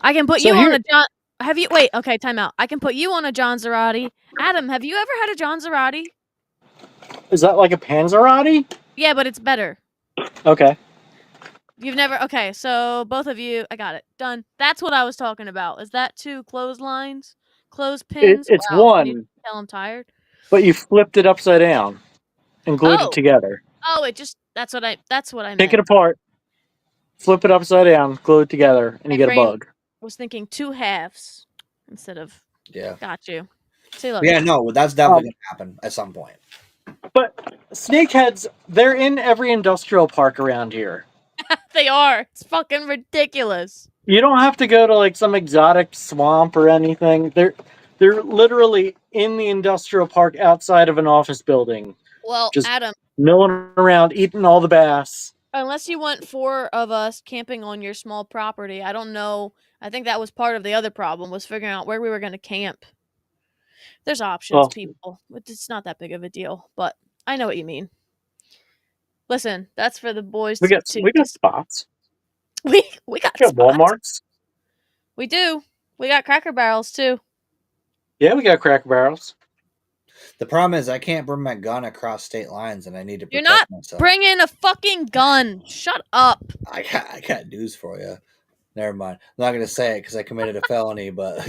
I can put you on a John. Have you wait? Okay, time out. I can put you on a John Zarati. Adam, have you ever had a John Zarati? Is that like a Panzerotti? Yeah, but it's better. Okay. You've never. Okay, so both of you, I got it done. That's what I was talking about. Is that 2 clotheslines, clothespins? It's wow, one. Can you tell I'm tired. But you flipped it upside down and glued it together. Oh, it just that's what I meant. Take it apart, flip it upside down, glue it together, and you get a bug. Was thinking 2 halves instead of Got you. See, look. Yeah, no, that's definitely gonna happen at some point. But snakeheads, they're in every industrial park around here. They are. It's fucking ridiculous. You don't have to go to like some exotic swamp or anything. They're literally in the industrial park outside of an office building. Well, just Adam, milling around, eating all the bass. Unless you want 4 of us camping on your small property, I don't know. I think that was part of the other problem, was figuring out where we were going to camp. There's options, people. It's not that big of a deal, but I know what you mean. Listen, that's for the boys. We got spots. We got spots. Walmarts. We do. We got Cracker Barrels too. Yeah, we got Cracker Barrels. The problem is I can't bring my gun across state lines, and I need to protect myself. You're not bringing a fucking gun. Shut up. I got news for you. Never mind. I'm not going to say it because I committed a felony, but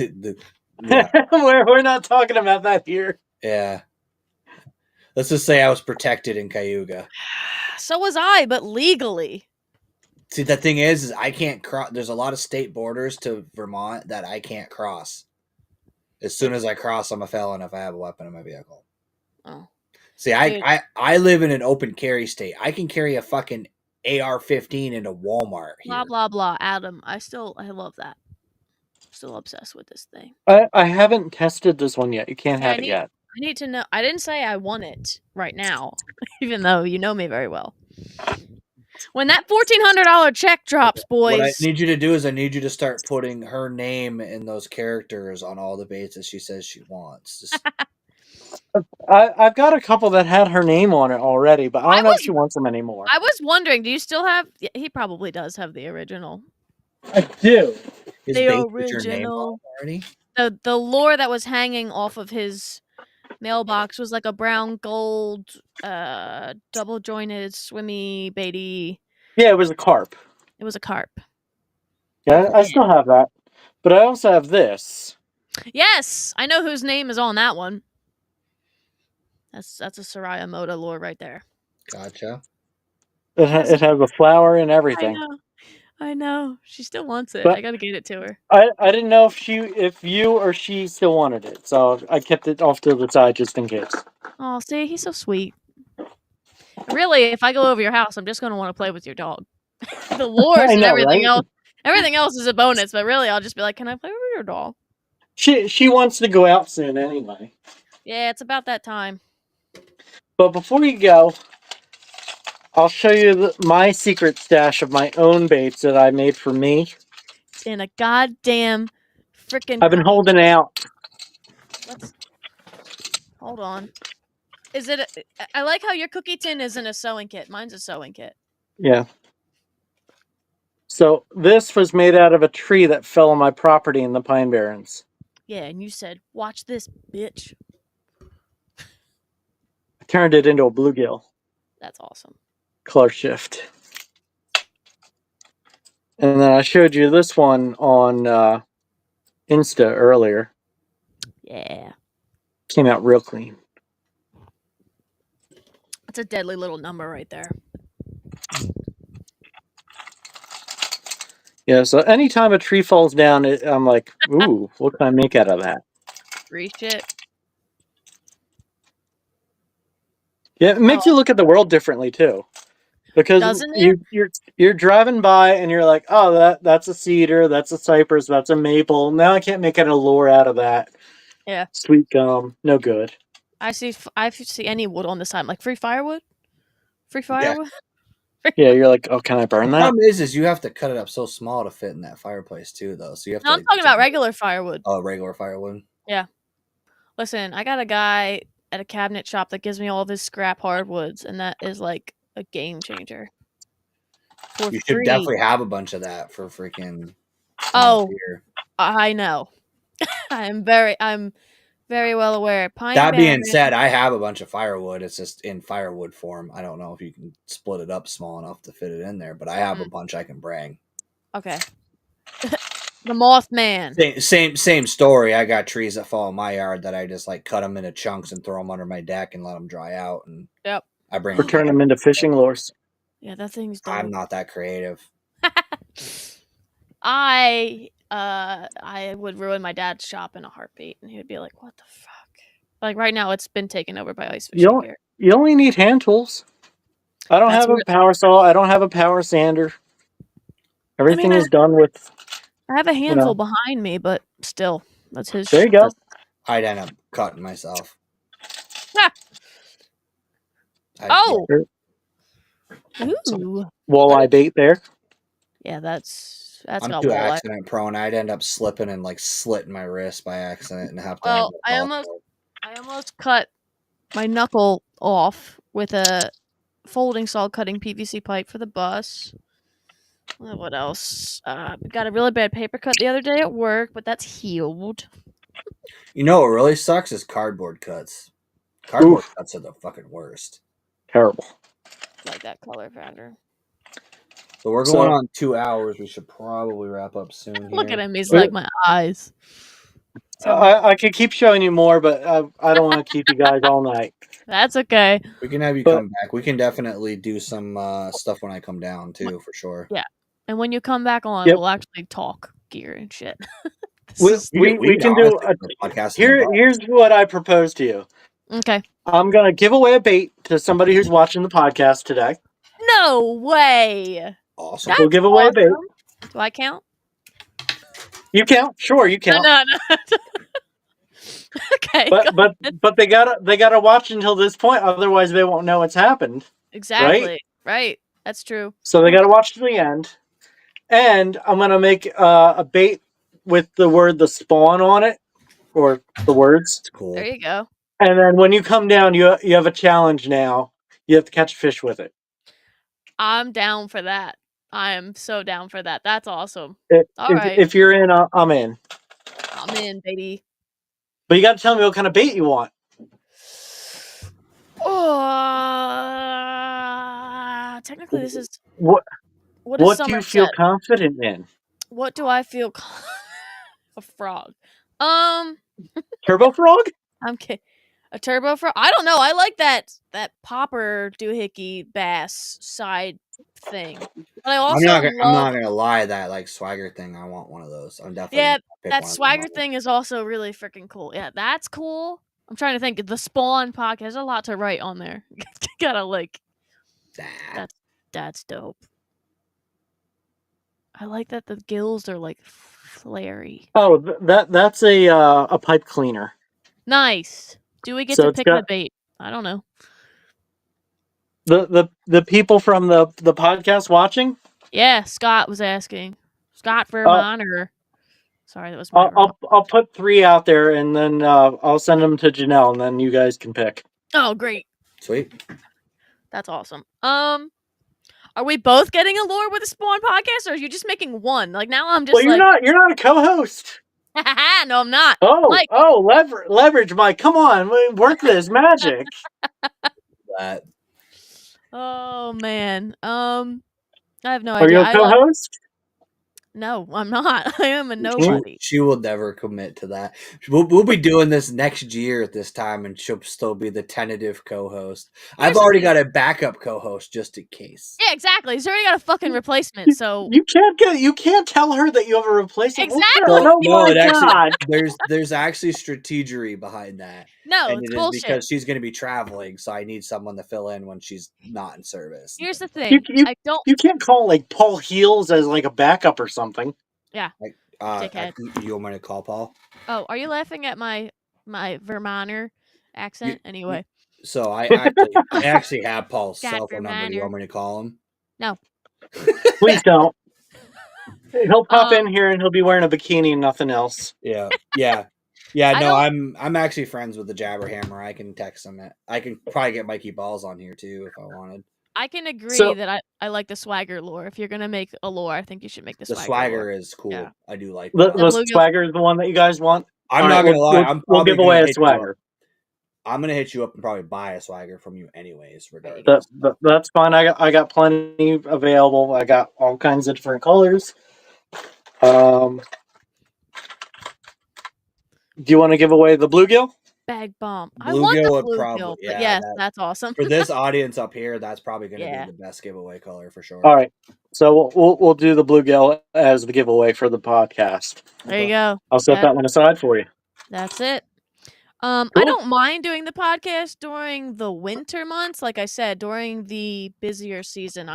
we're not talking about that here. Yeah. Let's just say I was protected in Cayuga. So was I, but legally. See, the thing is I can't cross. There's a lot of state borders to Vermont that I can't cross. As soon as I cross, I'm a felon if I have a weapon in my vehicle. Oh. See, I live in an open carry state. I can carry a fucking AR-15 into Walmart. Blah, blah, blah. Adam, I love that. I'm still obsessed with this thing. I haven't tested this one yet. You can't have it yet. I need to know. I didn't say I want it right now, even though you know me very well. When that $1,400 check drops, boys. What I need you to do is I need you to start putting her name in those characters on all the baits that she says she wants. Just... I've got a couple that had her name on it already, but I don't know if she wants them anymore. I was wondering, do you still have... He probably does have the original. I do. The original. The lure that was hanging off of his mailbox was like a brown gold, double jointed, swimmy, baity. Yeah, it was a carp. It was a carp. Yeah, I still have that. But I also have this. Yes! I know whose name is on that one. That's a Soraya Moda lure right there. Gotcha. It has a flower and everything. I know. She still wants it. But I gotta get it to her. I didn't know if you or she still wanted it, so I kept it off to the side just in case. Oh, see, he's so sweet. Really, if I go over your house, I'm just gonna want to play with your dog. The lures and everything else. Everything else is a bonus, but really, I'll just be like, "Can I play with your dog?" She wants to go out soon anyway. Yeah, it's about that time. But before you go, I'll show you my secret stash of my own baits that I made for me. It's in a goddamn freaking... I've been holding out. Hold on. Is it... I like how your cookie tin isn't a sewing kit. Mine's a sewing kit. Yeah. So this was made out of a tree that fell on my property in the Pine Barrens. Yeah, and you said, "Watch this, bitch." Turned it into a bluegill. That's awesome. Color shift. And then I showed you this one on Insta earlier. Yeah. Came out real clean. That's a deadly little number right there. Yeah, so anytime a tree falls down, I'm like, ooh, what can I make out of that? Free shit. Yeah, it makes you look at the world differently too. Because Doesn't it? you're driving by and you're like, oh, that's a cedar, that's a cypress, that's a maple. Now I can't make an allure out of that. Yeah. Sweet gum, no good. I see any wood on the side. I'm like, free firewood? Free firewood? Yeah, you're like, oh, can I burn The that? problem is you have to cut it up so small to fit in that fireplace too, though. So you have No, to. I'm talking about regular firewood. Oh, regular firewood. Listen, I got a guy at a cabinet shop that gives me all of his scrap hardwoods, and that is like a game changer. For You should free. definitely have a bunch of that for freaking. Oh, beer. I know. I'm very well aware. Pine That being Barrens- said, I have a bunch of firewood. It's just in firewood form. I don't know if you can split it up small enough to fit it in there, but I have a bunch I can bring. Okay. The Mothman. Same story. I got trees that fall in my yard that I just like cut them into chunks and throw them under my deck and let them dry out. And Yep. I bring Or turn them into fishing lures. Yeah, that thing's dope. I'm not that creative. I would ruin my dad's shop in a heartbeat, and he would be like, "What the fuck?" Like right now, it's been taken over by ice fishing gear. You only need hand tools. I don't have a power saw. I don't have a power sander. Everything is done with. I have a handful behind me, but still, that's his. There you go. I'd end up cutting myself. Oh. Ooh. Walleye bait there. Yeah, that's I'm got too walleye. accident prone. I'd end up slipping and like slitting my wrist by accident and have to. Well, I almost cut my knuckle off with a folding saw cutting PVC pipe for the bus. What else? Got a really bad paper cut the other day at work, but that's healed. You know what really sucks is cardboard cuts. Cardboard cuts are the fucking worst. Terrible. Like that color pattern. So we're going on 2 hours. We should probably wrap up soon. Look at him. He's like my eyes. I could keep showing you more, but I don't want to keep you guys all night. That's okay. We can have you come back. We can definitely do some stuff when I come down too, for sure. Yeah, and when you come back on, we'll actually talk gear and shit. we can do a podcast. Here's what I propose to you. Okay. I'm gonna give away a bait to somebody who's watching the podcast today. No way. Awesome. We'll give away a bait. Do I count? You count? Sure, you count. No. Okay. But they gotta watch until this point, otherwise they won't know what's happened. Exactly. Right. That's true. So they gotta watch to the end. And I'm gonna make a bait with the word "the spawn" on it, or the words. That's cool. There you go. And then when you come down, you have a challenge now. You have to catch a fish with it. I'm down for that. I am so down for that. That's awesome. Right. If you're in, I'm in. I'm in, baby. But you got to tell me what kind of bait you want. Technically, this is what is do you feel confident in? What do I feel? A frog. Turbo frog? I'm kidding. A turbo frog? I don't know. I like that popper doohickey bass side thing. But I also I'm not gonna lie. That like swagger thing. I want one of those. I'm definitely that swagger thing is also really freaking cool. Yeah, that's cool. I'm trying to think. The Spawn podcast. There's a lot to write on there. Gotta like. That's dope. I like that the gills are like flary. Oh, that's a pipe cleaner. Nice. Do we get to pick the bait? I don't know. The people from the podcast watching? Yeah, Scott was asking. Scott Vermont or sorry, that was my I'll put 3 out there and then I'll send them to Janelle and then you guys can pick. Oh, great. Sweet. That's awesome. Are we both getting a lore with a Spawn podcast, or are you just making one? Like now, I'm just. Well, you're not a co-host. No, I'm not. Leverage, Mike. Come on, work this magic. that. Oh man. I have no Are idea. you a co-host? No, I'm not. I am a She- nobody. She will never commit to that. We'll be doing this next year at this time, and she'll still be the tentative co-host. I've Here's the already thing. got a backup co-host just in case. Yeah, exactly. She's already got a fucking replacement. So You can't tell her that you have a replacement. Well, Exactly. Karen, oh No, my it actually god! there's actually strategery behind that. no, And it's it is bullshit. because she's going to be traveling, so I need someone to fill in when she's not in service. Here's the You, thing. you, I don't. you can't call like Paul Heels as like a backup or something. Dickhead. You want me to call Paul? Oh, are you laughing at my Vermonter accent? Anyway, So I actually have Paul's God, cell phone number. Do you reminder. want me to call him? No. Please don't. He'll pop in Um, here and he'll be wearing a bikini and nothing else. Yeah. I No, don't- I'm actually friends with the Jabberhammer. I can text him. I can probably get Mikey Balls on here too if I wanted. I can agree So- that I like the swagger lore. If you're gonna make a lore, I think you should make the The swagger. swagger lore. is cool. Yeah. I do like The, that. the Bluegill- swagger is the one that you guys want. I'm All not right, gonna lie. I'm we'll probably give away gonna a hit you up. swagger. I'm gonna hit you up and probably buy a swagger from you anyways, regardless. That's fine. I got plenty available. I got all kinds of different colors. Do you want to give away the bluegill? Bag bomb. I want Bluegill the would bluegill, probably- but yeah, yes, that- that's awesome. For this audience up here, that's probably gonna Yeah. be the best giveaway color for sure. All right. So we'll do the bluegill as the giveaway for the podcast. There you go. I'll set that one aside for you. That's it. I Cool. don't mind doing the podcast during the winter months. Like I said, during the busier season,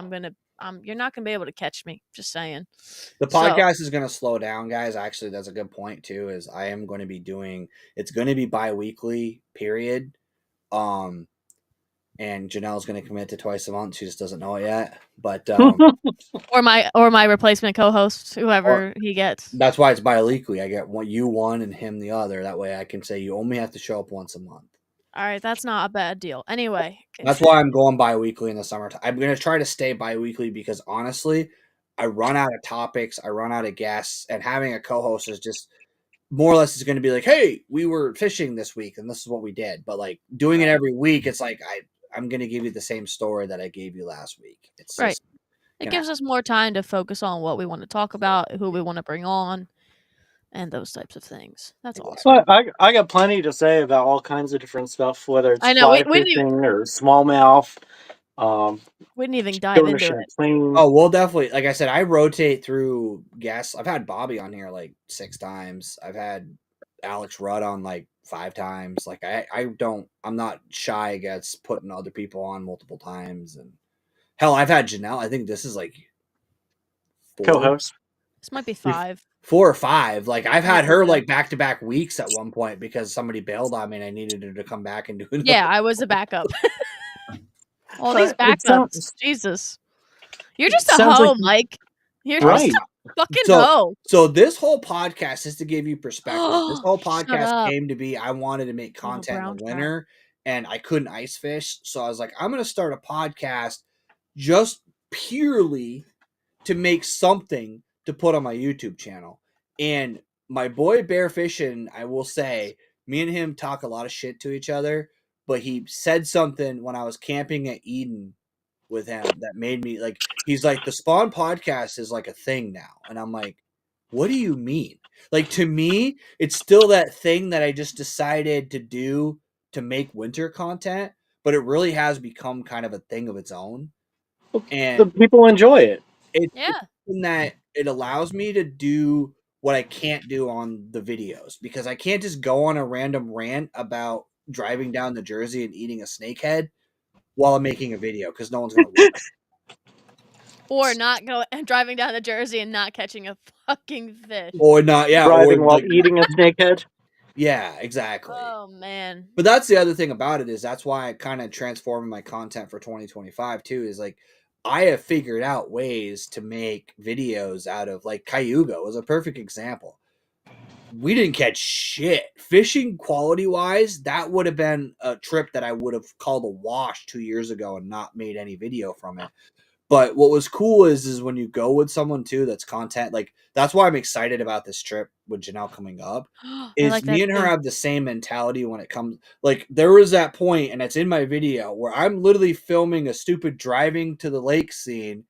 you're not gonna be able to catch me. Just saying. The So- podcast is going to slow down, guys. Actually, that's a good point too. Is I am going to be doing. It's going to be bi-weekly. Period. And Janelle's going to commit to twice a month. She just doesn't know it yet. But Or my replacement co-host, whoever he gets. that's why it's bi-weekly. I get one and him the other. That way, I can say you only have to show up once a month. All right, that's not a bad deal. Anyway, That's why I'm going bi-weekly in the summertime. I'm going to try to stay bi-weekly because honestly, I run out of topics, I run out of guests, and having a co-host is just more or less is going to be like, hey, we were fishing this week and this is what we did. But like doing it every week, it's like I'm going to give you the same story that I gave you last week. It's Right. just, it gives us more time to focus on what we want to talk about, who we want to bring on, and those types of things. That's awesome. Well, I got plenty to say about all kinds of different stuff, whether it's I know, fly we didn't fishing or smallmouth. We didn't even dive Going to into it. Champlain. Oh, we'll definitely, like I said, I rotate through guests. I've had Bobby on here like 6 times. I've had Alex Rudd on like 5 times. Like I'm not shy against putting other people on multiple times. And hell, I've had Janelle. I think this is like 4, Co-host. This might be 5. 4 or 5. Like I've had Yeah. her like back-to-back weeks at one point because somebody bailed on me and I needed her to come back and do it. Yeah, I was a backup. All these It backups. sounds- Jesus. You're just a sounds hoe, like- Mike. You're Right. just a fucking So- hoe. So this whole podcast is to give you perspective. This whole Shut podcast up. came to be I wanted to make Little content in brown the trout. winter and I couldn't ice fish. So I was like, I'm going to start a podcast just purely to make something to put on my YouTube channel. And my boy Bear Fishing, I will say, me and him talk a lot of shit to each other, but he said something when I was camping at Eden with him that made me like, he's like, the Spawn podcast is like a thing now. And I'm like, what do you mean? Like, to me, it's still that thing that I just decided to do to make winter content, but it really has become kind of a thing of its own. The And people enjoy it. it's Yeah. in that it allows me to do what I can't do on the videos because I can't just go on a random rant about driving down to Jersey and eating a snakehead while I'm making a video because no one's going to watch. Or not go and driving down to Jersey and not catching a fucking fish. Or not, yeah. Driving or while like, eating a snakehead. yeah, exactly. Oh man. But that's the other thing about it is that's why I kind of transformed my content for 2025 too. Is like I have figured out ways to make videos out of like Cayuga was a perfect example. We didn't catch shit fishing quality wise. That would have been a trip that I would have called a wash 2 years ago and not made any video from it. But what was cool is when you go with someone too that's content, like that's why I'm excited about this trip with Janelle coming up. I Is like me that and her too. have the same mentality when it comes. Like there was that point, and it's in my video where I'm literally filming a stupid driving to the lake scene,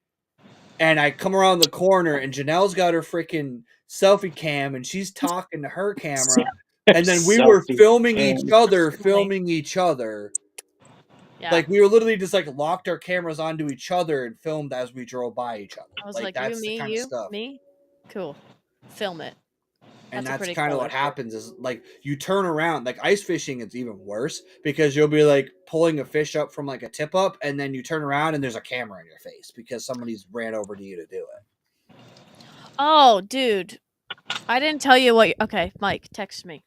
and I come around the corner, and Janelle's got her freaking selfie cam, and she's talking to her camera, and then we were Selfie filming cam. each other, Funny. filming each other. Yeah. Like we were literally just like locked our cameras onto each other and filmed as we drove by each other. I was Like like, that's you, the me, kind of you, stuff. me. Cool. Film it. And That's a that's pretty kind of color what short. happens is like you turn around. Like ice fishing is even worse because you'll be like pulling a fish up from like a tip up, and then you turn around and there's a camera in your face because somebody's ran over to you to do it. Oh, dude. I didn't tell you what. Okay, Mike, text me.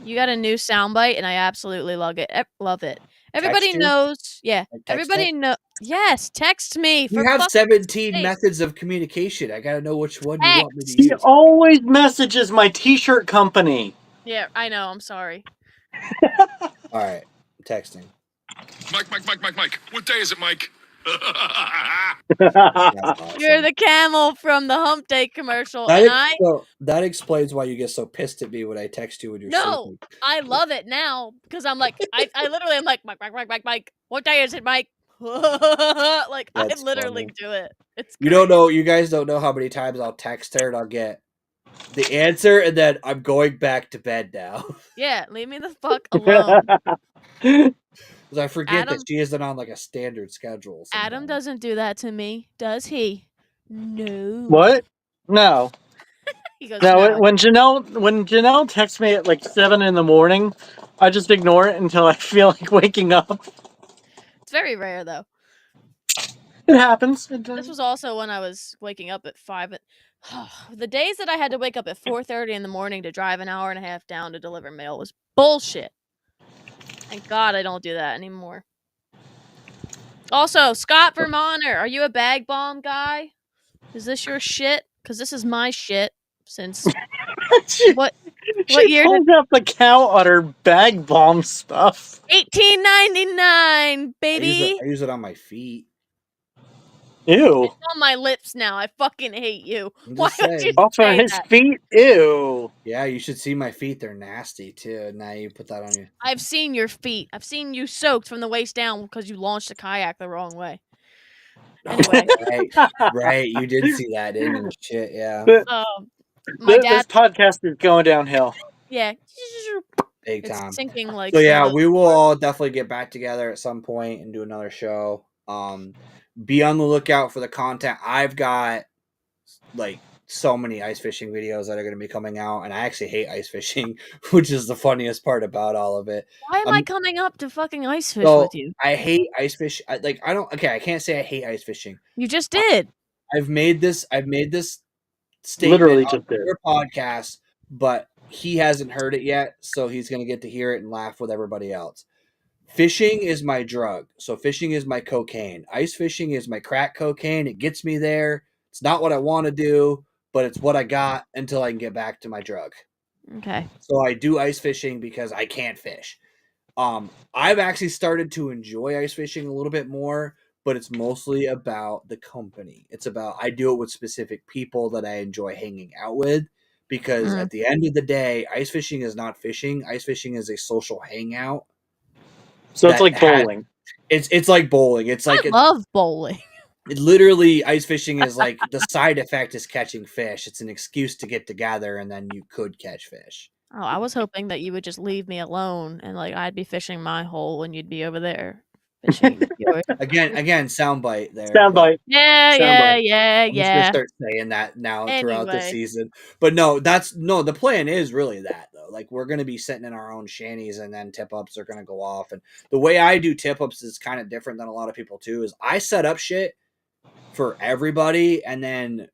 You got a new soundbite, and I absolutely love it. Love it. Everybody you? knows. Yeah. Like text Everybody it? know. Yes, text me. You For have fuck's 17 sake. methods of communication. I gotta know which one you Text. want me to He use. always messages my t-shirt company. Yeah, I know. I'm sorry. All right, I'm texting. Mike. What day is it, Mike? That's awesome. You're the camel from the Hump Day commercial, That, and I. so that explains why you get so pissed at me when I text you when you're No, sleeping. I love it now because I'm like, I literally am like, Mike. What day is it, Mike? Like That's I literally funny. do it. It's You great. don't know. You guys don't know how many times I'll text her and I'll get the answer, and then I'm going back to bed now Yeah, leave me the fuck alone. because I forget Adam- that she isn't on like a standard schedule. Adam sometimes. doesn't do that to me, does he? No. What? No. He goes, No, no. when Janelle texts me at like 7 in the morning, I just ignore it until I feel like waking up. It's very rare though. It happens. This was also when I was waking up at 5. The days that I had to wake up at 4:30 in the morning to drive an hour and a half down to deliver mail was bullshit. Thank God I don't do that anymore. Also, Scott Vermonter, are you a bag bomb guy? Is this your shit? Because this is my shit. Since what She year pulls out the cow udder bag bomb stuff. 1899, baby. I use it on my feet. Ew. It's on my lips now. I fucking hate you. I'm Why just would you saying. Off of say his that? feet. Ew. Yeah, you should see my feet. They're nasty too. Now you put that on you. I've seen your feet. I've seen you soaked from the waist down because you launched a kayak the wrong way. Anyway, Right. You did see that, didn't you? Shit, yeah. my This dad, podcast is going downhill. yeah, Big it's time. sinking like. So yeah, slow. we will all definitely get back together at some point and do another show. Be on the lookout for the content. I've got like so many ice fishing videos that are going to be coming out, and I actually hate ice fishing, which is the funniest part about all of it. Why am I coming up to fucking ice fish So with you? I hate ice fish. I don't. Okay, I can't say I hate ice fishing. You just did. I've made this statement Literally on just did. your podcast, but he hasn't heard it yet, so he's going to get to hear it and laugh with everybody else. Fishing is my drug. So fishing is my cocaine. Ice fishing is my crack cocaine. It gets me there. It's not what I want to do, but it's what I got until I can get back to my drug. Okay. So I do ice fishing because I can't fish. I've actually started to enjoy ice fishing a little bit more, but it's mostly about the company. It's about I do it with specific people that I enjoy hanging out with, because at the end of the day, ice fishing is not fishing. Ice fishing is a social hangout. So it's like bowling. It's like bowling. It's like I love bowling. it literally ice fishing is like the side effect is catching fish. It's an excuse to get together, and then you could catch fish. Oh, I was hoping that you would just leave me alone and like I'd be fishing my hole and you'd be over there fishing yours. Again, soundbite there. Soundbite. Yeah, Soundbite. yeah. I'm just gonna start saying that now throughout the Anyway. season. But no, the plan is really that though. Like we're gonna be sitting in our own shanties, and then tip ups are gonna go off. And the way I do tip ups is kind of different than a lot of people too. Is I set up shit for everybody, and then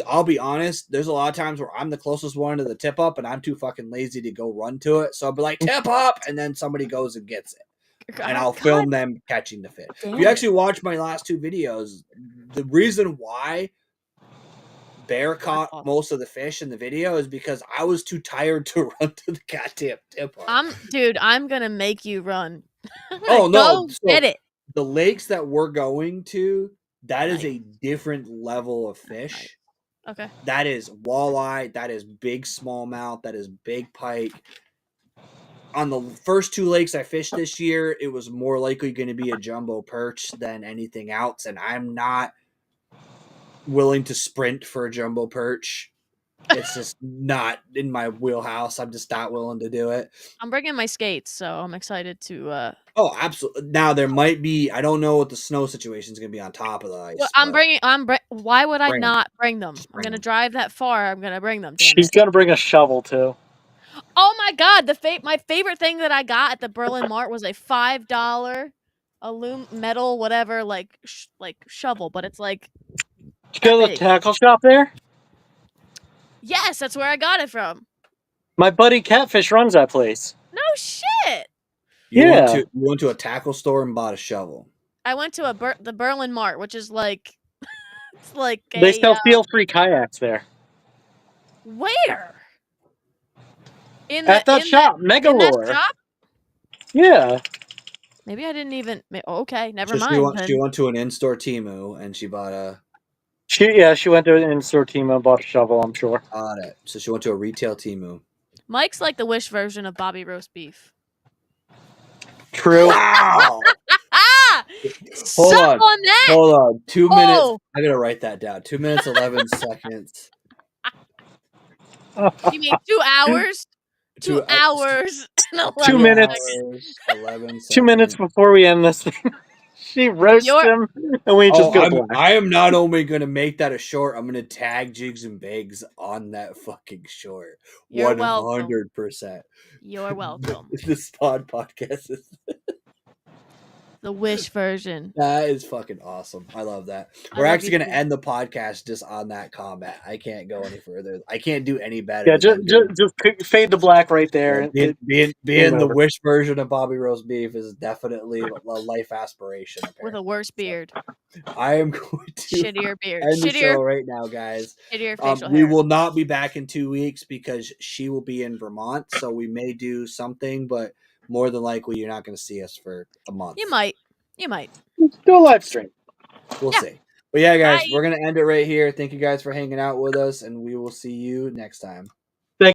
I'll be honest, there's a lot of times where I'm the closest one to the tip up, and I'm too fucking lazy to go run to it. So I'll be like, tip up, and then somebody goes and gets it. And I'll film them catching the fish. If you actually watch my last two videos, the reason why Bear caught most of the fish in the video is because I was too tired to run to the goddamn tip up. I'm gonna make you run. Oh no! Go get it. The lakes that we're going to, That is Nice. a different level of fish. Nice. Okay. That is walleye. That is big smallmouth. That is big pike. On the first 2 lakes I fished this year, it was more likely going to be a jumbo perch than anything else, and I'm not willing to sprint for a jumbo perch. It's just not in my wheelhouse. I'm just not willing to do it. I'm bringing my skates, so I'm excited to. Oh, absolutely. Now there might be. I don't know what the snow situation is going to be on top of the ice. Well, I'm but bringing. Why would I Bring 'em. not bring them? Just I'm bring gonna 'em. drive that far. I'm gonna bring them. Damn She's it. gonna bring a shovel too. Oh my god! My favorite thing that I got at the Berlin Mart was a $5 metal whatever like shovel, but it's like Did you go to the big. tackle shop there? Yes, that's where I got it from. My buddy Catfish runs that place. No shit. You Yeah. went to a tackle store and bought a shovel. I went to the Berlin Mart, which is like it's like They sell feel-free kayaks there. where? At that shop, in that Megalore. shop? Yeah. Maybe I didn't even. Okay, never So mind. she went to an in-store Temu and she bought a. She went to an in-store Temu and bought a shovel, I'm sure. Got it. So she went to a retail Temu. Mike's like the Wish version of Bobby roast beef. True. Wow. Ah! Hold Suck on. that! Hold on. 2 minutes. Oh. I gotta write that down. 2 minutes 11 seconds. You mean 2 hours? 2 hours. And 2 11 minutes. seconds. 11 seconds. 2 minutes before we end this thing, she roasts him, and we just go black. I am not only gonna make that a short. I'm gonna tag Jigs and Bigs on that fucking short. You're welcome. 100%. You're welcome. This podcast is. The Wish version. That is fucking awesome. I love that. We're actually going to end the podcast just on that comment. I can't go any further. I can't do any better. Yeah, just fade to black right there. Being the Wish version of Bobby roast beef is definitely a life aspiration. Apparently. With a worse beard. I am going to shittier beard. end the show right now, guys. Shittier facial we hair. will not be back in 2 weeks because she will be in Vermont. So we may do something, but more than likely, you're not going to see us for a month. You might. Do a live stream. We'll see. But yeah, guys, Bye. we're going to end it right here. Thank you guys for hanging out with us, and we will see you next time.